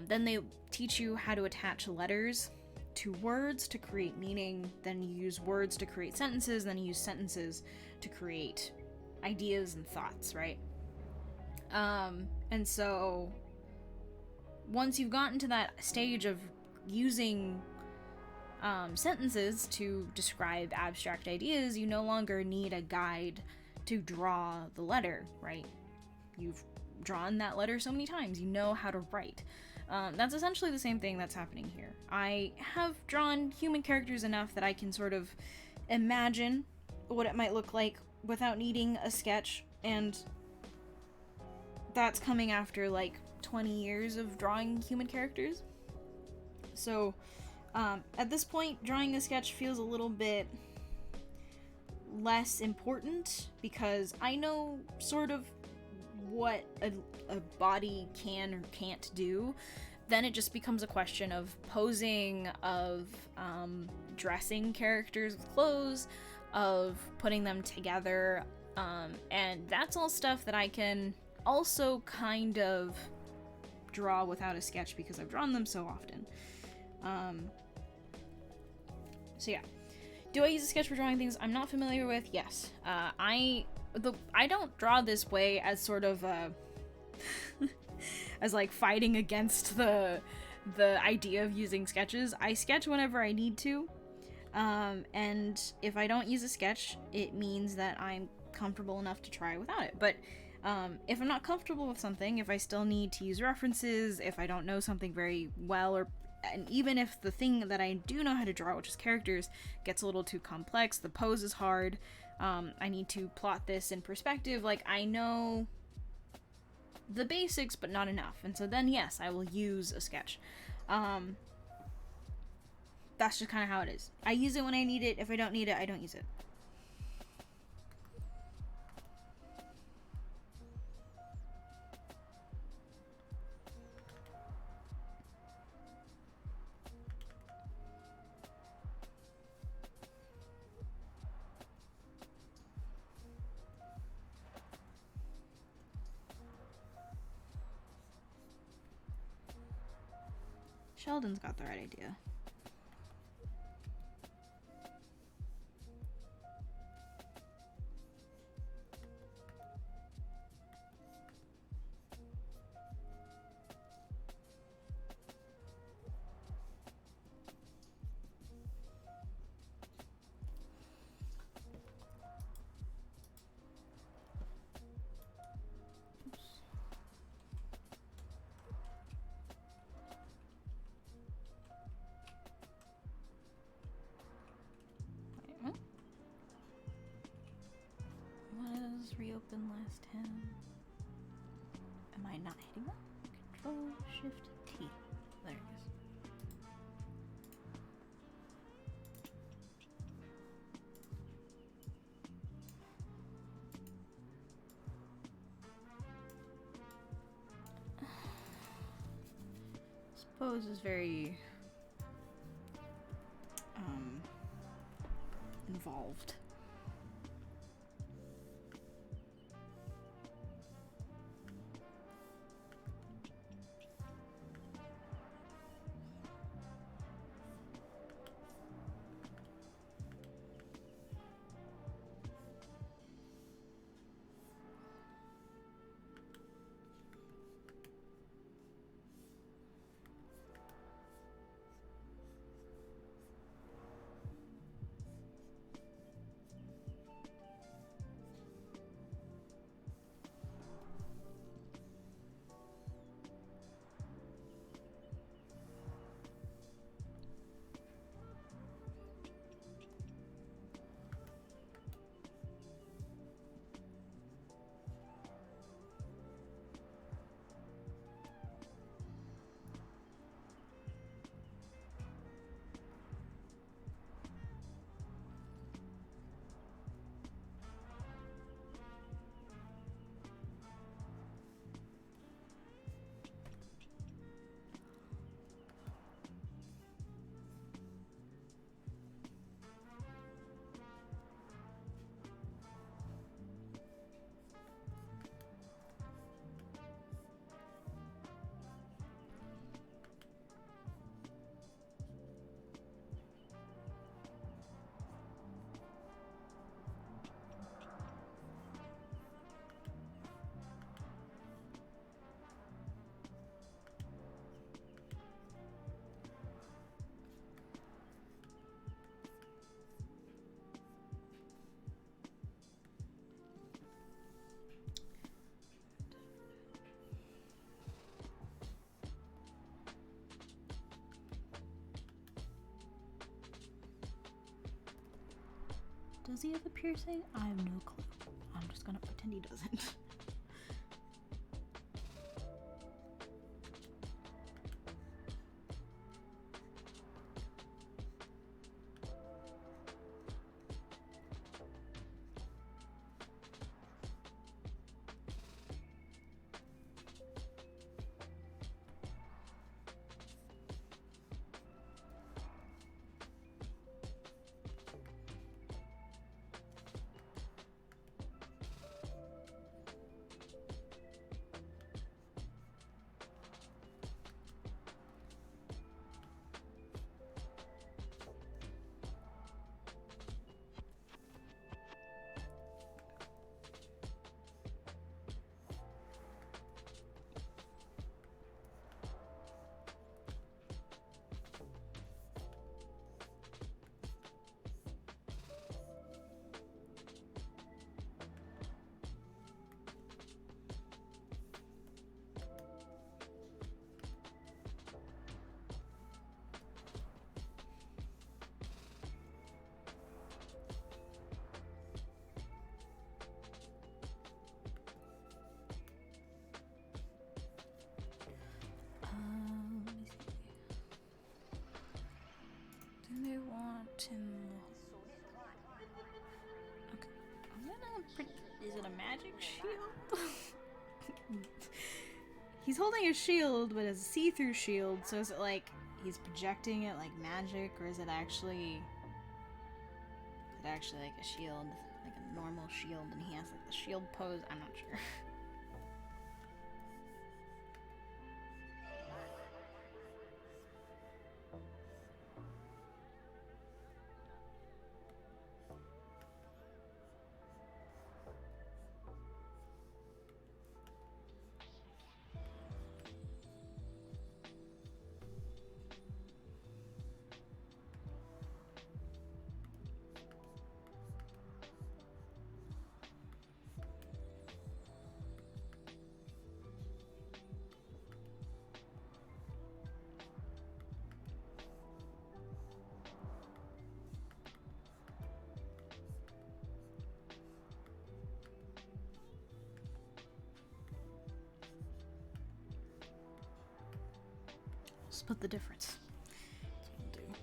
Then they teach you how to attach letters to words to create meaning. Then you use words to create sentences. Then you use sentences to create ideas and thoughts, right? And so once you've gotten to that stage of using sentences to describe abstract ideas, you no longer need a guide to draw the letter, right? You've drawn that letter so many times, you know how to write. That's essentially the same thing that's happening here. I have drawn human characters enough that I can sort of imagine what it might look like without needing a sketch, and that's coming after like 20 years of drawing human characters. So at this point, drawing a sketch feels a little bit less important because I know sort of what a body can or can't do. Then it just becomes a question of posing, of dressing characters with clothes, of putting them together, and that's all stuff that I can also kind of draw without a sketch because I've drawn them so often. So yeah. Do I use a sketch for drawing things I'm not familiar with? Yes. I don't draw this way as sort of as like fighting against the idea of using sketches. I sketch whenever I need to. And if I don't use a sketch, it means that I'm comfortable enough to try without it. But if I'm not comfortable with something, if I still need to use references, if I don't know something very well, and even if the thing that I do know how to draw, which is characters, gets a little too complex, the pose is hard, I need to plot this in perspective, like, I know the basics, but not enough. And so then, yes, I will use a sketch. That's just kind of how it is. I use it when I need it. If I don't need it, I don't use it. Sheldon's got the right idea. Reopen last 10. Am I not hitting that? Control Shift T. There it is. This pose is very involved. Does he have a piercing? I have no clue. I'm just gonna pretend he doesn't. They want him. Okay, I'm gonna. Is it a magic shield? He's holding a shield, but it's a see-through shield. So is it like he's projecting it like magic, or is it actually? Like a shield, like a normal shield, and he has like the shield pose? I'm not sure. Split the difference. That's what we'll do.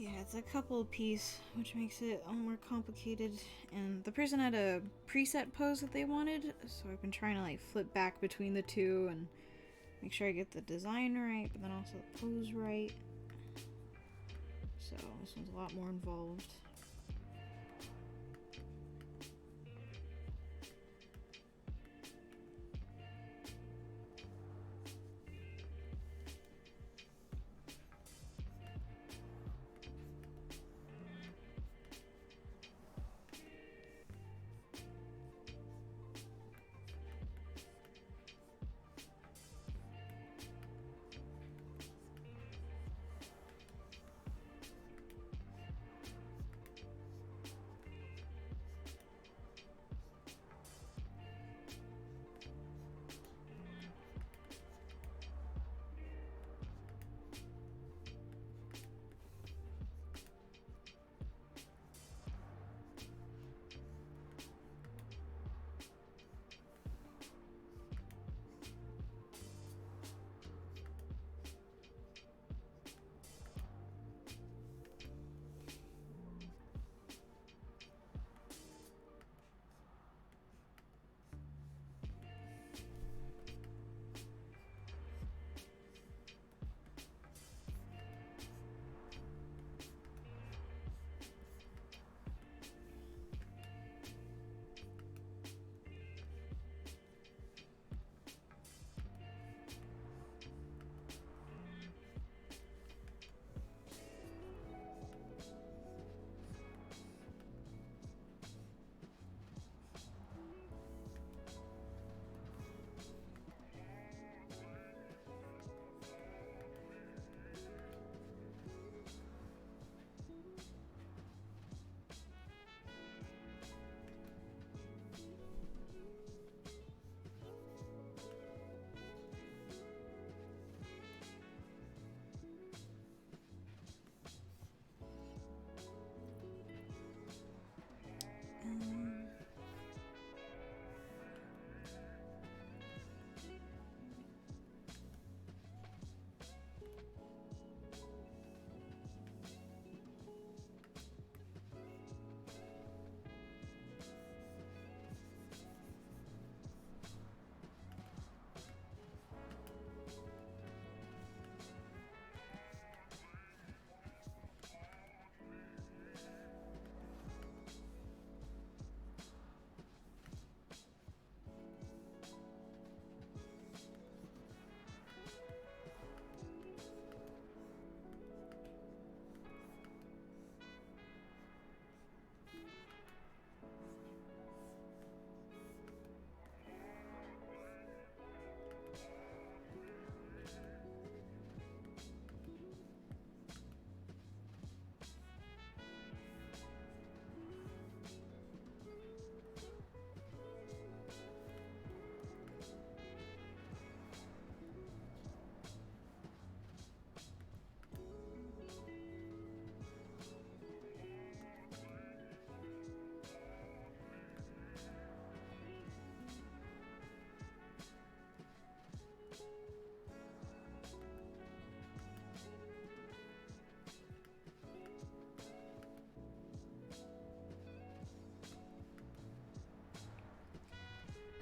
Yeah, it's a couple piece, which makes it more complicated. And the person had a preset pose that they wanted, so I've been trying to like flip back between the two and make sure I get the design right, but then also the pose right. So this one's a lot more involved.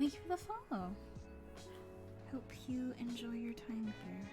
Thank you for the follow. Hope you enjoy your time here.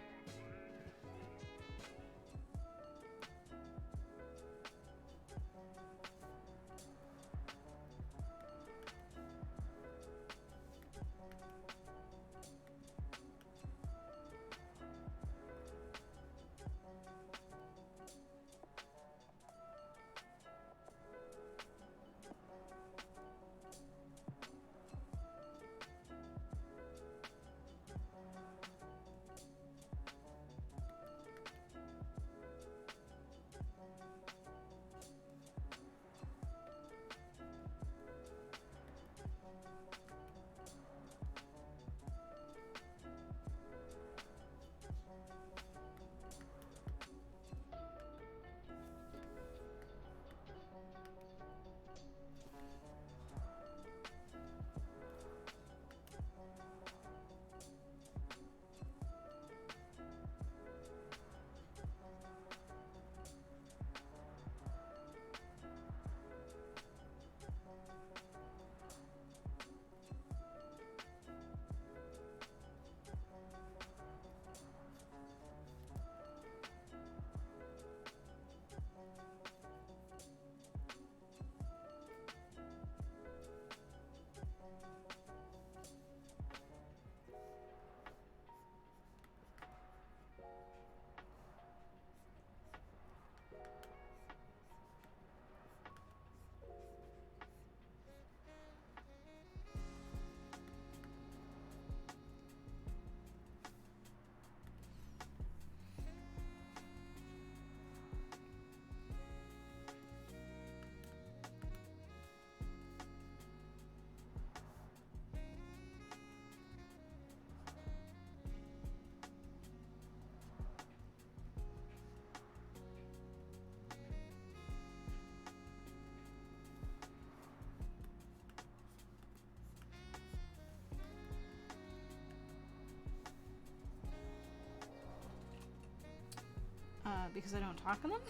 because I don't talk on them.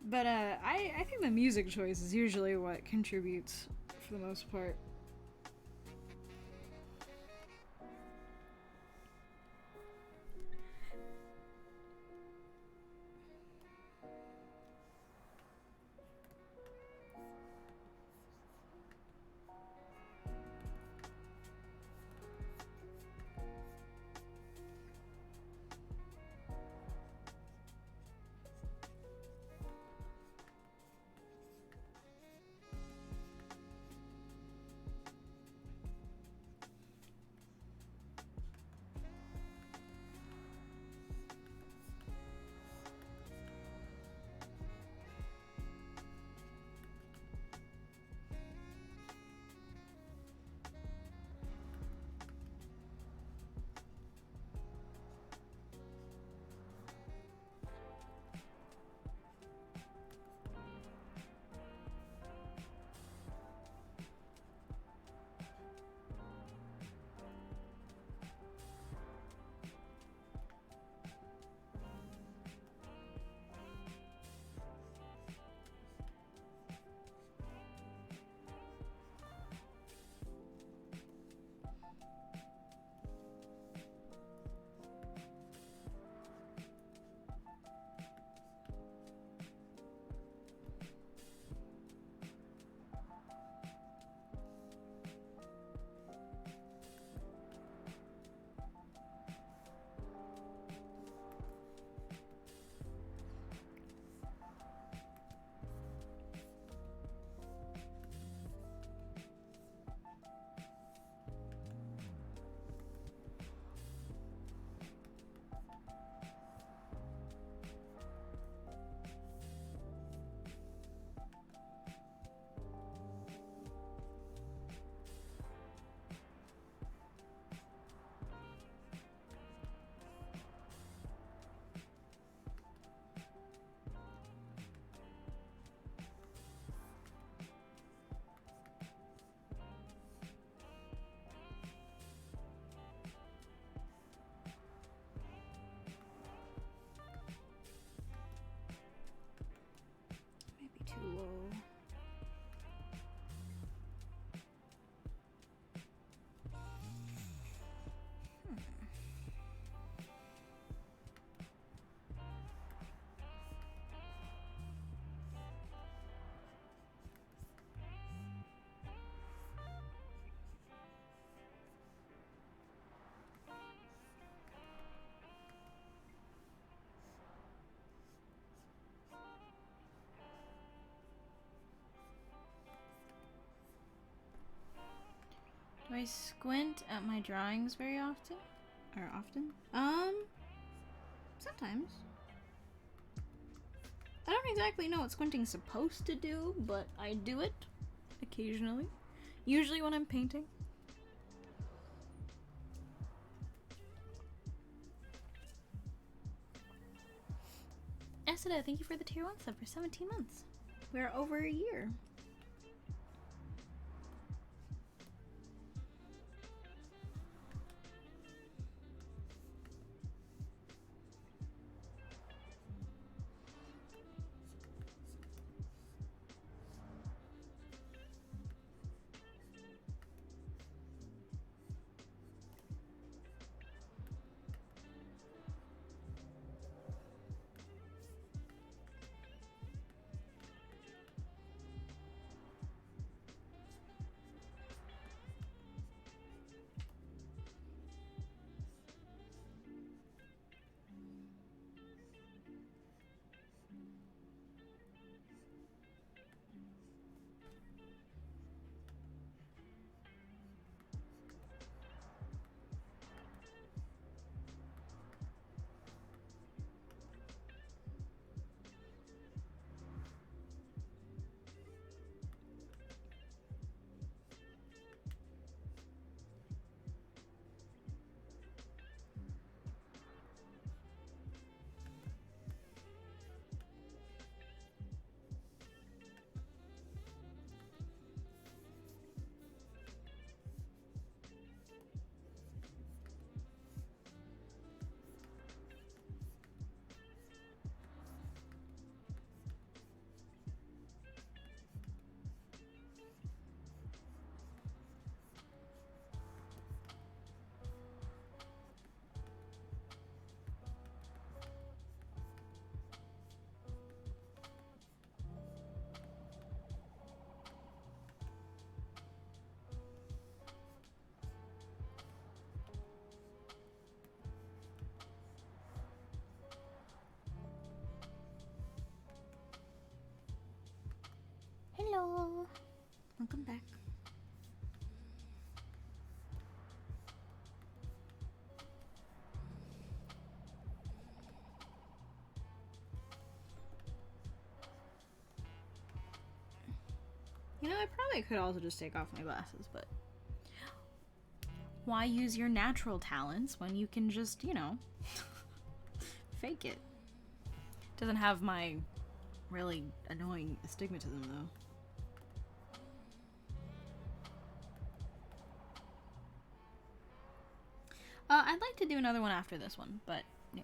But I think the music choice is usually what contributes for the most part. Maybe too low. Do I squint at my drawings very often? Or often? Sometimes. I don't exactly know what squinting's supposed to do, but I do it occasionally. Usually when I'm painting. Asada, thank you for the tier 1 sub for 17 months. We're over a year. You know, I probably could also just take off my glasses, but why use your natural talents when you can just, you know, fake it? Doesn't have my really annoying astigmatism, though. I'd like to do another one after this one, but, yeah.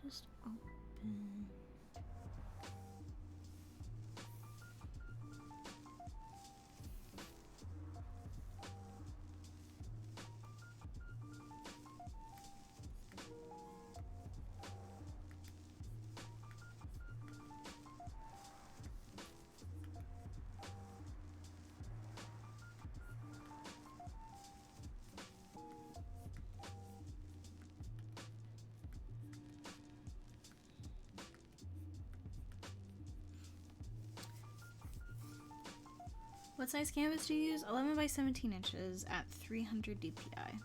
Just open. What size canvas do you use? 11 by 17 inches at 300 DPI.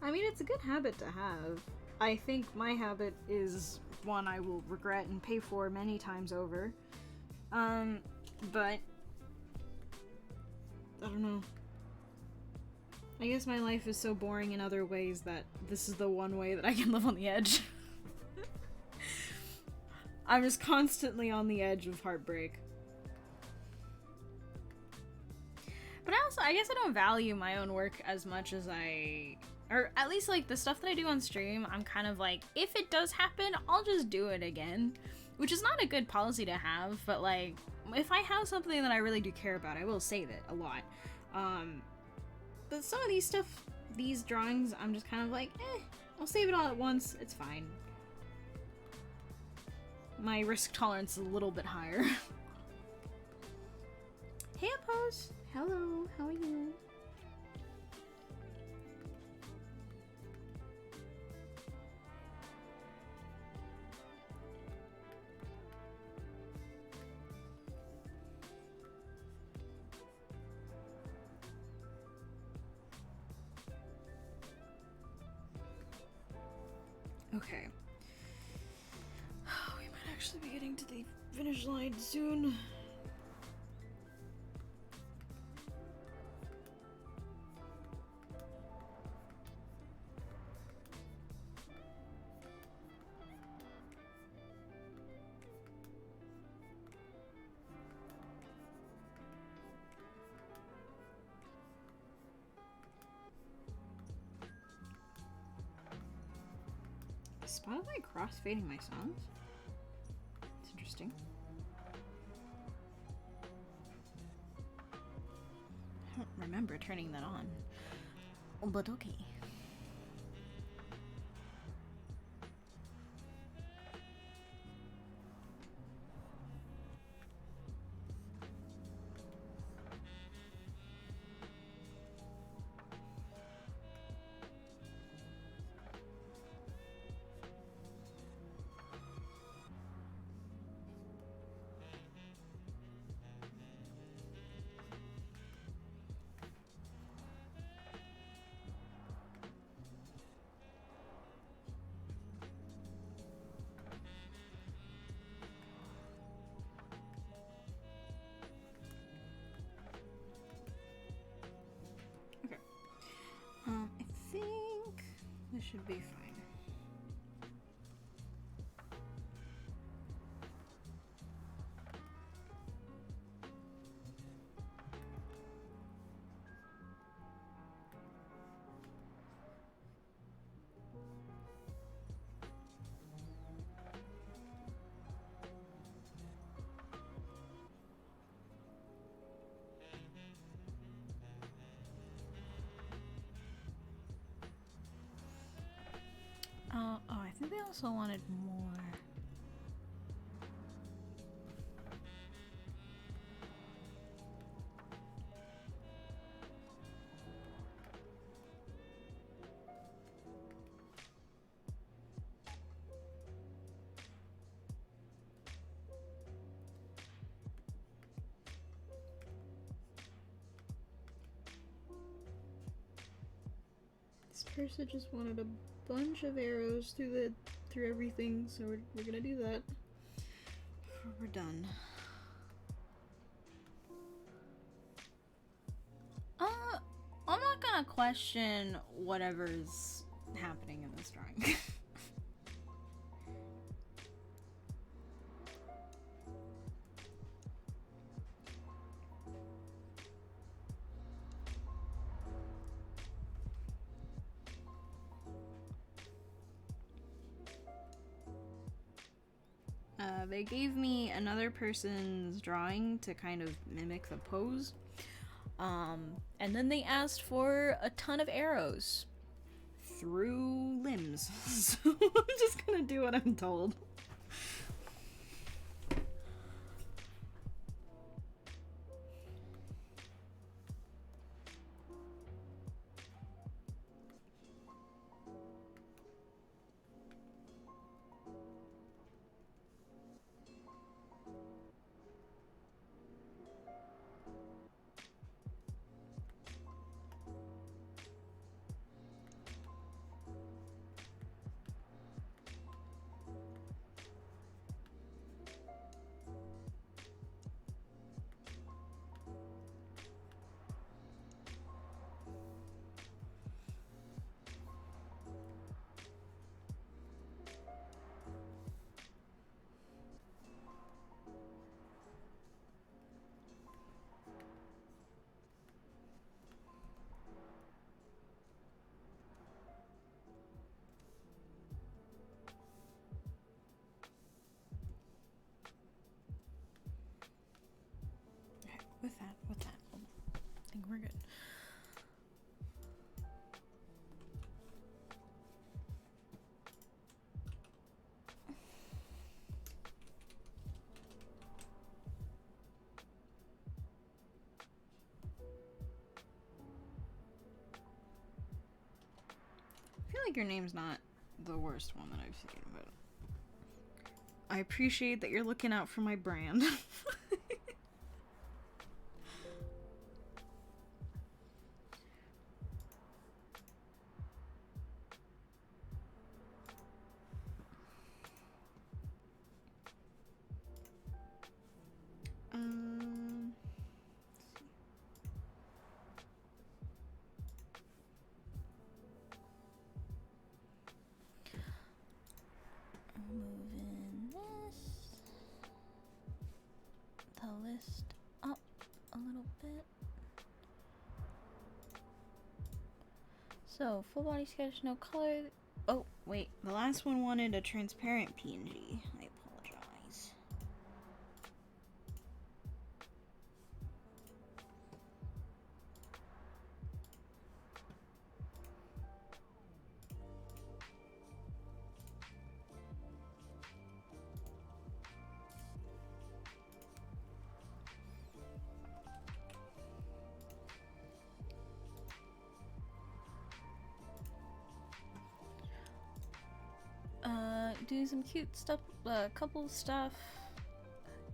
I mean, it's a good habit to have. I think my habit is one I will regret and pay for many times over. But I don't know. I guess my life is so boring in other ways that this is the one way that I can live on the edge. I'm just constantly on the edge of heartbreak. But I guess I don't value my own work as much as or at least like the stuff that I do on stream, I'm kind of like, if it does happen, I'll just do it again. Which is not a good policy to have, but like, if I have something that I really do care about, I will save it a lot. But some of these drawings, I'm just kind of like, I'll save it all at once, it's fine. My risk tolerance is a little bit higher. Hey, Oppose! Hello, how are you? Okay. We might actually be getting to the finish line soon. Is Spotify crossfading my songs? It's interesting. I don't remember turning that on. But okay. I think this should be fine. Oh, I think they also wanted more. This person just wanted a bunch of arrows through everything, so we're gonna do that before we're done. I'm not gonna question whatever's happening in this drawing. They gave me another person's drawing to kind of mimic the pose. And then they asked for a ton of arrows through limbs. So I'm just gonna do what I'm told. good. I feel like your name's not the worst one that I've seen, but I appreciate that you're looking out for my brand. Moving the list up a little bit. So, full body sketch, no color. Oh, wait. The last one wanted a transparent PNG. I apologize. Do some cute stuff, couple stuff.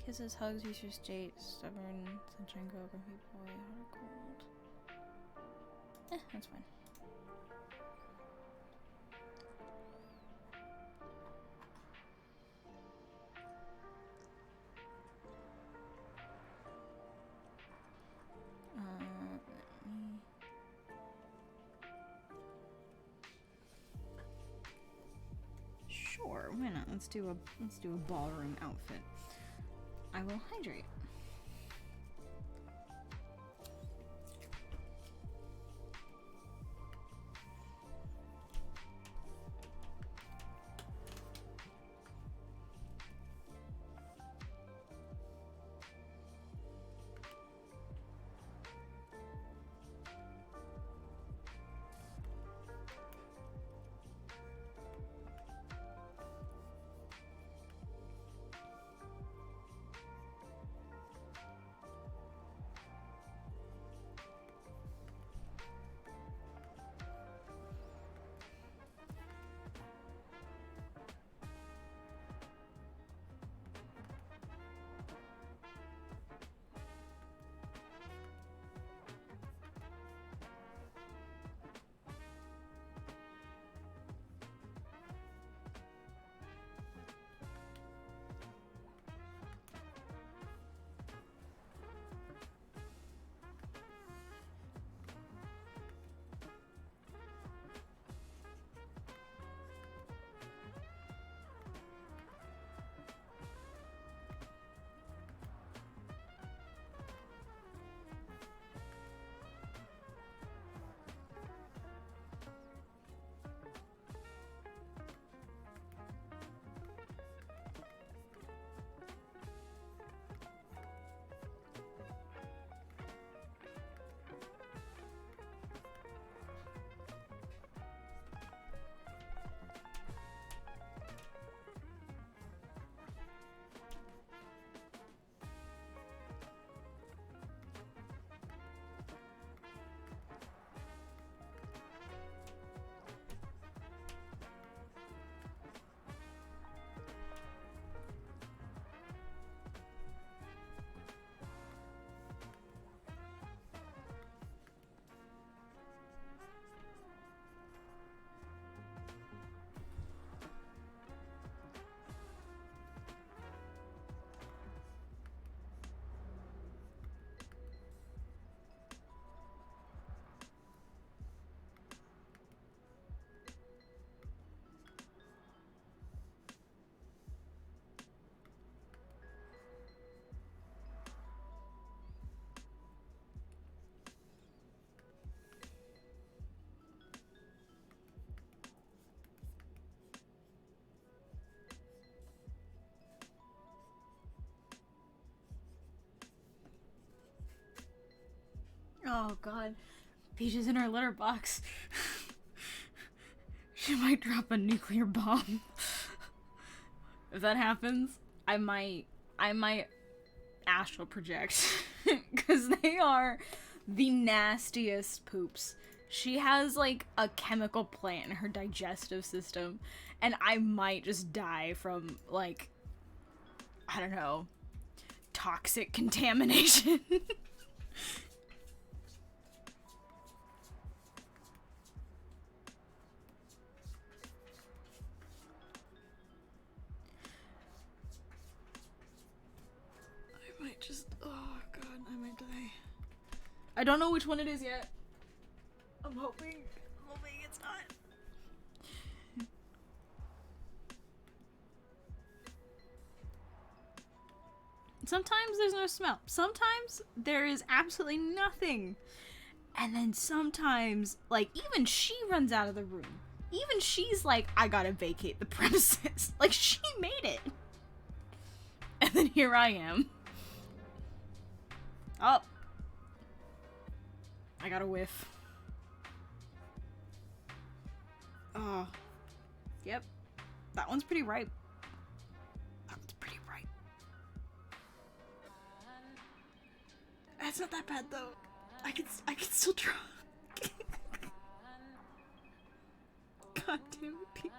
Kisses, hugs, research date, stubborn, sunshine girl, grumpy boy, hot or cold. That's fine. Sure, why not? Let's do a ballroom outfit. I will hydrate. Oh god. Peach is in her litter box. She might drop a nuclear bomb. If that happens, I might astral project. Because they are the nastiest poops. She has, like, a chemical plant in her digestive system. And I might just die from, like, I don't know, toxic contamination. I might just, oh god, I might die. I don't know which one it is yet. I'm hoping it's not. Sometimes there's no smell. Sometimes there is absolutely nothing. And then sometimes, like, even she runs out of the room. Even she's like, I gotta vacate the premises. Like, she made it. And then here I am. Oh. I got a whiff. Oh. Yep. That one's pretty ripe. That one's pretty ripe. That's not that bad though. I can still draw. God damn it, Peach.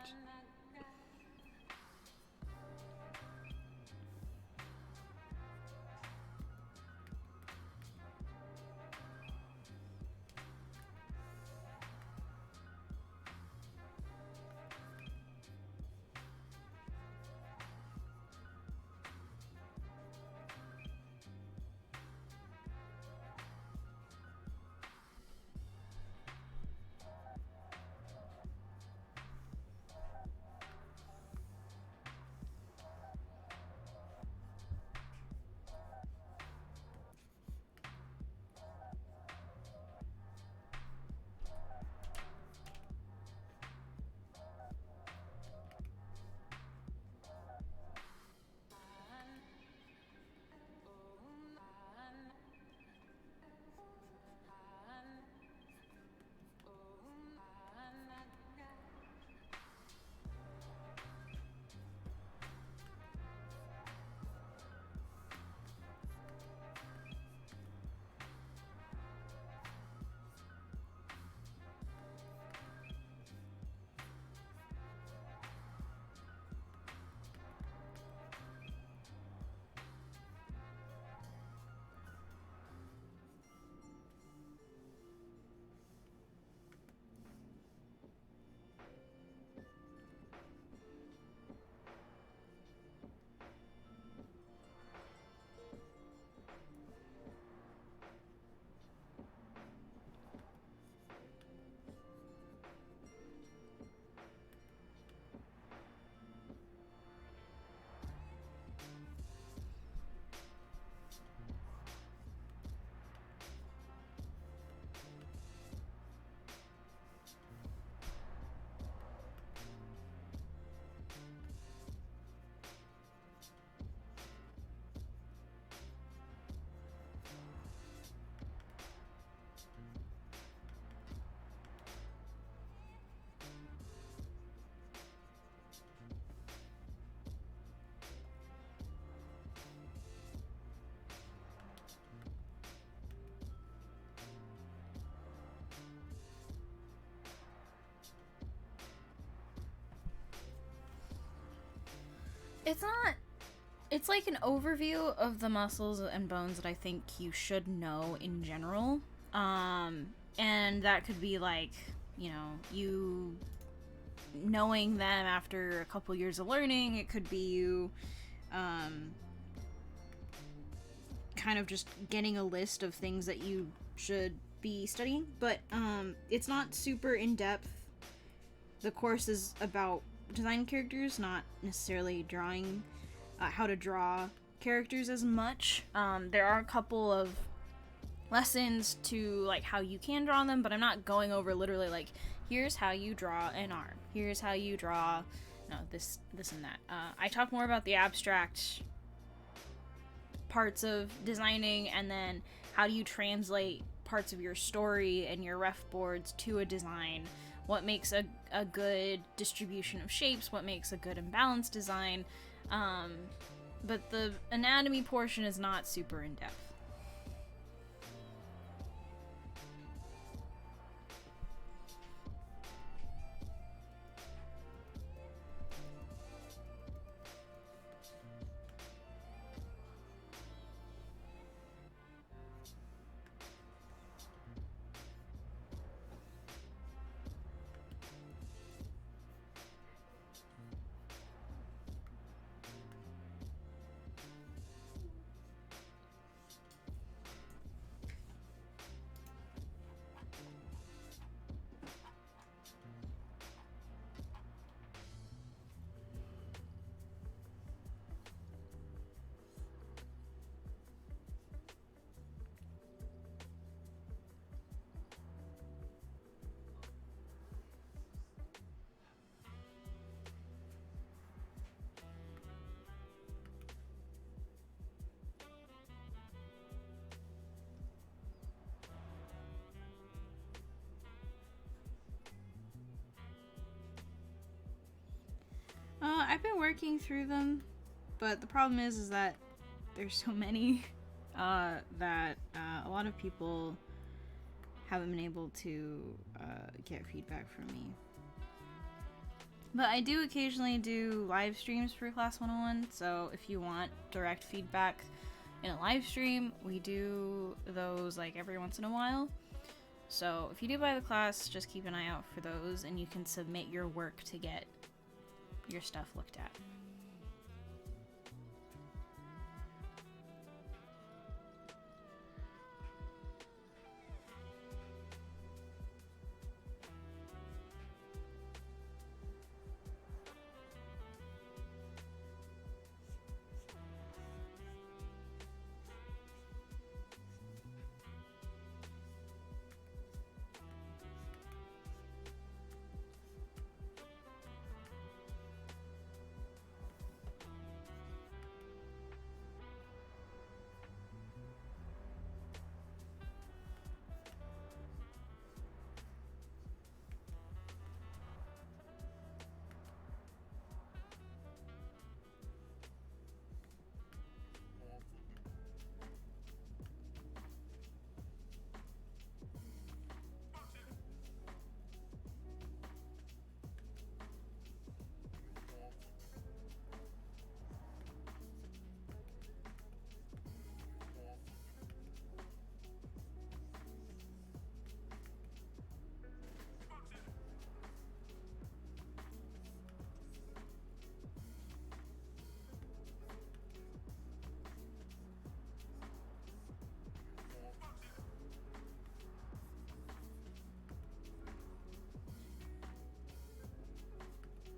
It's like an overview of the muscles and bones that I think you should know in general. And that could be like, you know, you knowing them after a couple years of learning. It could be you, kind of just getting a list of things that you should be studying. But, it's not super in-depth. The course is about design characters, not necessarily drawing, how to draw characters as much. There are a couple of lessons to, like, how you can draw them, but I'm not going over literally, like, here's how you draw an arm. Here's how you draw, no, this and that. I talk more about the abstract parts of designing, and then how do you translate parts of your story and your ref boards to a design. What makes a good distribution of shapes, what makes a good and balanced design. But the anatomy portion is not super in-depth. I've been working through them, but the problem is that there's so many that a lot of people haven't been able to get feedback from me. But I do occasionally do live streams for Class 101, so if you want direct feedback in a live stream, we do those like every once in a while. So if you do buy the class, just keep an eye out for those, and you can submit your work to get your stuff looked at.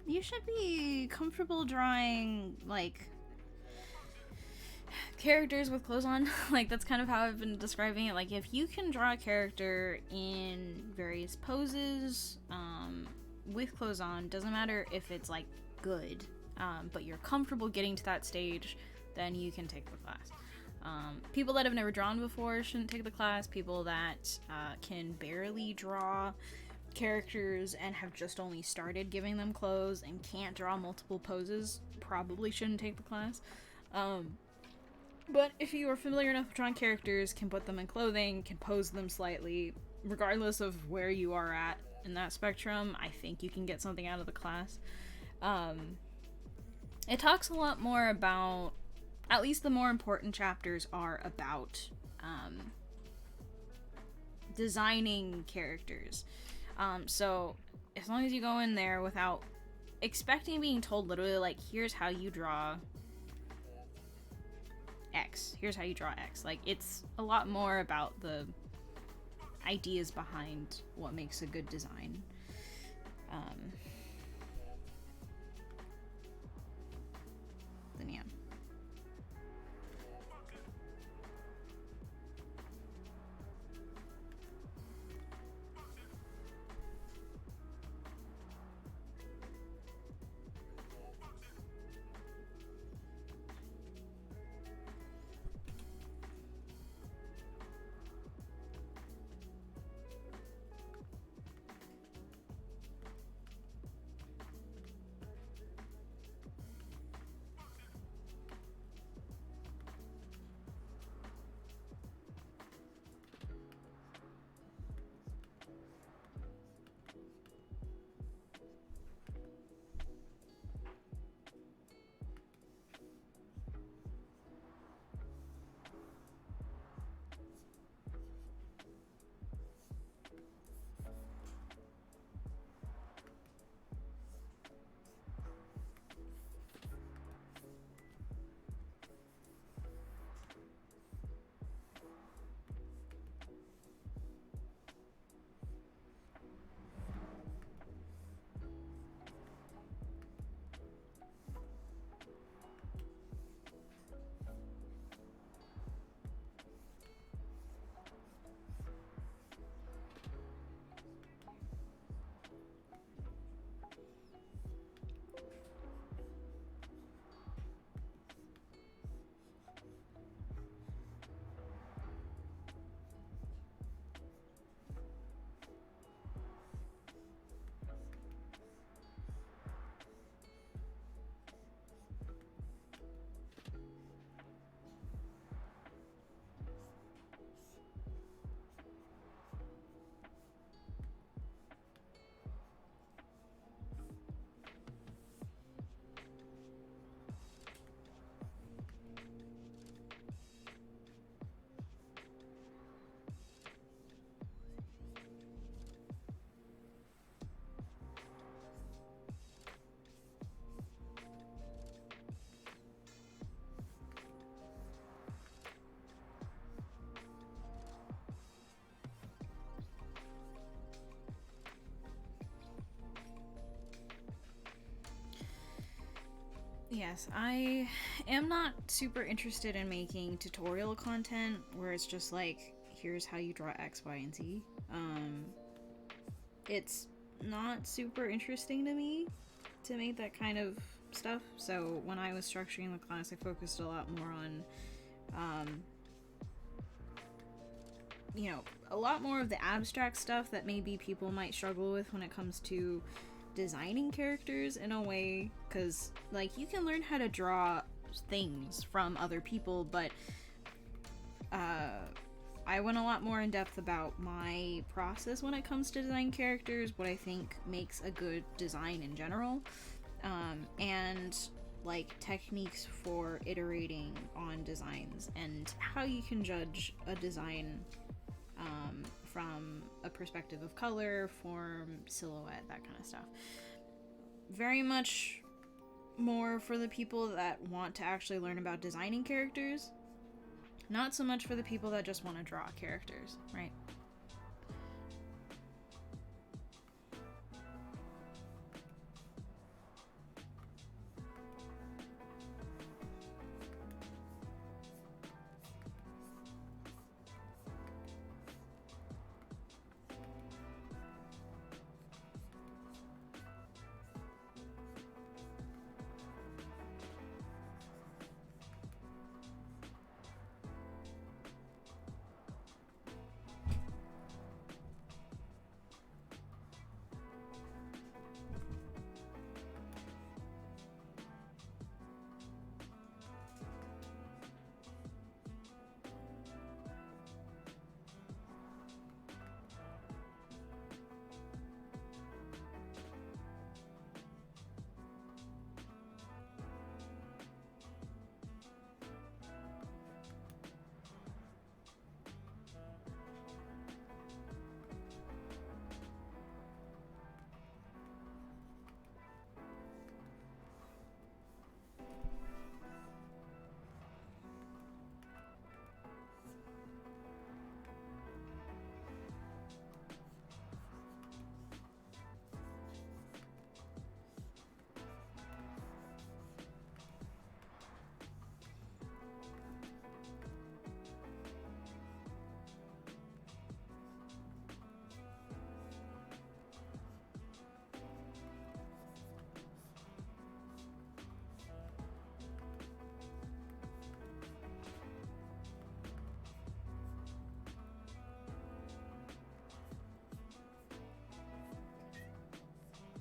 You should be comfortable drawing, like, characters with clothes on. Like, that's kind of how I've been describing it. Like, if you can draw a character in various poses, with clothes on, doesn't matter if it's, like, good, but you're comfortable getting to that stage, then you can take the class. People that have never drawn before shouldn't take the class. People that can barely draw characters and have just only started giving them clothes and can't draw multiple poses probably shouldn't take the class. But if you are familiar enough with drawing characters, can put them in clothing, can pose them slightly, regardless of where you are at in that spectrum, I think you can get something out of the class. It talks a lot more about, at least the more important chapters are about designing characters. So as long as you go in there without expecting being told literally, like, here's how you draw X, here's how you draw X. Like, it's a lot more about the ideas behind what makes a good design. Then yeah. Yes, I am not super interested in making tutorial content where it's just like, here's how you draw X, Y, and Z. It's not super interesting to me to make that kind of stuff. So when I was structuring the class, I focused a lot more on, a lot more of the abstract stuff that maybe people might struggle with when it comes to designing characters in a way, because like you can learn how to draw things from other people, but I went a lot more in depth about my process when it comes to designing characters, what I think makes a good design in general, and like techniques for iterating on designs and how you can judge a design from a perspective of color, form, silhouette, that kind of stuff. Very much more for the people that want to actually learn about designing characters, not so much for the people that just want to draw characters, right?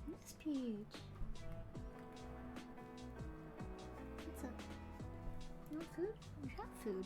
This page. What's up? You want food? You have food.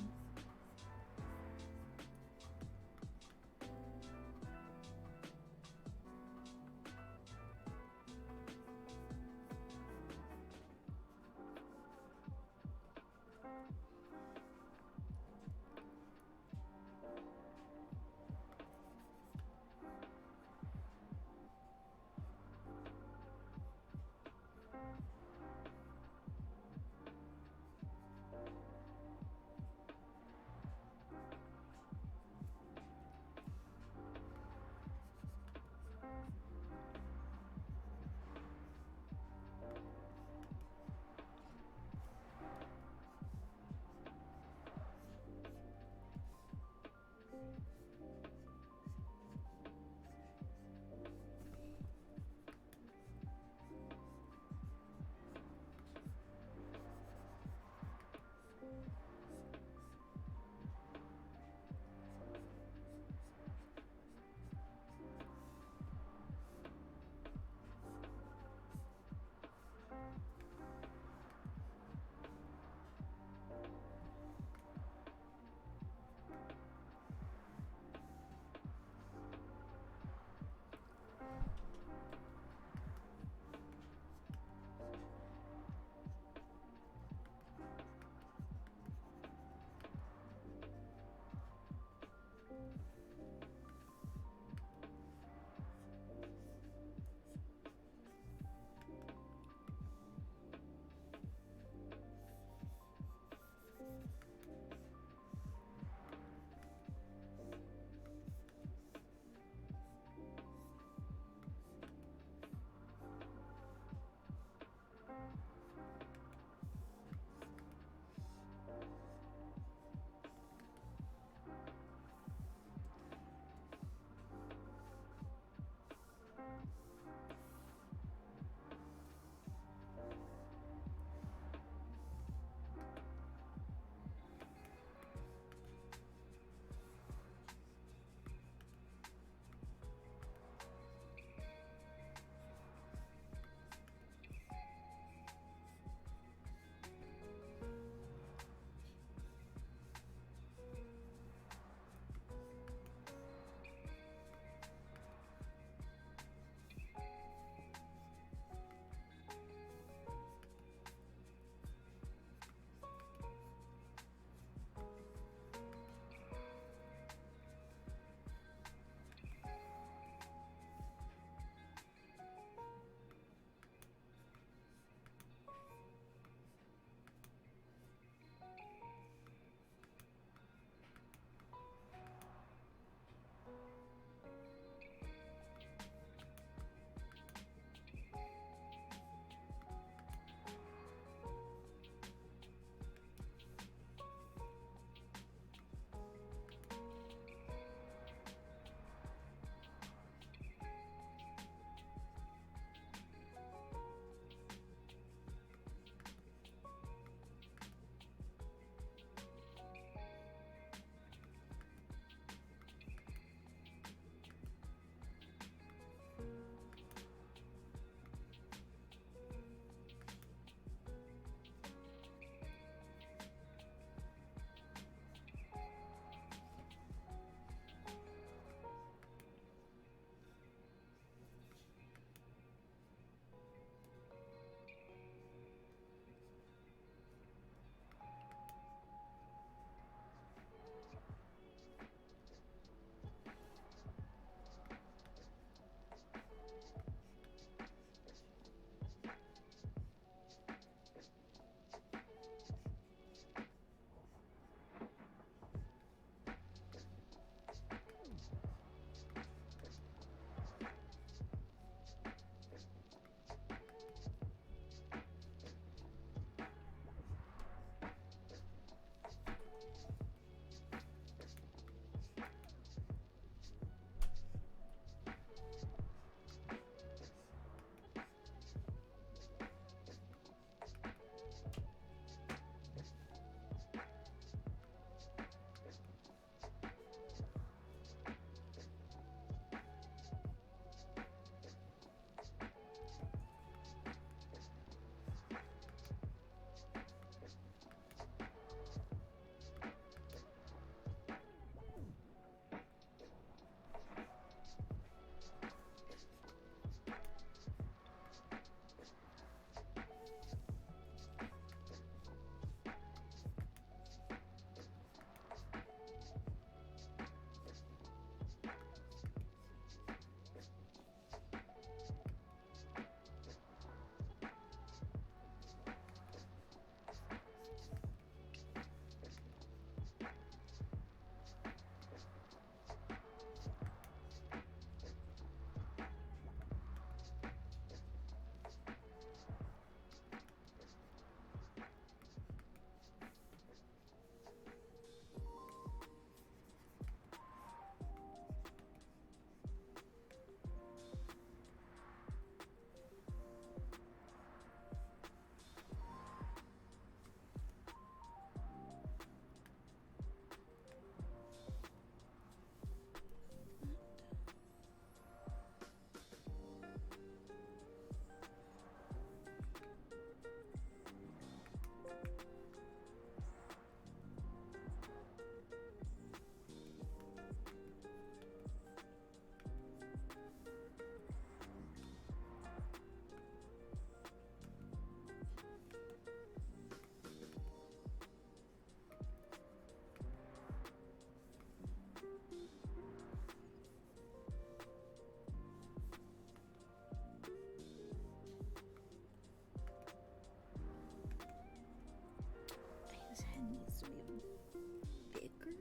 to be bigger.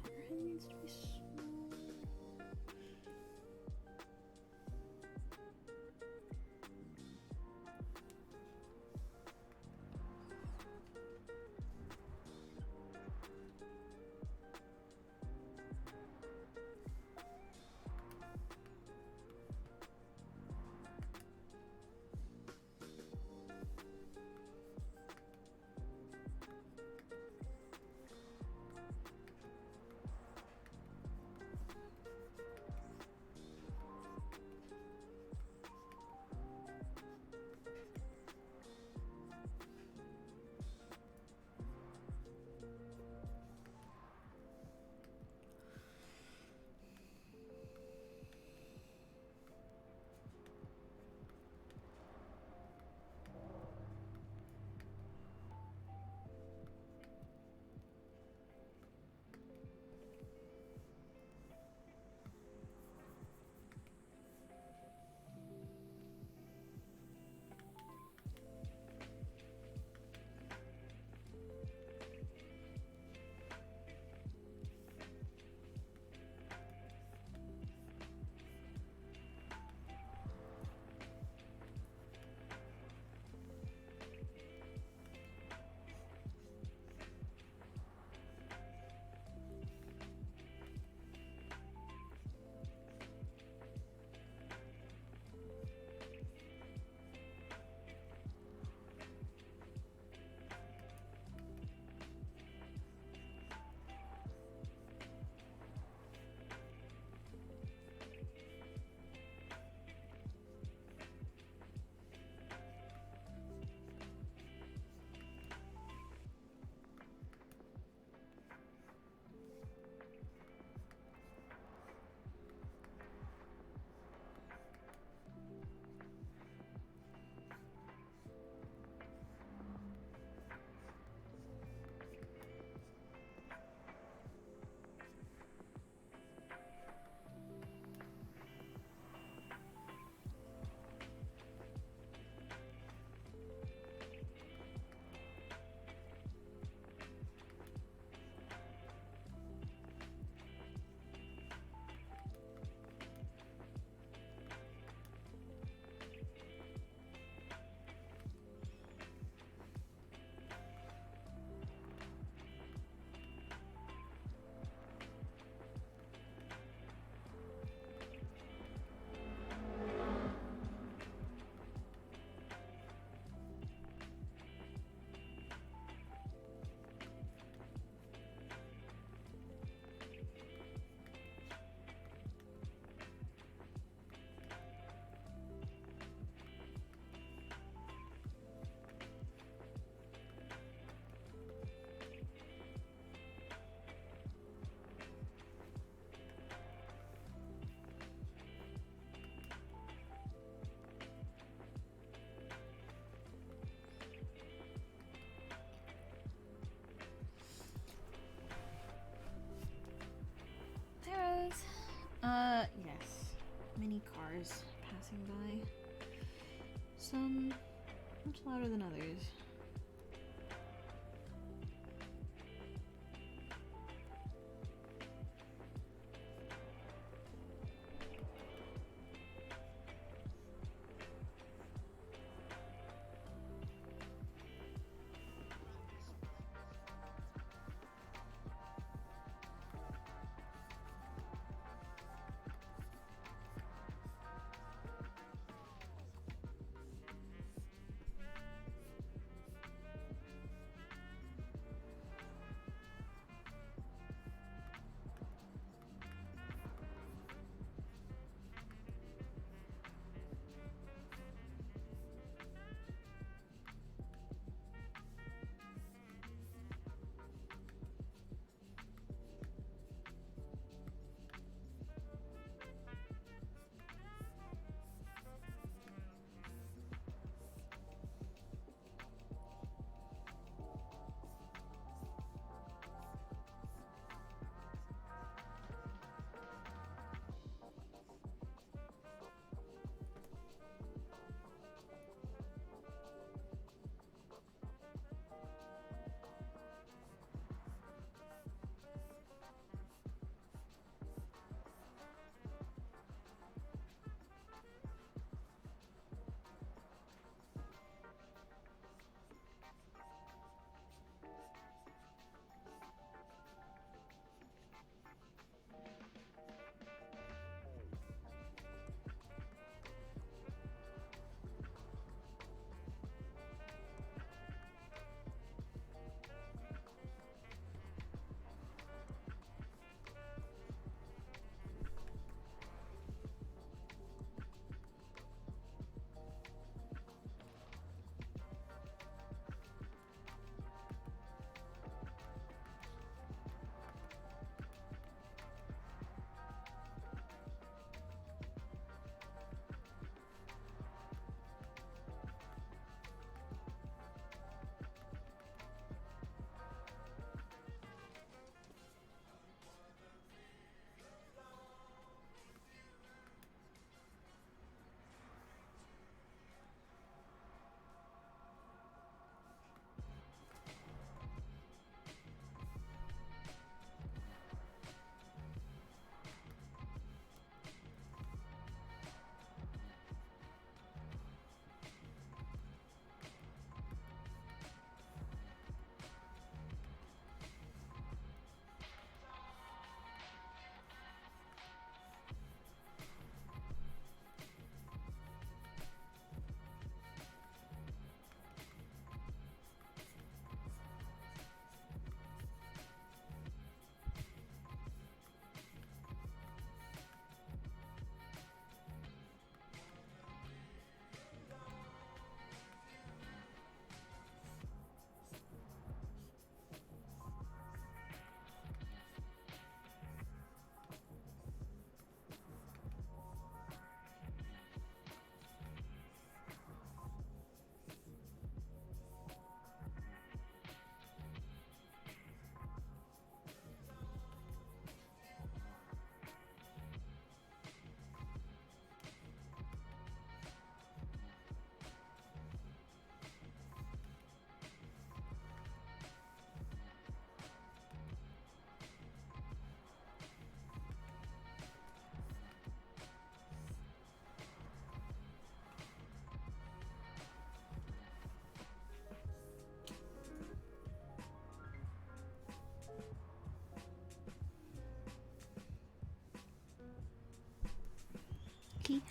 Her head needs to be small. Yes. Many cars passing by. Some much louder than others.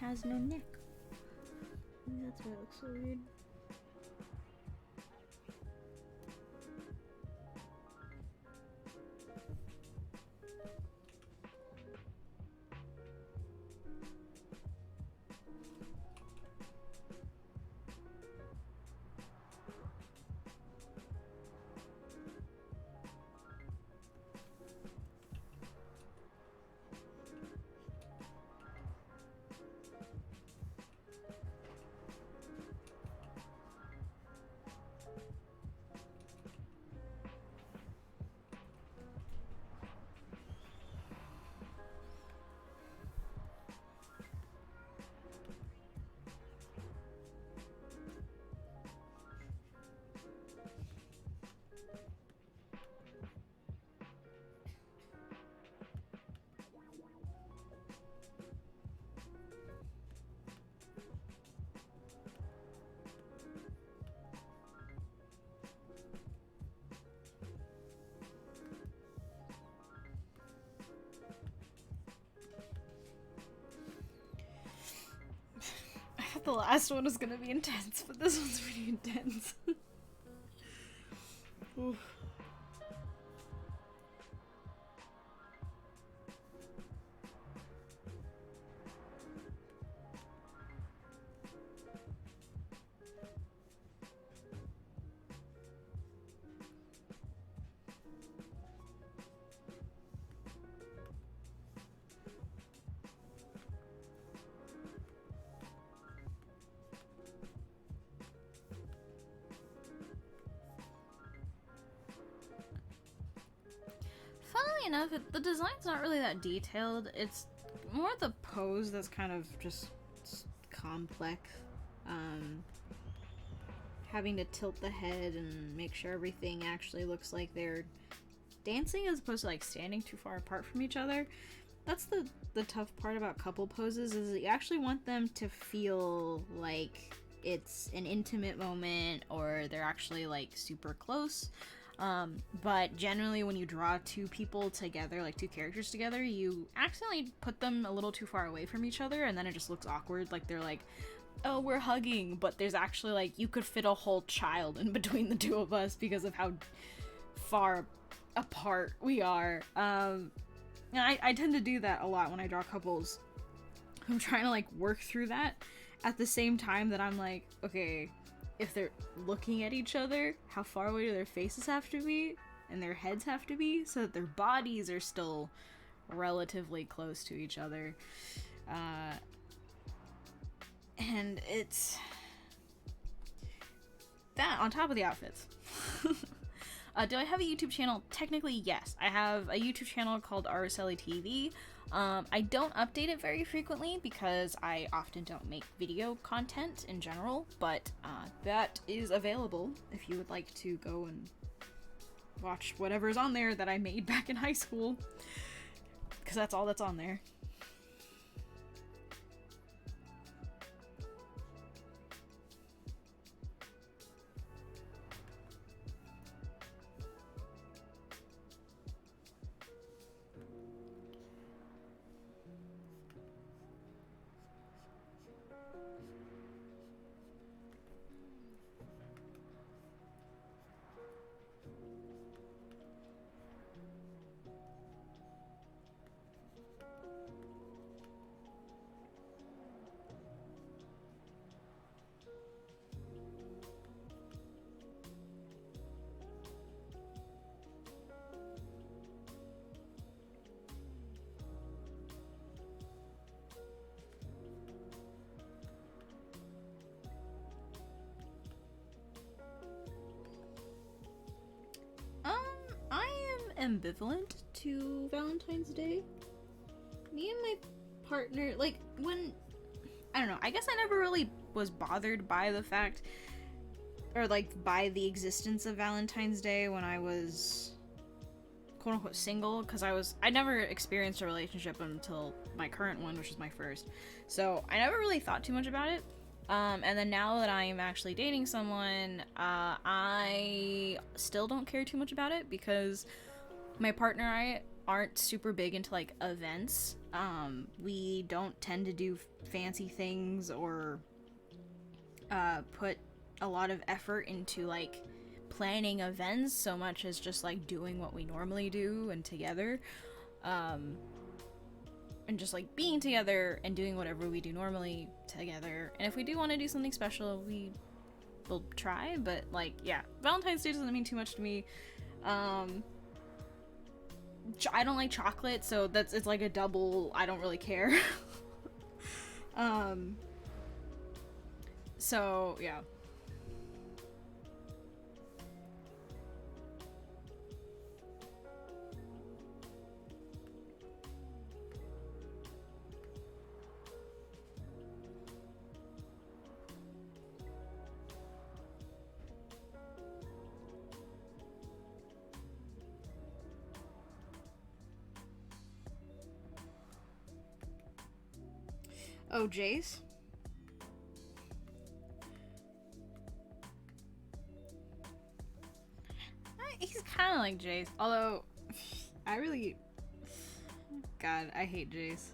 has no neck. That's why it looks so weird. The last one was gonna be intense, but this one's pretty intense. Oof. Enough, the design's not really that detailed. It's more the pose that's kind of just complex. Having to tilt the head and make sure everything actually looks like they're dancing as opposed to like standing too far apart from each other. That's the tough part about couple poses, is that you actually want them to feel like it's an intimate moment or they're actually like super close. But generally when you draw two people together, like two characters together, you accidentally put them a little too far away from each other, and then it just looks awkward, like they're like, oh, we're hugging, but there's actually like, you could fit a whole child in between the two of us because of how far apart we are. And I tend to do that a lot when I draw couples. I'm trying to like work through that at the same time that I'm like, okay, if they're looking at each other, how far away do their faces have to be and their heads have to be so that their bodies are still relatively close to each other. And it's that on top of the outfits. Do I have a YouTube channel? Technically, yes. I have a YouTube channel called Araceli TV. I don't update it very frequently because I often don't make video content in general, but that is available if you would like to go and watch whatever's on there that I made back in high school, because that's all that's on there. Ambivalent to Valentine's Day. Me and my partner, like, when, I don't know, I guess I never really was bothered by the fact, or like by the existence of Valentine's Day when I was quote unquote single, because I never experienced a relationship until my current one, which is my first, so I never really thought too much about it. And then now that I'm actually dating someone, I still don't care too much about it, because my partner aren't super big into like events. We don't tend to do fancy things or put a lot of effort into like planning events so much as just like doing what we normally do and together. And just like being together and doing whatever we do normally together. And if we do want to do something special, we will try. But like, yeah, Valentine's Day doesn't mean too much to me. I don't like chocolate, so it's like a double. I don't really care. So yeah. Oh, Jace? He's kind of like Jace. Although, I really... God, I hate Jace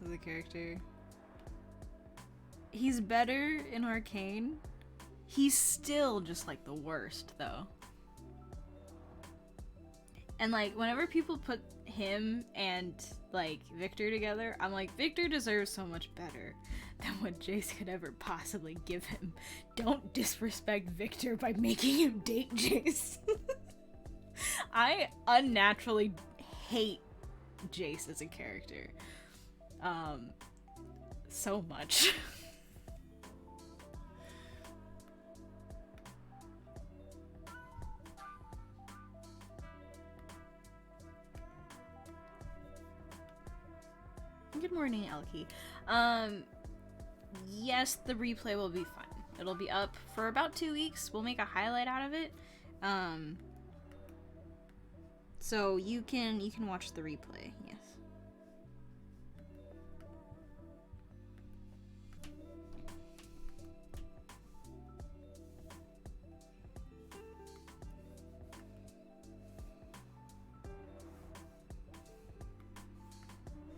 as a character. He's better in Arcane. He's still just, like, the worst, though. And, like, whenever people put him and, like, Victor together, I'm like, Victor deserves so much better than what Jace could ever possibly give him. Don't disrespect Victor by making him date Jace. I unnaturally hate Jace as a character. So much. Good morning, Elkie. Yes, the replay will be fun. It'll be up for about 2 weeks. We'll make a highlight out of it. So you can watch the replay, yes.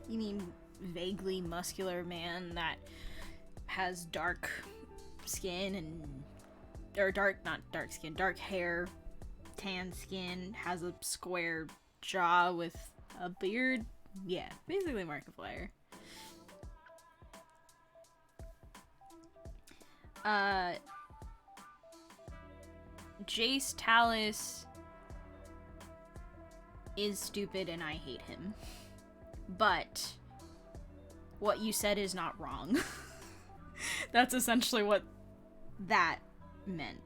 You mean vaguely muscular man that has dark skin dark hair, tan skin, has a square jaw with a beard? Yeah, basically Markiplier. Jace Talus is stupid and I hate him. But what you said is not wrong. That's essentially what that meant.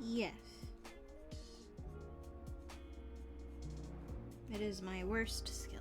Yes. It is my worst skill.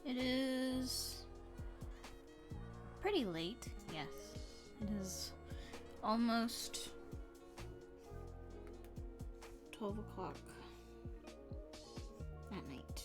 It is pretty late, yes. It is almost 12 o'clock at night.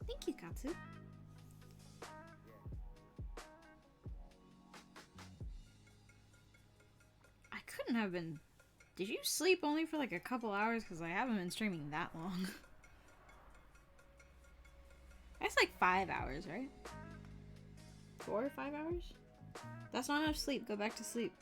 Thank you, Katsu. I couldn't have been... Did you sleep only for like a couple hours? Because I haven't been streaming that long. That's like 5 hours, right? 4 or 5 hours? That's not enough sleep. Go back to sleep.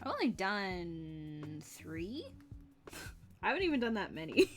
I've only done 3? I haven't even done that many.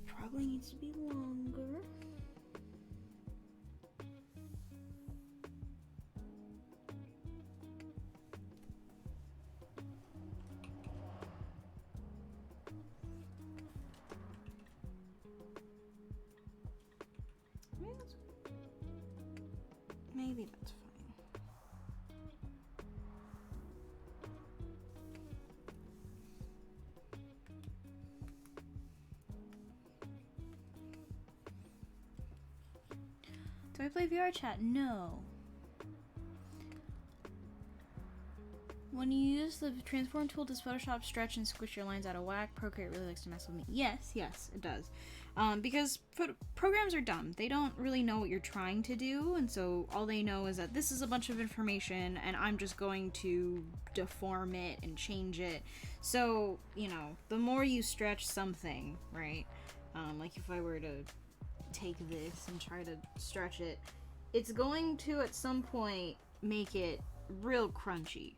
Probably needs to be longer. Maybe that's fine. Do I play VR chat? No. When you use the transform tool, does Photoshop stretch and squish your lines out of whack? Procreate really likes to mess with me. Yes, it does. Because programs are dumb. They don't really know what you're trying to do, and so all they know is that this is a bunch of information, and I'm just going to deform it and change it. So, you know, the more you stretch something, right? Like if I were to take this and try to stretch it, it's going to at some point make it real crunchy.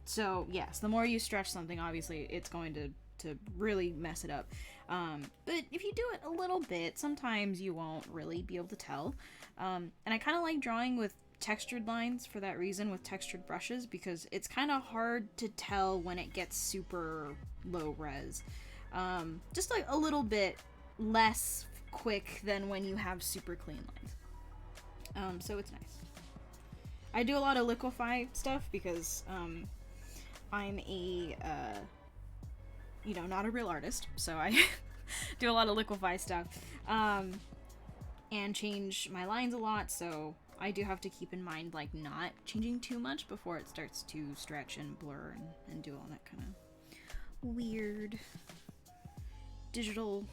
So yes, the more you stretch something, obviously it's going to really mess it up. But if you do it a little bit, sometimes you won't really be able to tell. And I kind of like drawing with textured lines for that reason, with textured brushes, because it's kind of hard to tell when it gets super low res. Just like a little bit less quick than when you have super clean lines. So it's nice. I do a lot of liquify stuff because I'm a not a real artist, so I do a lot of liquify stuff and change my lines a lot, so I do have to keep in mind like not changing too much before it starts to stretch and blur and do all that kind of weird digital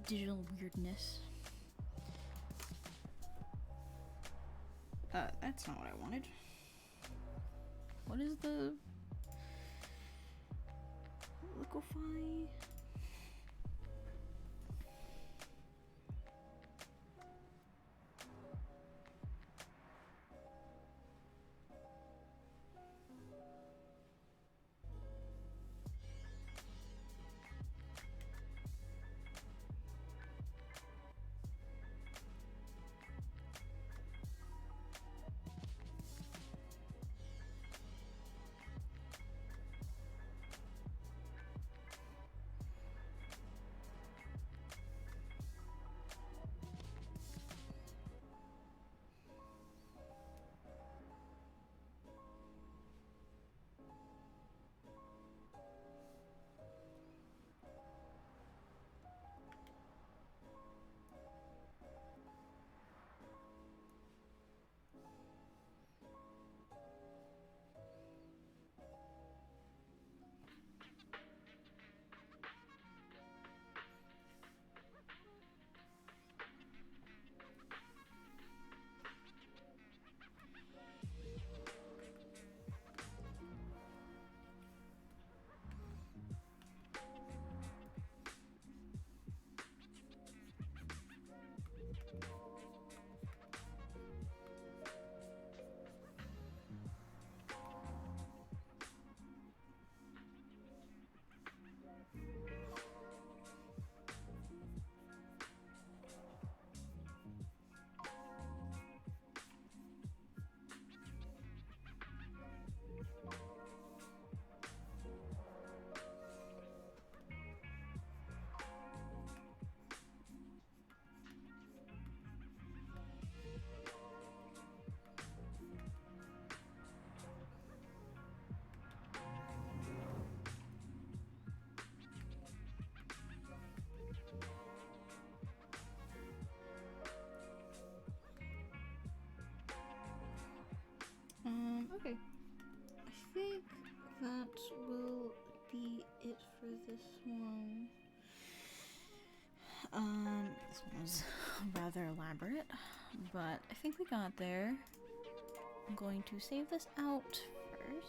digital weirdness. That's not what I wanted. What is the liquify? Okay. I think that will be it for this one. This one was rather elaborate, but I think we got there. I'm going to save this out first.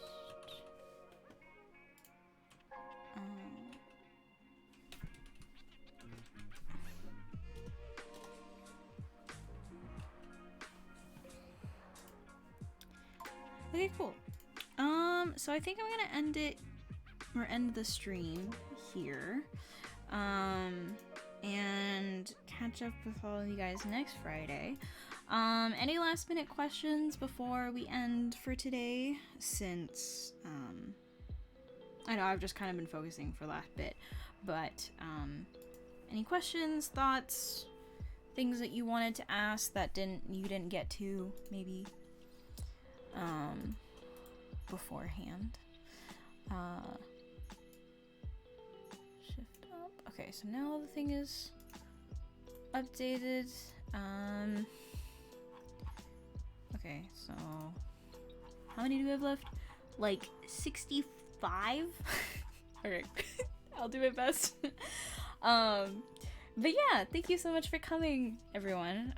Okay, cool. So I think I'm gonna end the stream here. And catch up with all of you guys next Friday. Any last minute questions before we end for today? Since, I know I've just kind of been focusing for that bit, but, any questions, thoughts, things that you wanted to ask that you didn't get to, maybe, beforehand? Shift up. Okay, so now the thing is updated. Okay, so how many do we have left? Like 65? Alright, I'll do my best. But yeah, thank you so much for coming, everyone.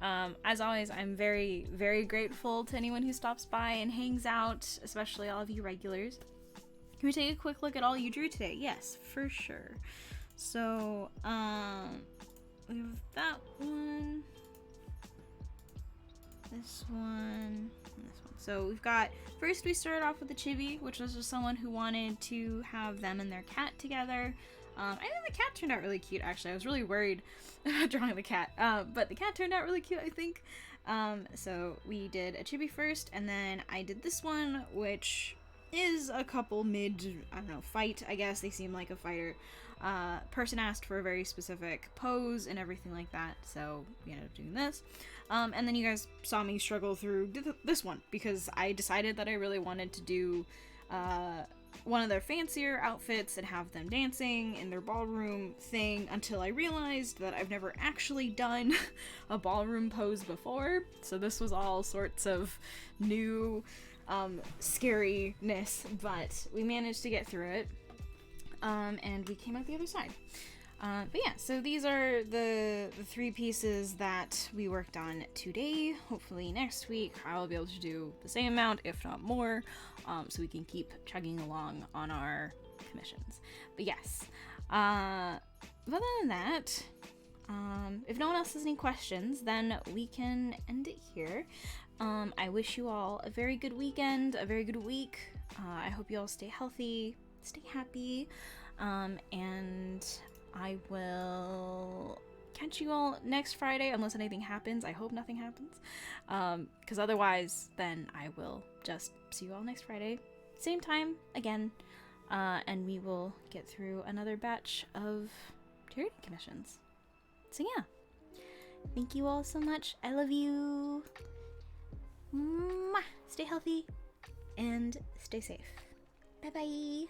As always, I'm very, very grateful to anyone who stops by and hangs out, especially all of you regulars. Can we take a quick look at all you drew today? Yes, for sure. So, we have that one, this one, and this one. So we've got, first we started off with the chibi, which was just someone who wanted to have them and their cat together. I think the cat turned out really cute, actually. I was really worried about drawing the cat, but the cat turned out really cute, I think. So we did a chibi first, and then I did this one, which is a couple mid, I don't know, fight, I guess. They seem like a fighter. Person asked for a very specific pose and everything like that, so we ended up doing this. And then you guys saw me struggle through this one, because I decided that I really wanted to do, one of their fancier outfits and have them dancing in their ballroom thing, until I realized that I've never actually done a ballroom pose before, so this was all sorts of new scariness, but we managed to get through it, and we came out the other side. But yeah, so these are the 3 pieces that we worked on today. Hopefully next week I'll be able to do the same amount, if not more, so we can keep chugging along on our commissions. But yes, other than that, if no one else has any questions, then we can end it here. I wish you all a very good weekend, a very good week. I hope you all stay healthy, stay happy, and I will catch you all next Friday, unless anything happens. I hope nothing happens, because otherwise then I will just see you all next Friday, same time again, and we will get through another batch of charity commissions. So yeah, thank you all so much. I love you. Mwah! Stay healthy and stay safe. Bye bye.